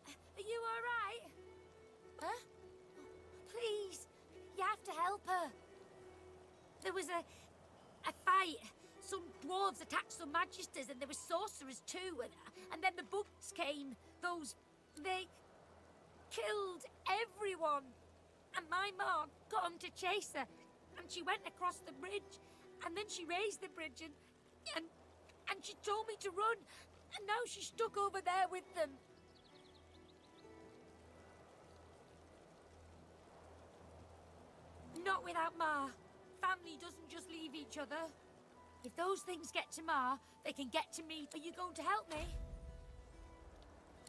Are you all right? Huh? Please, you have to help her. There was a fight. Some dwarves attacked some magisters, and there were sorcerers too. And then the bugs came. They killed everyone. And my mom got 'em to chase her, and she went across the bridge, and then she raised the bridge, and she told me to run, and now she's stuck over there with them. Not without Ma. Family doesn't just leave each other. If those things get to Ma, they can get to me. Are you going to help me?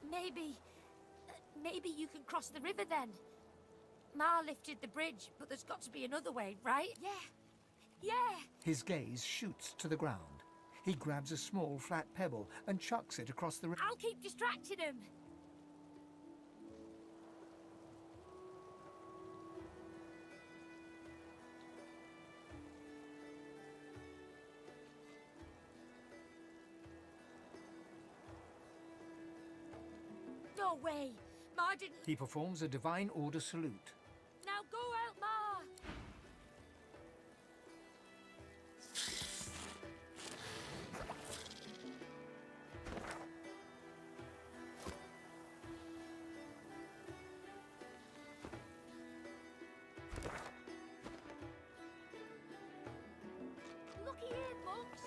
Maybe you can cross the river then. Ma lifted the bridge, but there's got to be another way, right? Yeah.
His gaze shoots to the ground. He grabs a small flat pebble and chucks it across the river.
I'll keep distracting him. No way. Ma didn't...
He performs a divine order salute.
Now go out, Ma! Looky here, folks.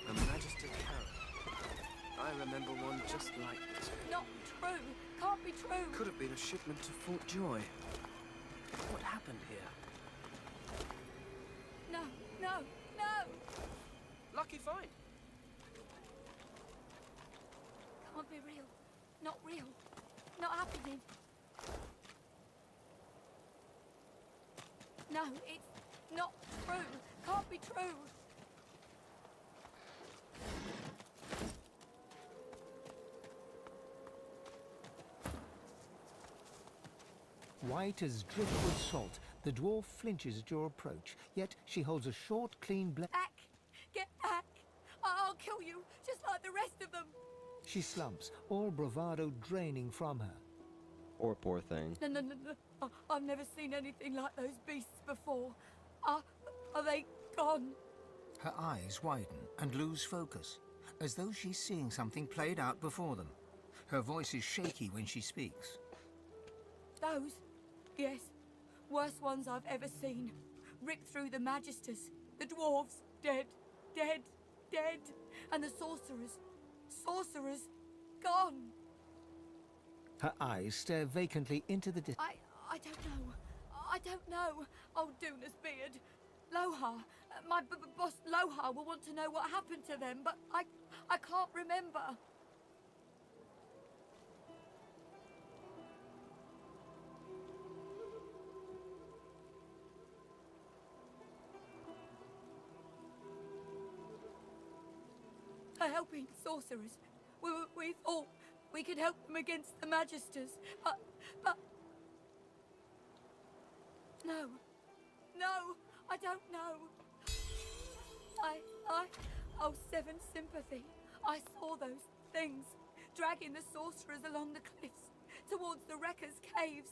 A Magister carrot. I remember one just like this.
Not true. Can't be true.
Could have been a shipment to Fort Joy. What happened here?
No.
Lucky find.
Can't be real. Not real. Not happening. No, it's not true. Can't be true.
White as driftwood salt, the dwarf flinches at your approach, yet she holds a short, clean blade.
Back! Get back! I'll kill you, just like the rest of them!
She slumps, all bravado draining from her.
Poor thing.
No. I've never seen anything like those beasts before. Are they gone?
Her eyes widen and lose focus, as though she's seeing something played out before them. Her voice is shaky when she speaks.
Those? Yes. Worst ones I've ever seen. Ripped through the Magisters. The dwarves. Dead. And the sorcerers. Gone.
Her eyes stare vacantly into the distance.
I don't know. Oh, Duna's beard. Lohar. My boss Lohar will want to know what happened to them, but I can't remember. Helping sorcerers. We thought we could help them against the Magisters, but... No, I don't know. Oh, Seven Sympathy. I saw those things, dragging the sorcerers along the cliffs, towards the Wrecker's caves.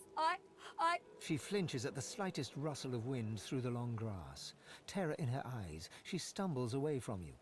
She flinches at the slightest rustle of wind through the long grass. Terror in her eyes, she stumbles away from you.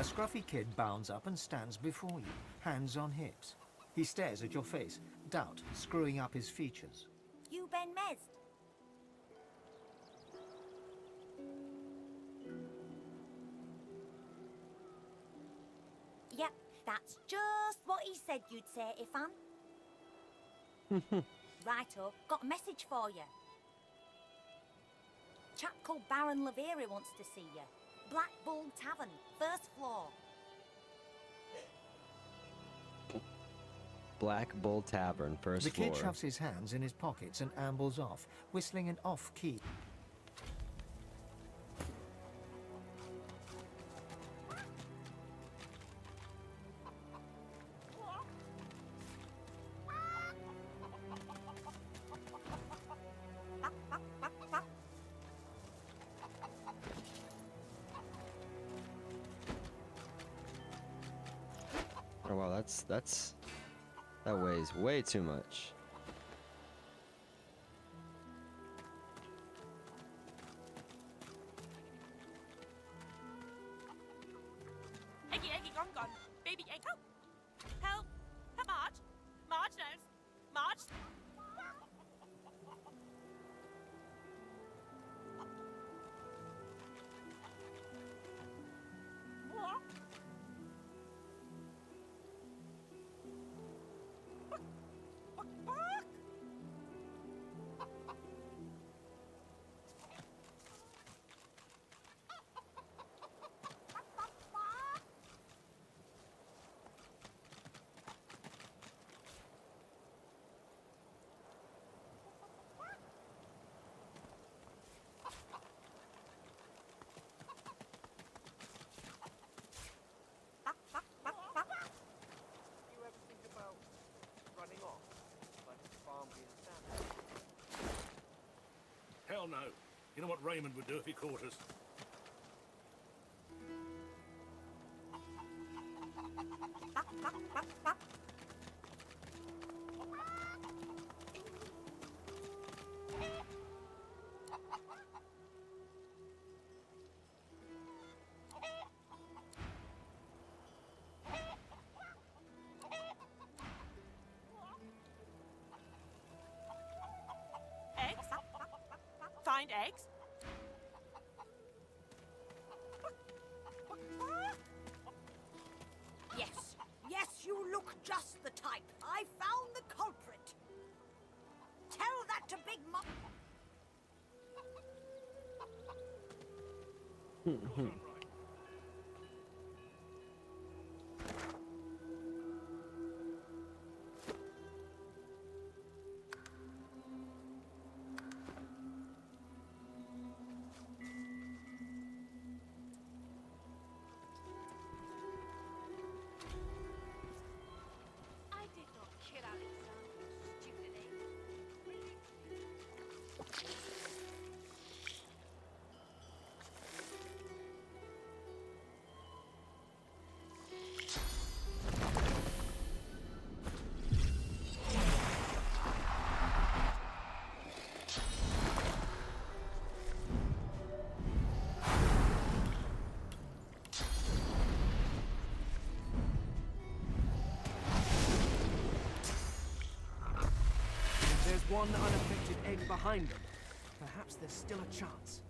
A scruffy kid bounds up and stands before you, hands on hips. He stares at your face, doubt screwing up his features.
You Ben Mez? Yep, that's just what he said you'd say, Ifan. Righto, got a message for you. Chap called Baron Laveri wants to see you. Black Bull Tavern, first floor.
Black Bull Tavern, first floor.
The kid shoves his hands in his pockets and ambles off, whistling an off-key.
Oh wow, that weighs way too much.
Eggy, eggy, gone, gone. Baby egg. Help! Help! Help, Marge! Marge knows! Marge!
You ever think about running off? Like a farm being standard?
Hell no. You know what Raymond would do if he caught us?
Eggs? Find eggs?
Yes, yes, you look just the type. I found the culprit. Tell that to Big Mom.
I did not kill Alexander, stupid egg.
There's one unaffected egg behind them. Perhaps there's still a chance.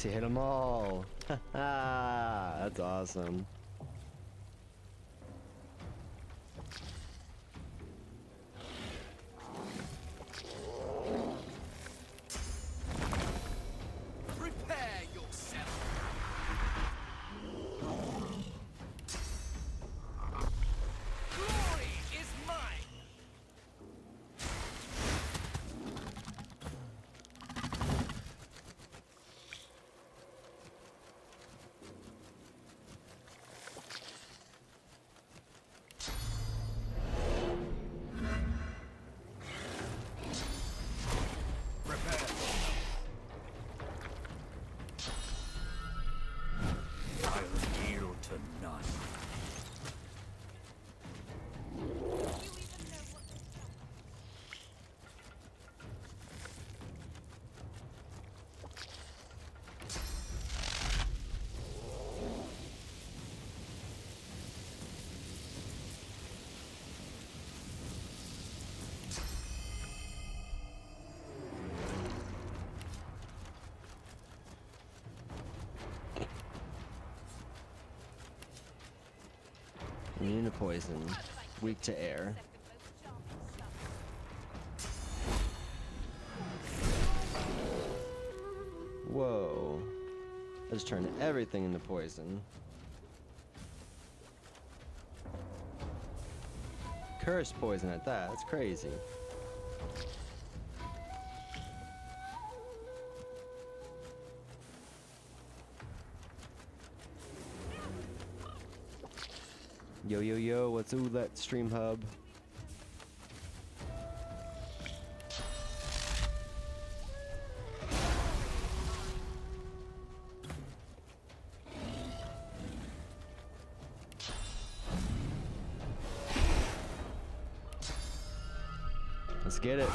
Nice, you hit them all. That's awesome.
Prepare yourself. Glory is mine.
I'll yield to none.
Immune to poison, weak to air. Whoa. I just turned everything into poison. Cursed poison at that, that's crazy. Yo, yo, yo, what's ooh that stream hub? Let's get it.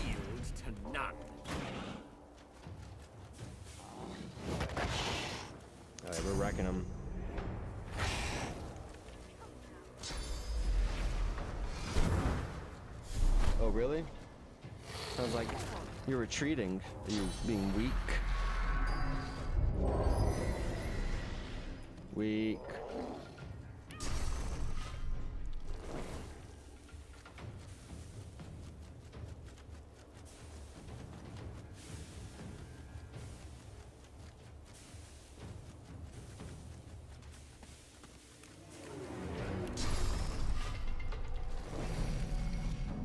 Yield to none.
Alright, we're wrecking them. Oh, really? Sounds like you're retreating. Are you being weak? Weak.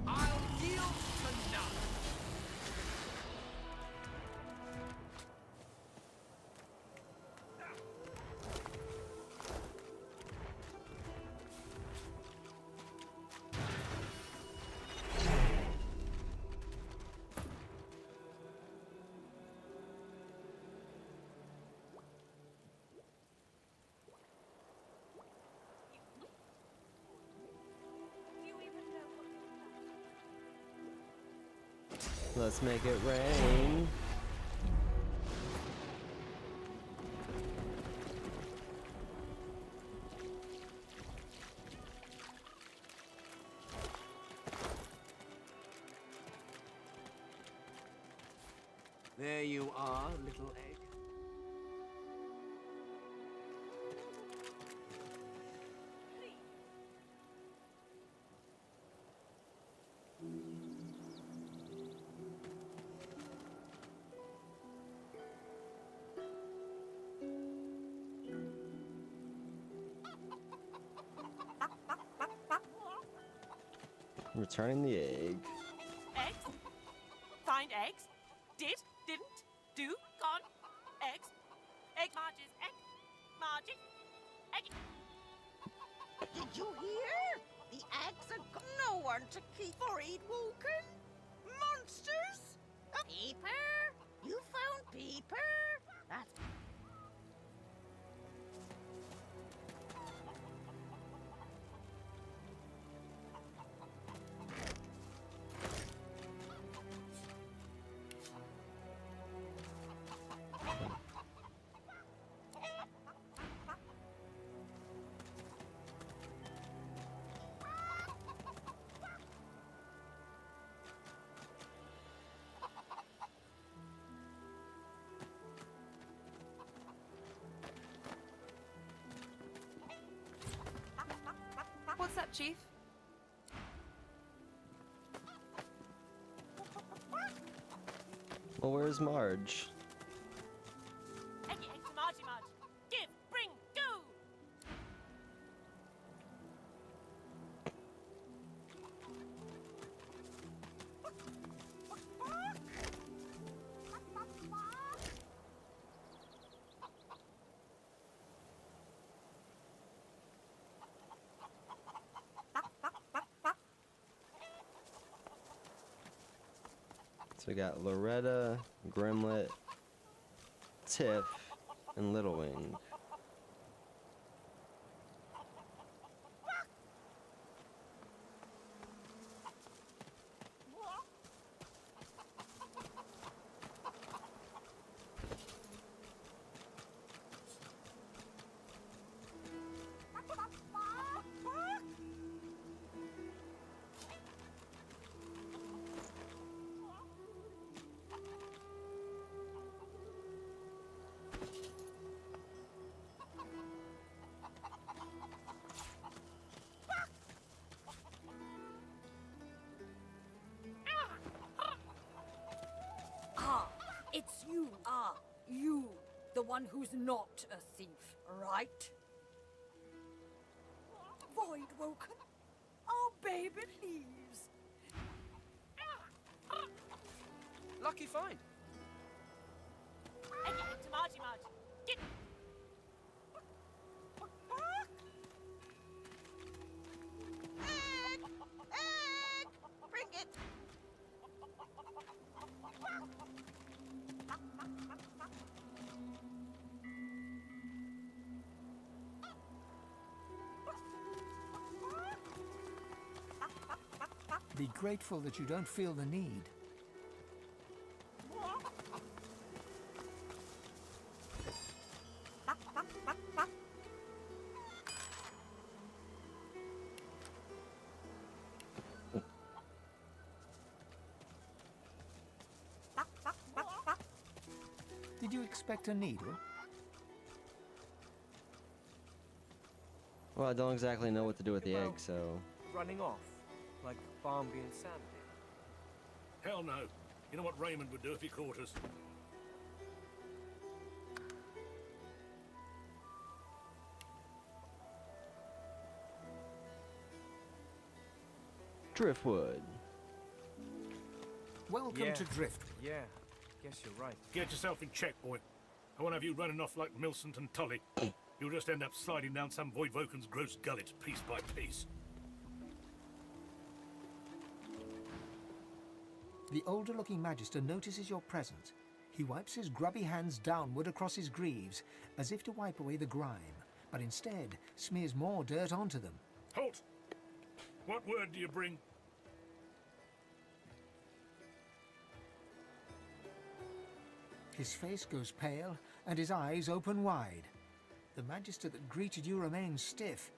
I'll yield to none.
Let's make it rain.
There you are, little egg.
Returning the egg.
Eggs? Find eggs? Did? Didn't? Do? Gone? Eggs? Egg Marges? Egg? Margie? Egg?
Did you hear? The eggs are no one to keep or eat walking. Monsters! Peeper? You found Peeper? That's...
Chief?
Well, where's Marge?
Eggy, egg, Margie, Marge. Give, bring, do!
So we got Loretta, Grimlet, Tiff, and Little Wing.
It's you. You. The one who's not a thief, right? Void Woken. Oh, baby, please.
Lucky find.
Eggy, egg, Margie, Marge. Give.
Egg! Egg! Bring it!
Be grateful that you don't feel the need. Did you expect a needle?
Well, I don't exactly know what to do with the egg, so...
Running off, like Barnaby and Sam did.
Hell no. You know what Raymond would do if he caught us?
Driftwood.
Welcome to Driftwood.
Yeah, guess you're right.
Get yourself in check, boy. I won't have you running off like Millicent and Tully. You'll just end up sliding down some Voidwoken's gross gullet, piece by piece.
The older-looking Magister notices your presence. He wipes his grubby hands downward across his greaves, as if to wipe away the grime, but instead smears more dirt onto them.
Halt! What word do you bring?
His face goes pale, and his eyes open wide. The Magister that greeted you remains stiff,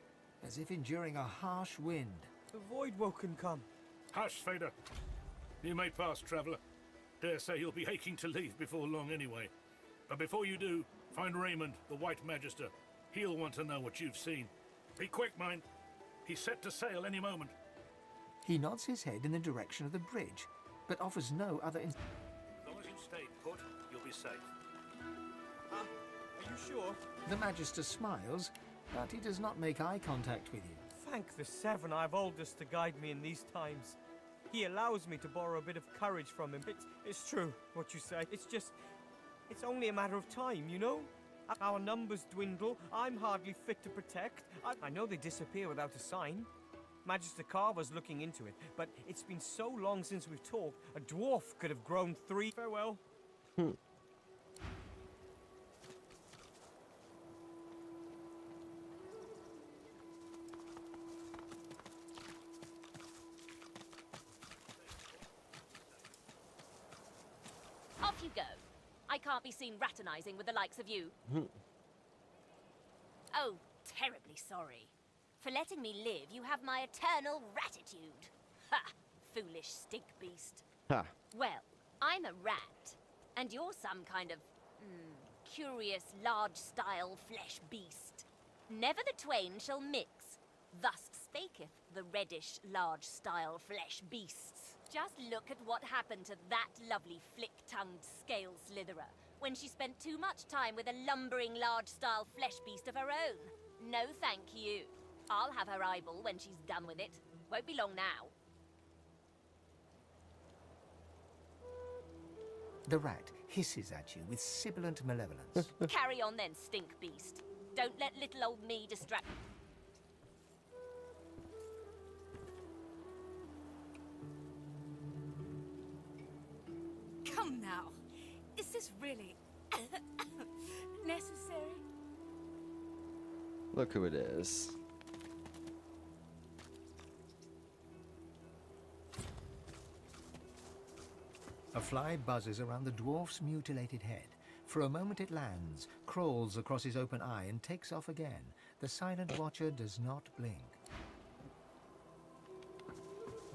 as if enduring a harsh wind.
The Voidwoken come.
Hush, Fader. You may pass, traveller. Dare say you'll be aching to leave before long anyway. But before you do, find Raymond, the White Magister. He'll want to know what you've seen. Be quick, mind. He's set to sail any moment.
He nods his head in the direction of the bridge, but offers no other
As long as you stay put, you'll be safe.
Are you sure?
The Magister smiles, but he does not make eye contact with you.
Thank the Seven I've oldest to guide me in these times. He allows me to borrow a bit of courage from him. It's true, what you say. It's only a matter of time, you know? Our numbers dwindle. I'm hardly fit to protect. I know they disappear without a sign. Magister Carver's looking into it, but it's been so long since we've talked, a dwarf could have grown 3. Farewell.
Off you go. I can't be seen raternizing with the likes of you. Oh, terribly sorry. For letting me live, you have my eternal gratitude. Ha! Foolish stink beast.
Ha.
Well, I'm a rat, and you're some kind of curious, large-style flesh beast. Never the twain shall mix. Thus spaketh the the reddish, large-style flesh beasts. Just look at what happened to that lovely flick-tongued scale slitherer when she spent too much time with a lumbering, large-style flesh beast of her own. No thank you. I'll have her eyeball when she's done with it. Won't be long now.
The rat hisses at you with sibilant malevolence.
Carry on then, stink beast. Don't let little old me distract...
Come now. Is this really necessary?
Look who it is.
A fly buzzes around the dwarf's mutilated head. For a moment it lands, crawls across his open eye and takes off again. The silent watcher does not blink.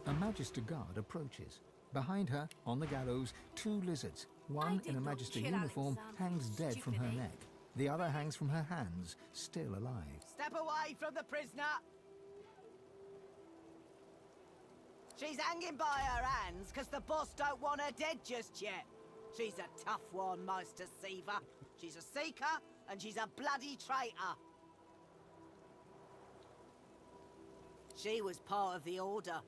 A Magister guard approaches. Behind her, on the gallows, 2 lizards. One in a Magister uniform hangs dead from her neck. The other hangs from her hands, still alive.
Step away from the prisoner! She's hanging by her hands because the boss don't want her dead just yet. She's a tough one, Meister Seaver. She's a seeker, and she's a bloody traitor. She was part of the Order.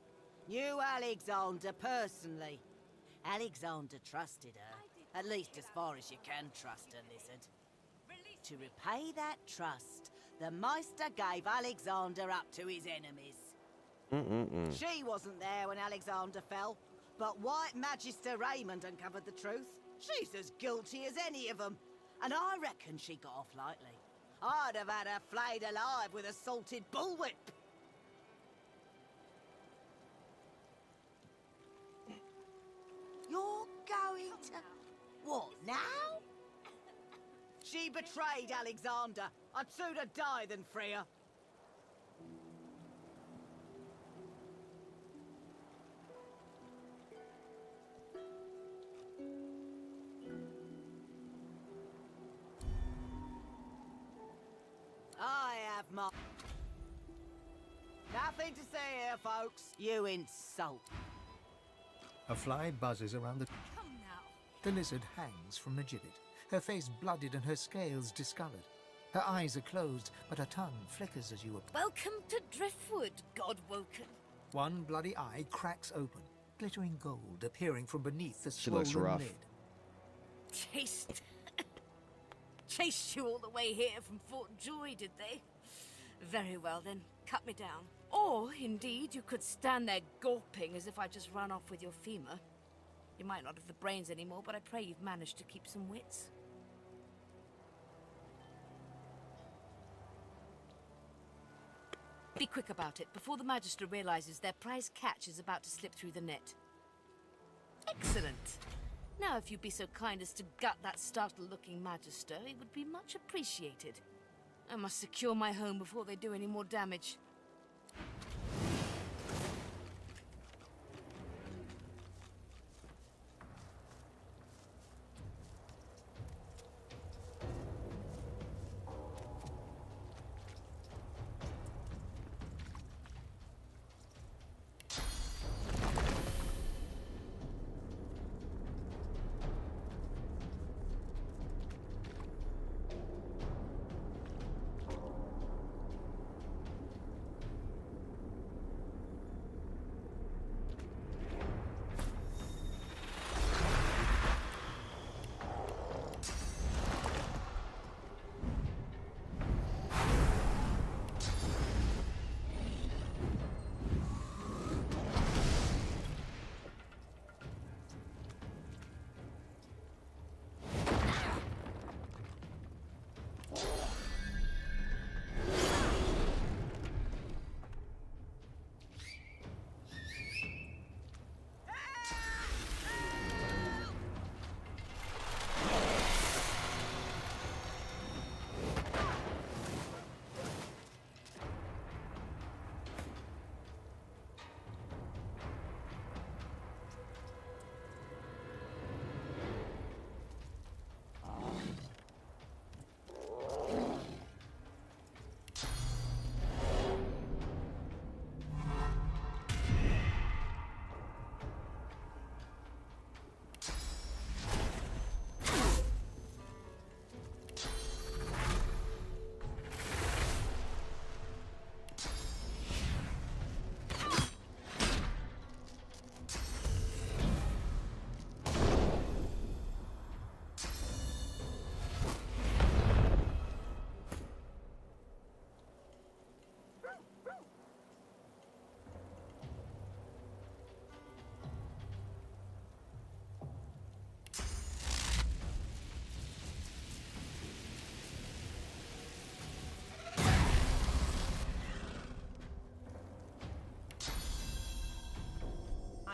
Knew Alexander personally. Alexander trusted her, at least as far as you can trust a lizard. To repay that trust, the Meister gave Alexander up to his enemies. She wasn't there when Alexander fell, but White Magister Raymond uncovered the truth. She's as guilty as any of them, and I reckon she got off lightly. I'd have had her flayed alive with a salted bullwhip. You're going to... what, now? She betrayed Alexander. I'd sooner die than free her. I have my... Nothing to say here, folks. You insult.
A fly buzzes around the...
Come now.
The lizard hangs from the gibbet, her face blooded and her scales discolored. Her eyes are closed, but her tongue flickers as you...
Welcome to Driftwood, Godwoken.
One bloody eye cracks open, glittering gold appearing from beneath the
She looks
swollen
rough.
lid.
Chased you all the way here from Fort Joy, did they? Very well then, cut me down. Or, indeed, you could stand there gulping as if I just run off with your femur. You might not have the brains anymore, but I pray you've managed to keep some wits. Be quick about it, before the Magister realizes their prize catch is about to slip through the net. Excellent! Now, if you'd be so kind as to gut that startled-looking Magister, it would be much appreciated. I must secure my home before they do any more damage.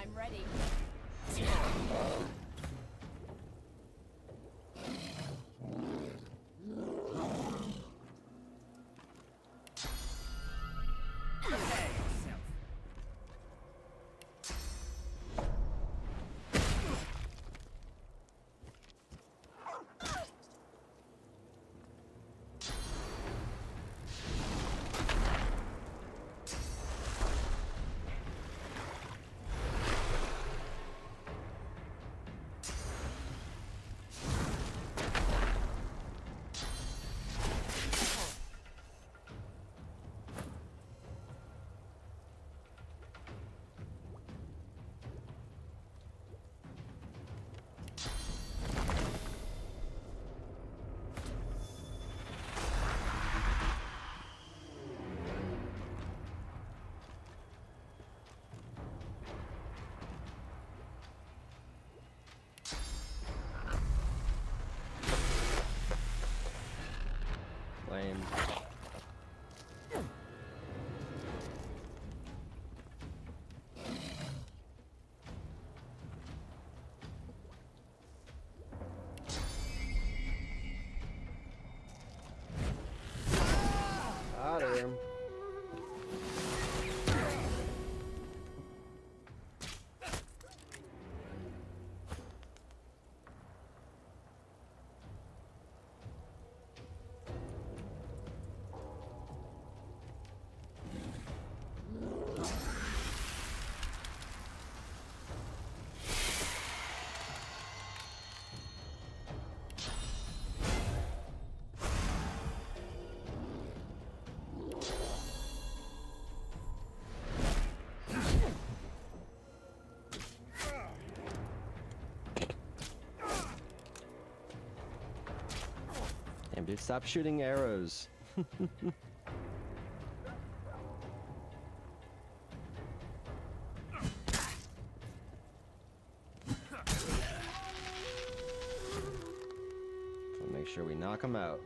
I'm ready.
Lame. Out of here. Damn, dude, stop shooting arrows. So make sure we knock him out.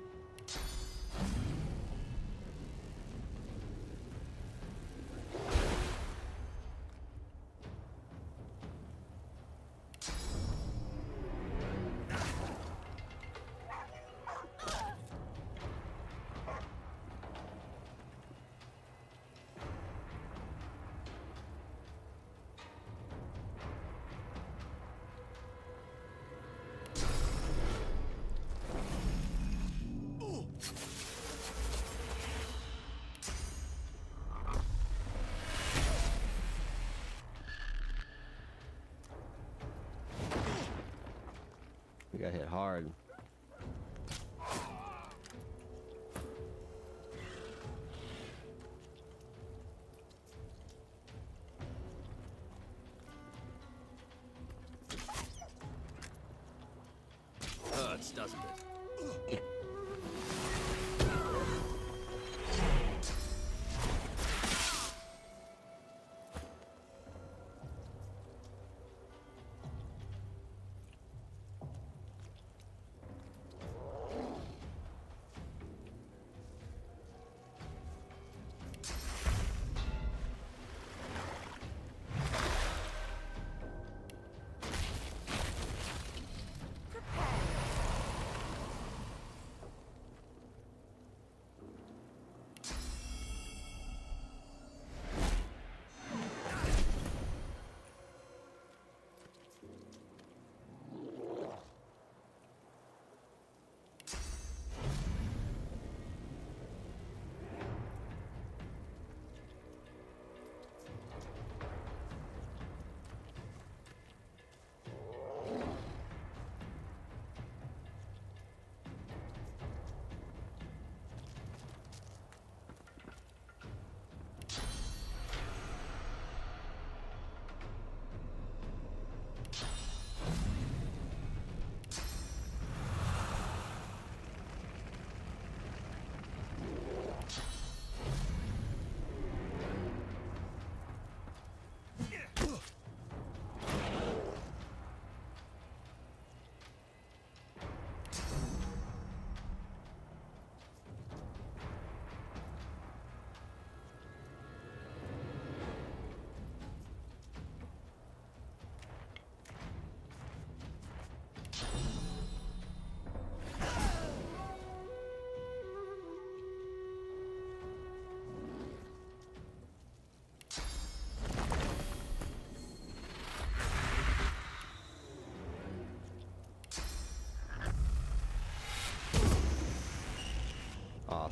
We got hit hard.
Hurts, doesn't it?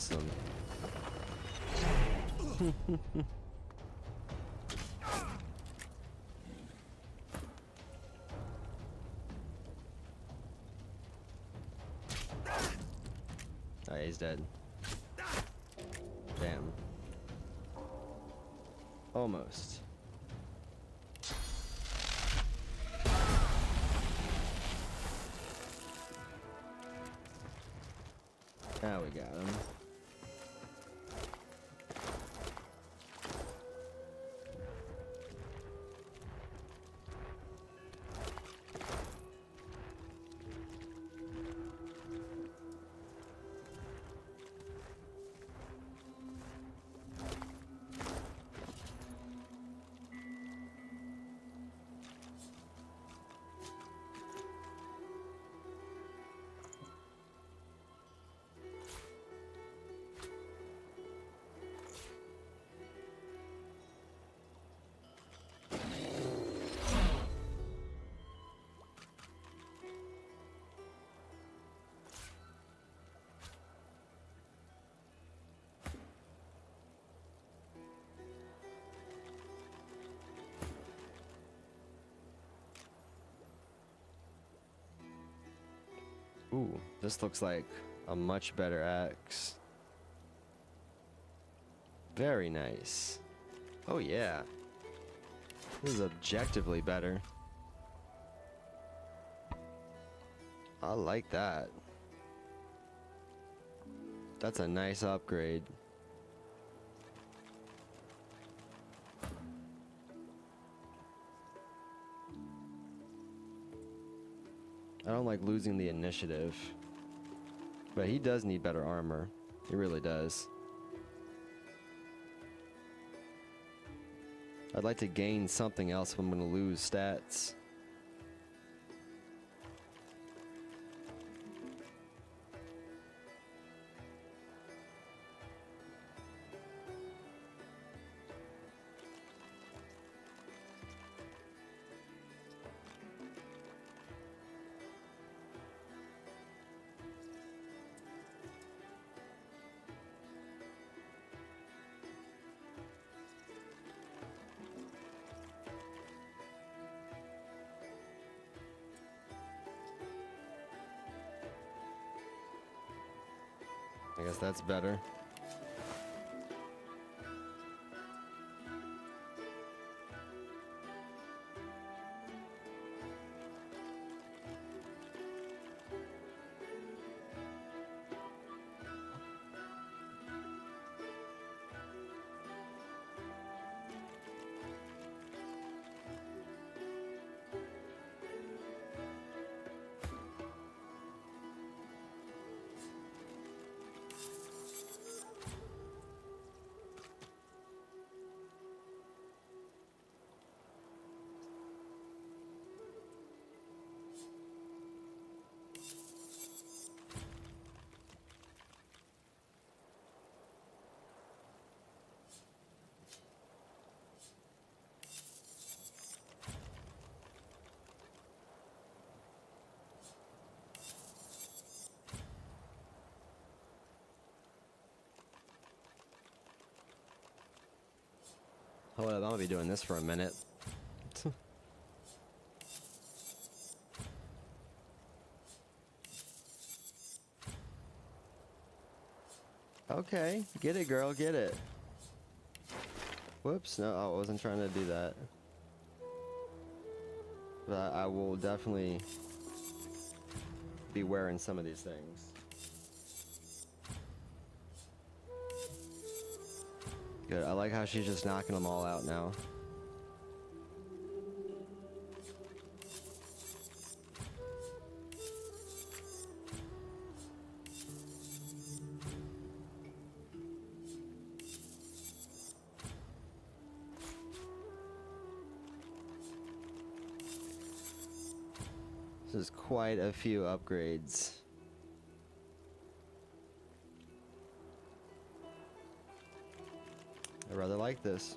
awesome. Oh, he's dead. Damn. Almost. Now we got him. Ooh, this looks like a much better axe. Very nice. Oh yeah. This is objectively better. I like that. That's a nice upgrade. I don't like losing the initiative. But he does need better armor. He really does. I'd like to gain something else if I'm going to lose stats. I guess that's better. Hold up, I'm gonna be doing this for a minute. Okay, get it, girl, get it. Whoops, no, I wasn't trying to do that. But I will definitely be wearing some of these things. Good, I like how she's just knocking them all out now. This is quite a few upgrades. I rather like this.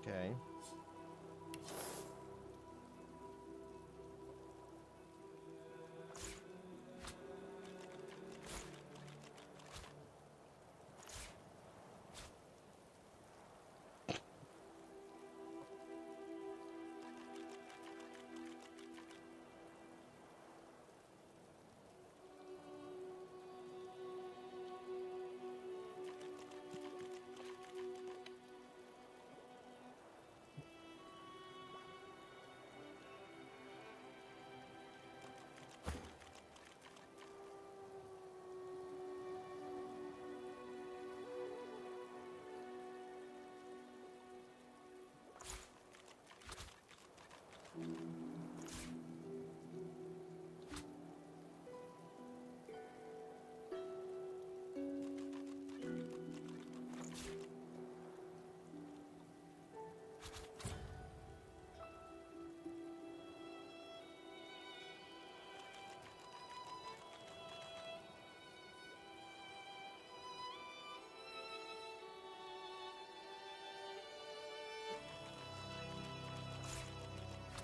Okay.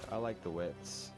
I like the wits.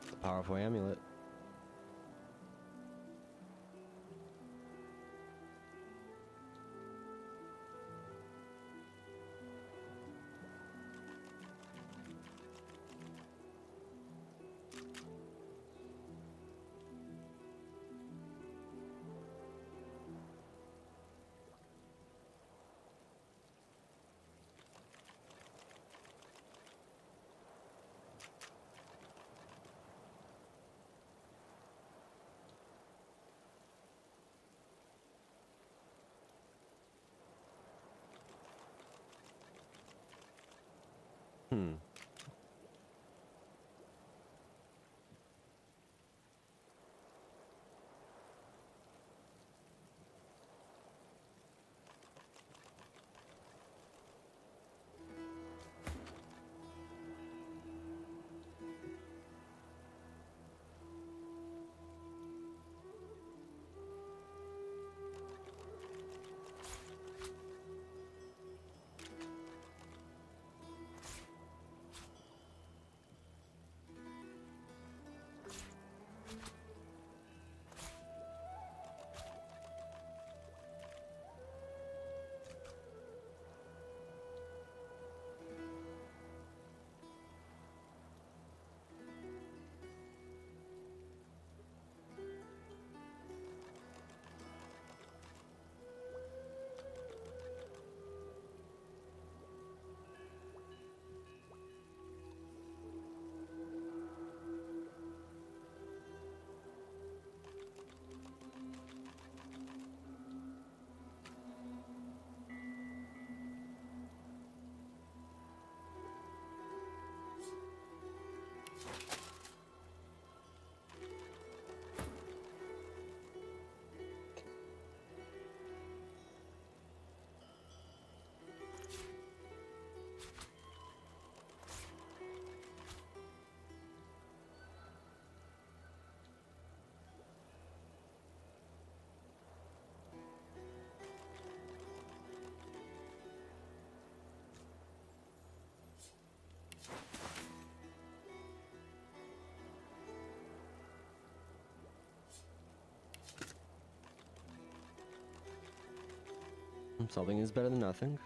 It's a powerful amulet. Hmm. Something is better than nothing.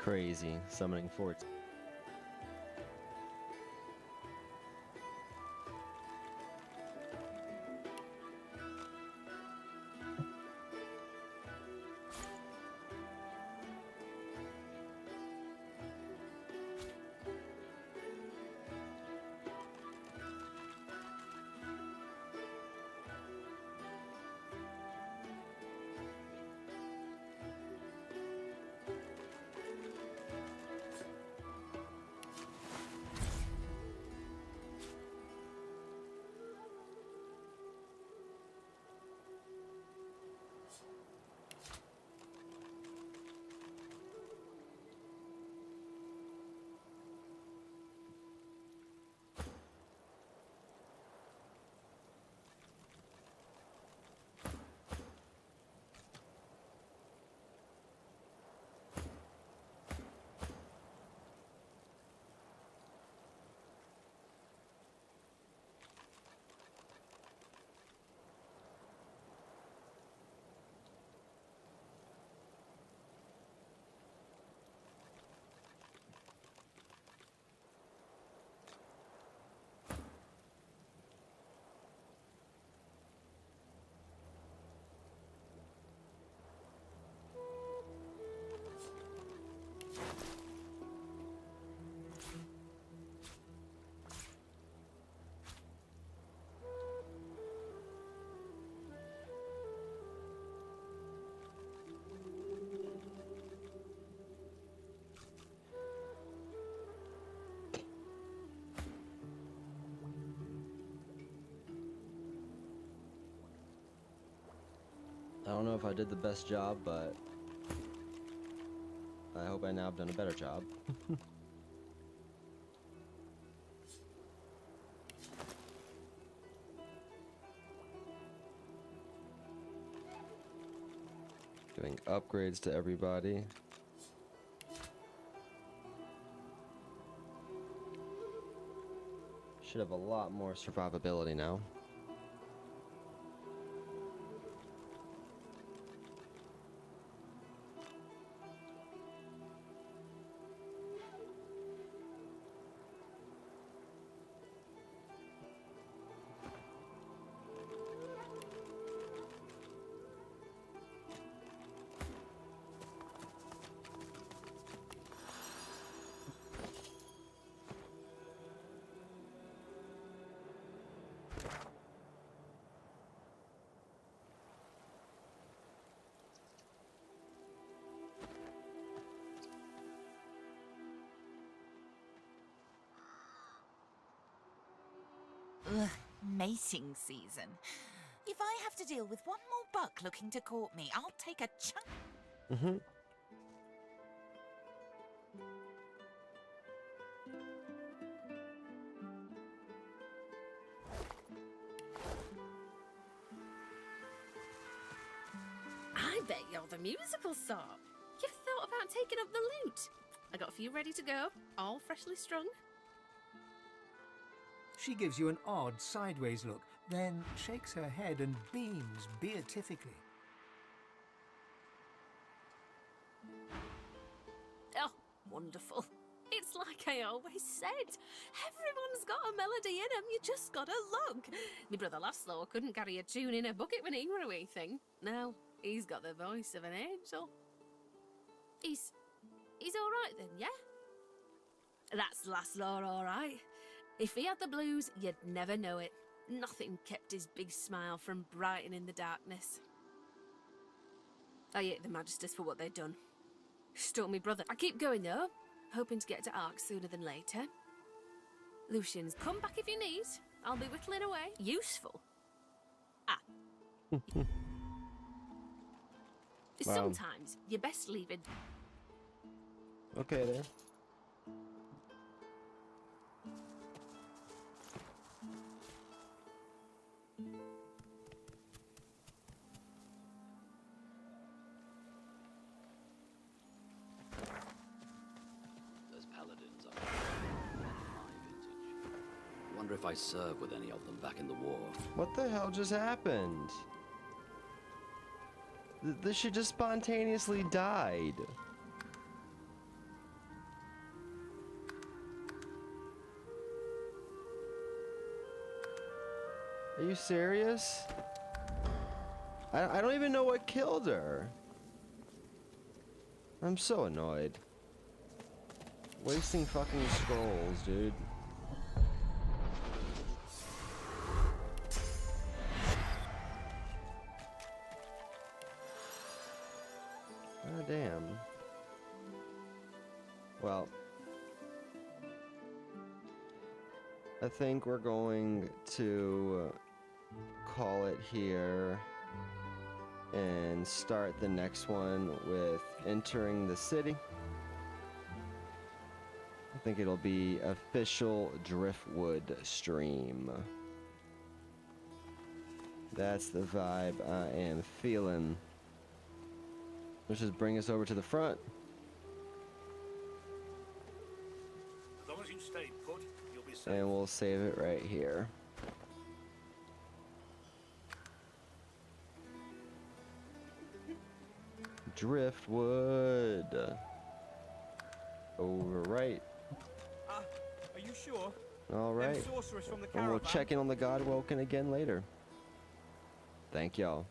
crazy summoning forts. I don't know if I did the best job, but I hope I now have done a better job. Doing upgrades to everybody. Should have a lot more survivability now.
Ugh, mating season. If I have to deal with one more buck looking to court me, I'll take a chunk.
I bet you're the musical sort. You've thought about taking up the lute. I got a few ready to go, all freshly strung.
She gives you an odd sideways look, then shakes her head and beams beatifically.
Oh, wonderful. It's like I always said. Everyone's got a melody in 'em, you just gotta look. My brother Laszlo couldn't carry a tune in a bucket when he were a wee thing. Now, he's got the voice of an angel. He's all right then, yeah? That's Laszlo, all right. If he had the blues, you'd never know it. Nothing kept his big smile from brightening the darkness. I hate the Magisters for what they've done. Stole me brother. I keep going though, hoping to get to Ark sooner than later. Lucian's come back if you need. I'll be whittling away. Useful. Ah. Sometimes you're best leaving.
Okay then.
Those paladins are high vintage. Wonder if I served with any of them back in the war.
What the hell just happened? This shit just spontaneously died. Are you serious? I don't even know what killed her. I'm so annoyed. Wasting fucking scrolls, dude. Ah, damn. Well, I think we're going to call it here and start the next one with entering the city. I think it'll be official Driftwood stream. That's the vibe I am feeling. Let's just bring us over to the front.
As long as you stay put, you'll be safe.
And we'll save it right here. Driftwood. Over right.
Are you sure?
All right.
Them sorcerers from the
And we'll
caravan?
check in on the Godwoken again later. Thank y'all.